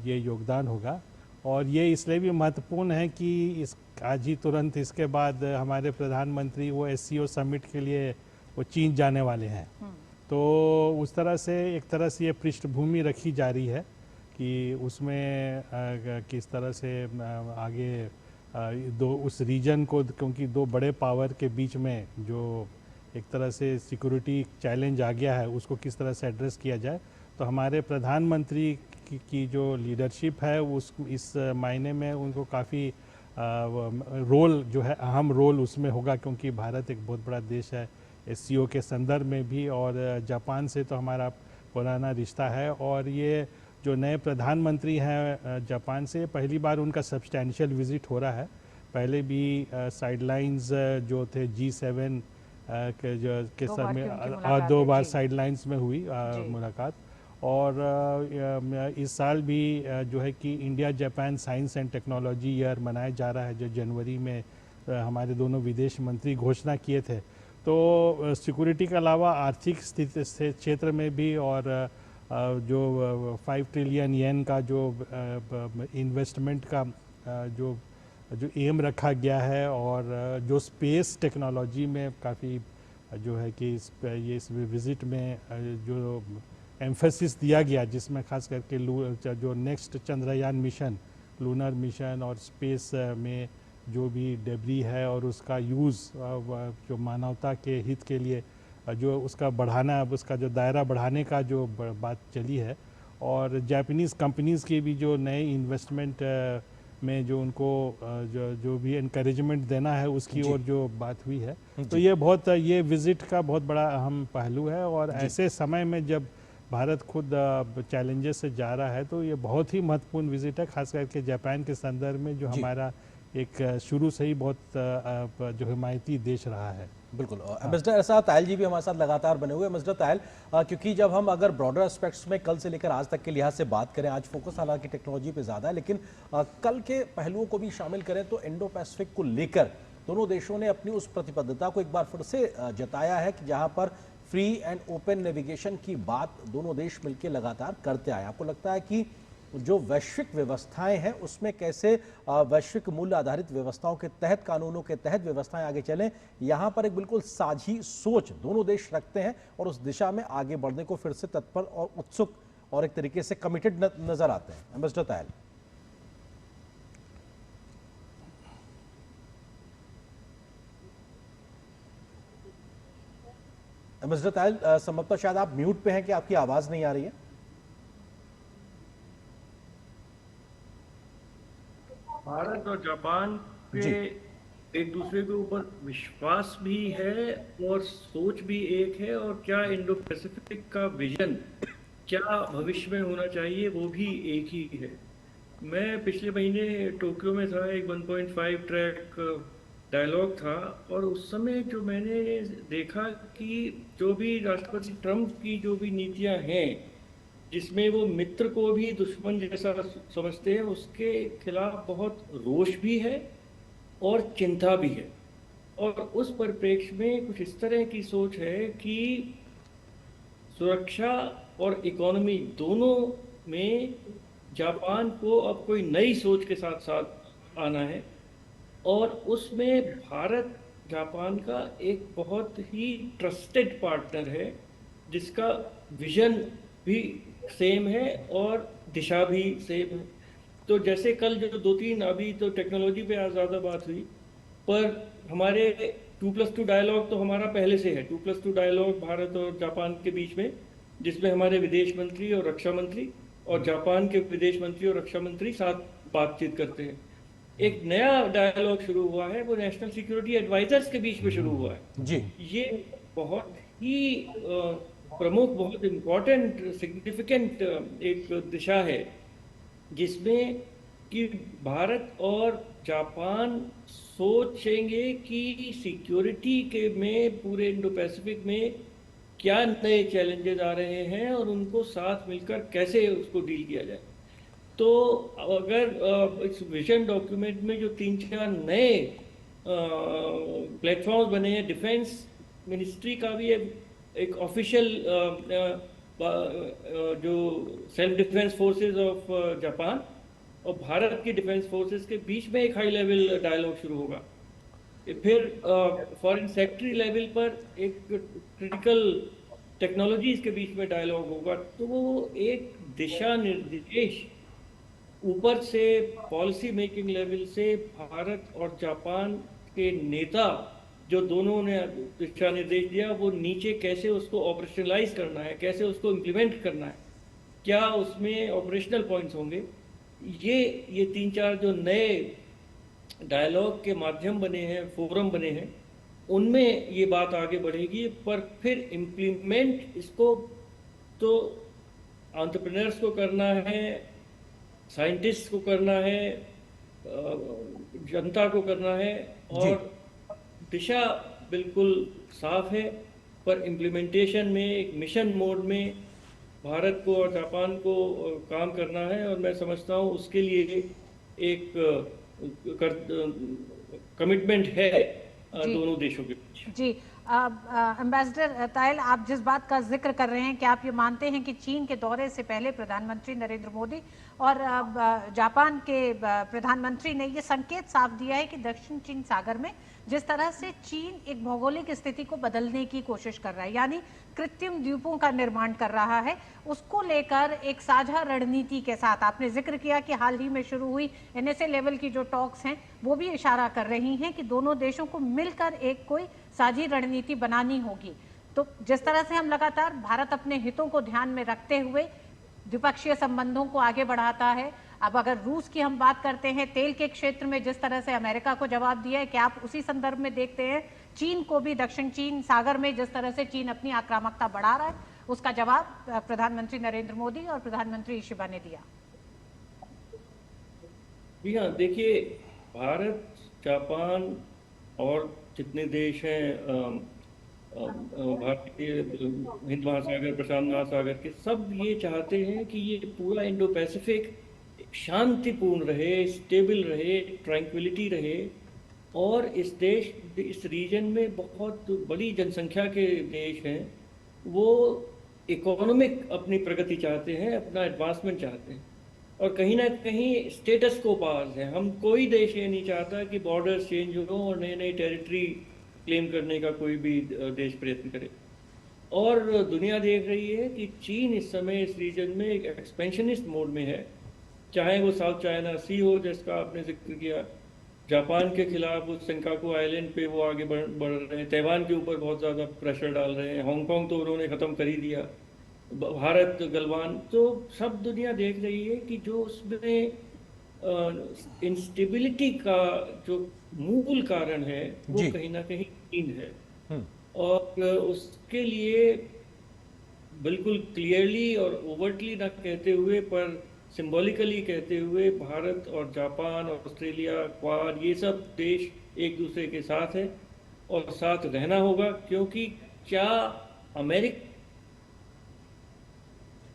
ये योगदान होगा। और ये इसलिए भी महत्वपूर्ण है कि आज ही तुरंत इसके बाद हमारे प्रधानमंत्री वो SCO समिट के लिए वो चीन जाने वाले हैं। तो उस तरह से एक तरह से ये पृष्ठभूमि रखी जा रही है कि उसमें किस तरह से आगे उस रीजन को, क्योंकि 2 बड़े पावर के बीच में जो एक तरह से सिक्योरिटी चैलेंज आ गया है उसको किस तरह से एड्रेस किया जाए। तो हमारे प्रधानमंत्री की जो लीडरशिप है इस मायने में उनको काफ़ी रोल जो है, अहम रोल उसमें होगा क्योंकि भारत एक बहुत बड़ा देश है SCO के संदर्भ में भी, और जापान से तो हमारा पुराना रिश्ता है। और ये जो नए प्रधानमंत्री हैं जापान से, पहली बार उनका सब्सटैंशियल विजिट हो रहा है। पहले भी साइडलाइंस जो थे G7 के समय 2 बार साइडलाइंस में हुई मुलाकात, और इस साल भी जो है कि India Japan science and technology year मनाया जा रहा है, जो जनवरी में हमारे दोनों विदेश मंत्री घोषणा किए थे। तो सिक्योरिटी के अलावा आर्थिक स्थिति से क्षेत्र में भी और जो 5 ट्रिलियन येन का जो इन्वेस्टमेंट का जो एम रखा गया है, और जो स्पेस टेक्नोलॉजी में काफ़ी जो है कि इस विज़िट में जो एम्फेसिस दिया गया, जिसमें खास करके जो next Chandrayaan mission, lunar mission और स्पेस में जो भी डेब्री है और उसका यूज़ जो मानवता के हित के लिए जो उसका बढ़ाना, उसका जो दायरा बढ़ाने का जो बात चली है, और जापानीज़ कंपनीज़ की भी जो नए इन्वेस्टमेंट में जो उनको जो भी इनकरेजमेंट देना है उसकी ओर जो बात हुई है। तो ये विज़िट का बहुत बड़ा अहम पहलू है, और ऐसे समय में जब भारत खुद चैलेंजेस से जा रहा है तो ये बहुत ही महत्वपूर्ण विज़िट है, खास करके जापान के संदर्भ में जो हमारा एक शुरू से ही बहुत जो हिमायती देश रहा है। बिल्कुल। एम्बेसडर ऐसा तायल जी भी हमारे साथ लगातार बने हुए। एम्बेसडर तायल, क्योंकि जब हम अगर ब्रॉडर एस्पेक्ट्स में कल से लेकर आज तक के लिहाज से बात करें, आज फोकस हालांकि टेक्नोलॉजी पे ज़्यादा है, लेकिन कल के पहलुओं को भी शामिल करें तो इंडो पैसिफिक को लेकर दोनों देशों ने अपनी उस प्रतिबद्धता को एक बार फिर से जताया है कि जहाँ पर फ्री एंड ओपन नेविगेशन की बात दोनों देश मिलकर लगातार करते आए। आपको लगता है कि जो वैश्विक व्यवस्थाएं हैं उसमें कैसे वैश्विक मूल्य आधारित व्यवस्थाओं के तहत, कानूनों के तहत व्यवस्थाएं आगे चलें, यहाँ पर एक बिल्कुल साझी सोच दोनों देश रखते हैं और उस दिशा में आगे बढ़ने को फिर से तत्पर और उत्सुक और एक तरीके से कमिटेड नजर आते हैं? एम्बेसडर तायल। एम्बेसडर तायल, संभवतः शायद आप म्यूट पे हैं कि आपकी आवाज नहीं आ रही है। भारत और जापान के एक दूसरे के ऊपर विश्वास भी है और सोच भी एक है, और क्या इंडो पैसिफिक का विजन क्या भविष्य में होना चाहिए वो भी एक ही है। मैं पिछले महीने टोक्यो में था, एक 1.5 ट्रैक डायलॉग था, और उस समय जो मैंने देखा कि जो भी राष्ट्रपति ट्रंप की जो भी नीतियां हैं, जिसमें वो मित्र को भी दुश्मन जैसा समझते हैं, उसके खिलाफ बहुत रोष भी है और चिंता भी है। और उस परिप्रेक्ष्य में कुछ इस तरह की सोच है कि सुरक्षा और इकोनॉमी दोनों में जापान को अब कोई नई सोच के साथ साथ आना है, और उसमें भारत जापान का एक बहुत ही ट्रस्टेड पार्टनर है, जिसका विजन भी सेम है और दिशा भी सेम है। तो जैसे कल जो 2-3 अभी तो टेक्नोलॉजी पे आज ज़्यादा बात हुई, पर हमारे 2+2 डायलॉग तो हमारा पहले से है। 2+2 डायलॉग भारत और जापान के बीच में, जिसमें हमारे विदेश मंत्री और रक्षा मंत्री और जापान के विदेश मंत्री और रक्षा मंत्री साथ बातचीत करते हैं। एक नया डायलॉग शुरू हुआ है, वो नेशनल सिक्योरिटी एडवाइजर्स के बीच में शुरू हुआ है जी। ये बहुत ही प्रमुख, बहुत इम्पोर्टेंट, सिग्निफिकेंट एक दिशा है, जिसमें कि भारत और जापान सोचेंगे कि सिक्योरिटी के में पूरे इंडो पैसिफिक में क्या नए चैलेंजेस आ रहे हैं और उनको साथ मिलकर कैसे उसको डील किया जाए। तो अगर इस विजन डॉक्यूमेंट में जो 3-4 नए प्लेटफॉर्म्स बने हैं, डिफेंस मिनिस्ट्री का भी एक ऑफिशियल जो self defence forces of Japan और भारत की डिफेंस फोर्सेस के बीच में एक हाई लेवल डायलॉग शुरू होगा। फिर फॉरेन सेक्रेटरी लेवल पर एक क्रिटिकल टेक्नोलॉजीज के बीच में डायलॉग होगा। तो वो एक दिशा निर्देश ऊपर से पॉलिसी मेकिंग लेवल से भारत और जापान के नेता जो दोनों ने दिशा निर्देश दिया, वो नीचे कैसे उसको ऑपरेशनलाइज करना है, कैसे उसको इम्प्लीमेंट करना है, क्या उसमें ऑपरेशनल पॉइंट्स होंगे, ये 3-4 जो नए डायलॉग के माध्यम बने हैं, फोरम बने हैं, उनमें ये बात आगे बढ़ेगी। पर फिर इम्प्लीमेंट इसको तो एंटरप्रेन्योर्स को करना है, साइंटिस्ट को करना है, जनता को करना है, और दिशा बिल्कुल साफ है, पर इम्प्लीमेंटेशन में एक मिशन मोड में भारत को और जापान को काम करना है, और मैं समझता हूँ उसके लिए एक कमिटमेंट है दोनों देशों के बीच। जी, एम्बेसडर तायल, आप जिस बात का जिक्र कर रहे हैं कि आप ये मानते हैं कि चीन के दौरे से पहले प्रधानमंत्री नरेंद्र मोदी और जापान के प्रधानमंत्री ने ये संकेत साफ दिया है कि दक्षिण चीन सागर में जिस तरह से चीन एक भौगोलिक स्थिति को बदलने की कोशिश कर रहा है, यानी कृत्रिम द्वीपों का निर्माण कर रहा है, उसको लेकर एक साझा रणनीति के साथ, आपने जिक्र किया कि हाल ही में शुरू हुई NSA लेवल की जो टॉक्स हैं वो भी इशारा कर रही हैं कि दोनों देशों को मिलकर एक कोई साझी रणनीति बनानी होगी। तो जिस तरह से हम लगातार भारत अपने हितों को ध्यान में रखते हुए द्विपक्षीय संबंधों को आगे बढ़ाता है, अब अगर रूस की हम बात करते हैं, तेल के क्षेत्र में जिस तरह से अमेरिका को जवाब दिया है, क्या आप उसी संदर्भ में देखते हैं चीन को भी दक्षिण चीन सागर में जिस तरह से चीन अपनी आक्रामकता बढ़ा रहा है, उसका जवाब प्रधानमंत्री नरेंद्र मोदी और प्रधानमंत्री इशिबा ने दिया? जी हाँ, देखिए, भारत, जापान और जितने देश हैं भारतीय हिंद महासागर, प्रशांत महासागर के, सब ये चाहते हैं कि ये पूरा इंडो पैसिफिक शांतिपूर्ण रहे, स्टेबल रहे, ट्रैंक्विलिटी रहे, और इस रीजन में बहुत बड़ी जनसंख्या के देश हैं, वो इकोनॉमिक अपनी प्रगति चाहते हैं, अपना एडवांसमेंट चाहते हैं, और कहीं ना कहीं स्टेटस को पास है। हम कोई देश ये नहीं चाहता कि बॉर्डर्स चेंज हो और नई नई टेरिटरी क्लेम करने का कोई भी देश प्रयत्न करे। और दुनिया देख रही है कि चीन इस समय इस रीजन में एक एक्सपेंशनिस्ट मोड में है, चाहे वो साउथ चाइना सी हो जिसका आपने जिक्र किया, जापान के खिलाफ उस सेंकाकू आइलैंड पे वो आगे बढ़ रहे हैं, ताइवान के ऊपर बहुत ज़्यादा प्रेशर डाल रहे हैं, हांगकांग तो उन्होंने ख़त्म कर ही दिया, भारत गलवान। तो सब दुनिया देख रही है कि जो उसमें इंस्टेबिलिटी का जो मूल कारण है वो कहीं ना कहीं चीन है, और उसके लिए बिल्कुल क्लियरली और ओवर्टली ना कहते हुए पर सिंबॉलिकली कहते हुए भारत और जापान और ऑस्ट्रेलिया, क्वाड, ये सब देश एक दूसरे के साथ है और साथ रहना होगा, क्योंकि क्या अमेरिका।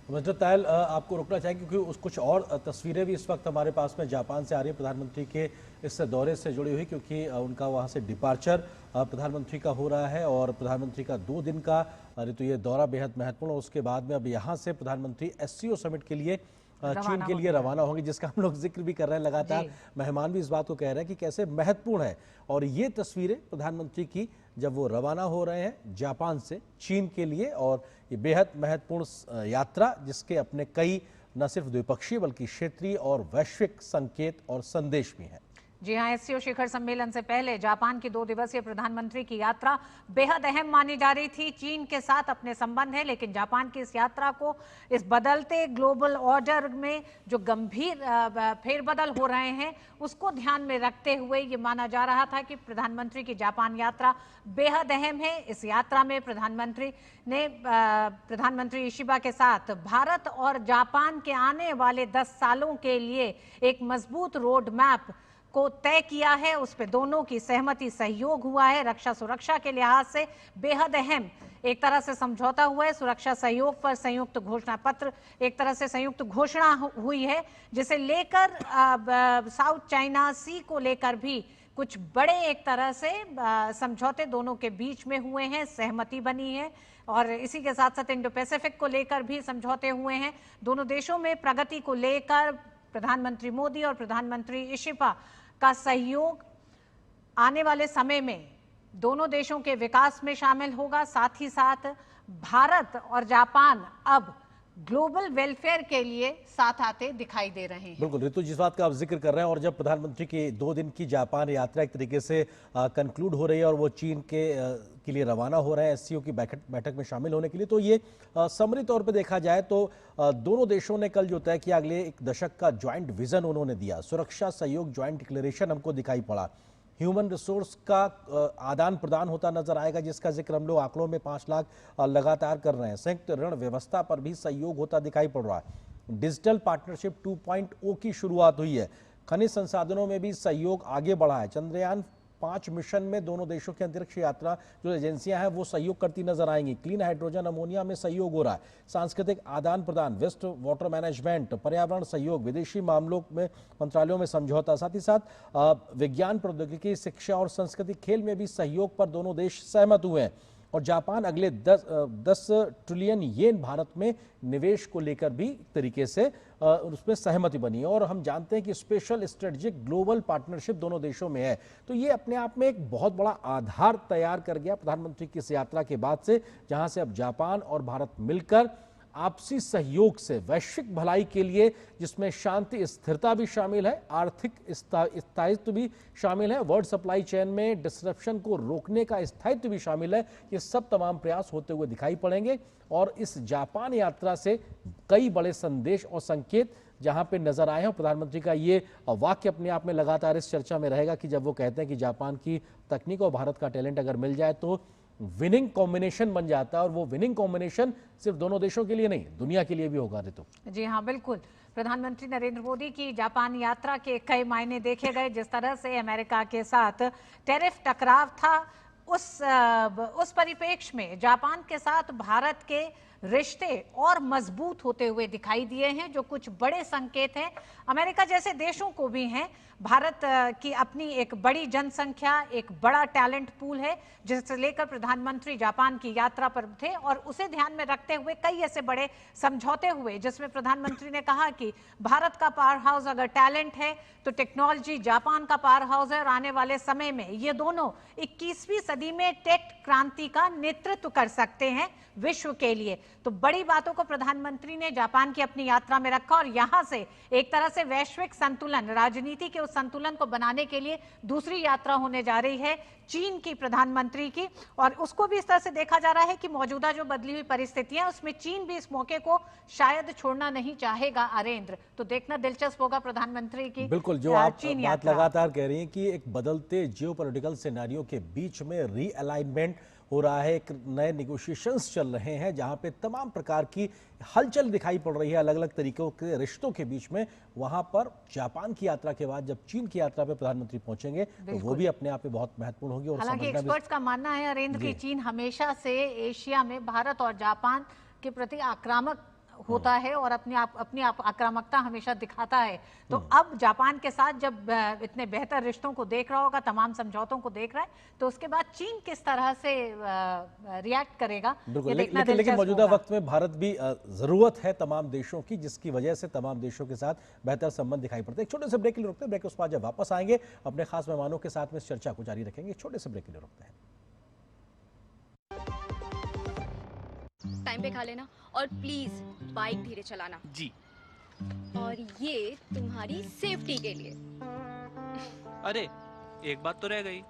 मिस्टर तायल, आपको रुकना चाहिए क्योंकि कुछ और तस्वीरें भी इस वक्त हमारे पास में जापान से आ रही है प्रधानमंत्री के इस दौरे से जुड़ी हुई, क्योंकि उनका वहां से डिपार्चर प्रधानमंत्री का हो रहा है और प्रधानमंत्री का 2 दिन का तो ये दौरा बेहद महत्वपूर्ण। उसके बाद में अब यहाँ से प्रधानमंत्री SCO समिट के लिए चीन के लिए रवाना होंगे, जिसका हम लोग जिक्र भी कर रहे हैं लगातार, मेहमान भी इस बात को कह रहे हैं कि कैसे महत्वपूर्ण है। और ये तस्वीरें प्रधानमंत्री की जब वो रवाना हो रहे हैं जापान से चीन के लिए, और ये बेहद महत्वपूर्ण यात्रा जिसके अपने कई न सिर्फ द्विपक्षीय बल्कि क्षेत्रीय और वैश्विक संकेत और संदेश भी हैं। जी हाँ, SCO शिखर सम्मेलन से पहले जापान की 2 दिवसीय प्रधानमंत्री की यात्रा बेहद अहम मानी जा रही थी। चीन के साथ अपने संबंध है, लेकिन जापान की इस यात्रा को इस बदलते ग्लोबल ऑर्डर में जो गंभीर फेरबदल हो रहे हैं उसको ध्यान में रखते हुए ये माना जा रहा था कि प्रधानमंत्री की जापान यात्रा बेहद अहम है। इस यात्रा में प्रधानमंत्री ने प्रधानमंत्री इशिबा के साथ भारत और जापान के आने वाले 10 सालों के लिए एक मजबूत रोड मैप को तय किया है, उस पे दोनों की सहमति, सहयोग हुआ है। रक्षा सुरक्षा के लिहाज से बेहद अहम एक तरह से समझौता हुआ है। सुरक्षा सहयोग पर संयुक्त घोषणा पत्र, एक तरह से संयुक्त घोषणा हुई है, जिसे लेकर साउथ चाइना सी को लेकर भी कुछ बड़े एक तरह से समझौते दोनों के बीच में हुए हैं, सहमति बनी है। और इसी के साथ साथ इंडो पैसिफिक को लेकर भी समझौते हुए हैं। दोनों देशों में प्रगति को लेकर प्रधानमंत्री मोदी और प्रधानमंत्री इशिबा का सहयोग आने वाले समय में दोनों देशों के विकास में शामिल होगा। साथ ही साथ भारत और जापान अब ग्लोबल वेलफेयर के लिए साथ आते दिखाई दे रहे हैं। बिल्कुल ऋतु, जिस बात का आप जिक्र कर रहे हैं, और जब प्रधानमंत्री की 2 दिन की जापान यात्रा एक तरीके से कंक्लूड हो रही है और वो चीन के लिए रवाना हो रहे हैं SCO की बैठक में शामिल होने के लिए, तो ये समरी तौर पे देखा जाए तो दोनों देशों ने कल जो तय किया अगले 1 दशक का ज्वाइंट विजन उन्होंने दिया। सुरक्षा सहयोग ज्वाइंट डिक्लेरेशन हमको दिखाई पड़ा, ह्यूमन रिसोर्स का आदान प्रदान होता नजर आएगा, जिसका जिक्र हम लोग आंकड़ों में 5 लाख लगातार कर रहे हैं। संयुक्त ऋण व्यवस्था पर भी सहयोग होता दिखाई पड़ रहा है। डिजिटल पार्टनरशिप 2.0 की शुरुआत हुई है। खनिज संसाधनों में भी सहयोग आगे बढ़ा है। चंद्रयान 5 मिशन में दोनों देशों की अंतरिक्ष यात्रा जो एजेंसियां हैं वो सहयोग करती नजर आएंगी। क्लीन हाइड्रोजन अमोनिया में सहयोग हो रहा है, सांस्कृतिक आदान प्रदान, वेस्ट वाटर मैनेजमेंट, पर्यावरण सहयोग, विदेशी मामलों में मंत्रालयों में समझौता, साथ ही साथ विज्ञान, प्रौद्योगिकी, शिक्षा और संस्कृति, खेल में भी सहयोग पर दोनों देश सहमत हुए हैं। और जापान अगले 10 ट्रिलियन येन भारत में निवेश को लेकर भी तरीके से उसमें सहमति बनी है। और हम जानते हैं कि स्पेशल स्ट्रेटेजिक ग्लोबल पार्टनरशिप दोनों देशों में है, तो ये अपने आप में एक बहुत बड़ा आधार तैयार कर गया प्रधानमंत्री की इस यात्रा के बाद से, जहां से अब जापान और भारत मिलकर आपसी सहयोग से वैश्विक भलाई के लिए, जिसमें शांति स्थिरता भी शामिल है, आर्थिक स्थायित्व भी शामिल है, वर्ल्ड सप्लाई चेन में डिसरप्शन को रोकने का स्थायित्व भी शामिल है, ये सब तमाम प्रयास होते हुए दिखाई पड़ेंगे। और इस जापान यात्रा से कई बड़े संदेश और संकेत जहां पे नजर आए हैं। प्रधानमंत्री का ये वाक्य अपने आप में लगातार इस चर्चा में रहेगा कि जब वो कहते हैं कि जापान की तकनीक और भारत का टैलेंट अगर मिल जाए तो विनिंग कॉम्बिनेशन बन जाता है, और वो विनिंग कॉम्बिनेशन सिर्फ दोनों देशों के लिए नहीं, दुनिया के लिए भी होगा। ऋतु जी हाँ, बिल्कुल। प्रधानमंत्री नरेंद्र मोदी की जापान यात्रा के कई मायने देखे गए। जिस तरह से अमेरिका के साथ टैरिफ टकराव था, उस परिप्रेक्ष्य में जापान के साथ भारत के रिश्ते और मजबूत होते हुए दिखाई दिए हैं, जो कुछ बड़े संकेत हैं अमेरिका जैसे देशों को भी हैं। भारत की अपनी एक बड़ी जनसंख्या, एक बड़ा टैलेंट पूल है, जिसे लेकर प्रधानमंत्री जापान की यात्रा पर थे, और उसे ध्यान में रखते हुए कई ऐसे बड़े समझौते हुए, जिसमें प्रधानमंत्री ने कहा कि भारत का पावर हाउस अगर टैलेंट है तो टेक्नोलॉजी जापान का पावर हाउस है, और आने वाले समय में ये दोनों 21वीं सदी में टेक क्रांति का नेतृत्व कर सकते हैं विश्व के लिए। तो बड़ी बातों को प्रधानमंत्री ने जापान की अपनी यात्रा में रखा, और यहां से एक तरह से वैश्विक संतुलन, राजनीति के उस संतुलन को बनाने के लिए दूसरी यात्रा होने जा रही है चीन की प्रधानमंत्री की, और उसको भी इस तरह से देखा जा रहा है कि मौजूदा जो बदली हुई परिस्थितियां, उसमें चीन भी इस मौके को शायद छोड़ना नहीं चाहेगा। अरेंद्र, तो देखना दिलचस्प होगा प्रधानमंत्री की बिल्कुल, जो आप बात लगातार कह रही हैं कि एक बदलते जियोपॉलिटिकल सिनेरियो के बीच में रीअलाइनमेंट हो रहा है, एक नए नेगोशिएशंस चल रहे हैं, जहां पे तमाम प्रकार की हलचल दिखाई पड़ रही है अलग अलग तरीकों के रिश्तों के बीच में। वहां पर जापान की यात्रा के बाद जब चीन की यात्रा पे प्रधानमंत्री पहुंचेंगे तो वो भी अपने आप में बहुत महत्वपूर्ण होगी। और हालांकि एक्सपर्ट्स का मानना है अरेंद्र की चीन हमेशा से एशिया में भारत और जापान के प्रति आक्रामक होता है और अपनी आक्रामकता हमेशा दिखाता है। तो अब जापान के साथ जब इतने बेहतर रिश्तों को देख रहा होगा, तमाम समझौतों को देख रहा है, तो उसके बाद चीन किस तरह से रिएक्ट करेगा, ये देखना दिलचस्प लेकिन मौजूदा होगा। वक्त में भारत भी जरूरत है तमाम देशों की, जिसकी वजह से तमाम देशों के साथ बेहतर संबंध दिखाई पड़ते हैं। एक छोटे से ब्रेक के लिए रुकते हैं, ब्रेक के उस बाद जब वापस आएंगे अपने खास मेहमानों के साथ में इस चर्चा को जारी रखेंगे। छोटे से ब्रेक के लिए रुकते हैं। टाइम पे खा लेना, और प्लीज बाइक धीरे चलाना जी। और ये तुम्हारी सेफ्टी के लिए। अरे एक बात तो रह गई,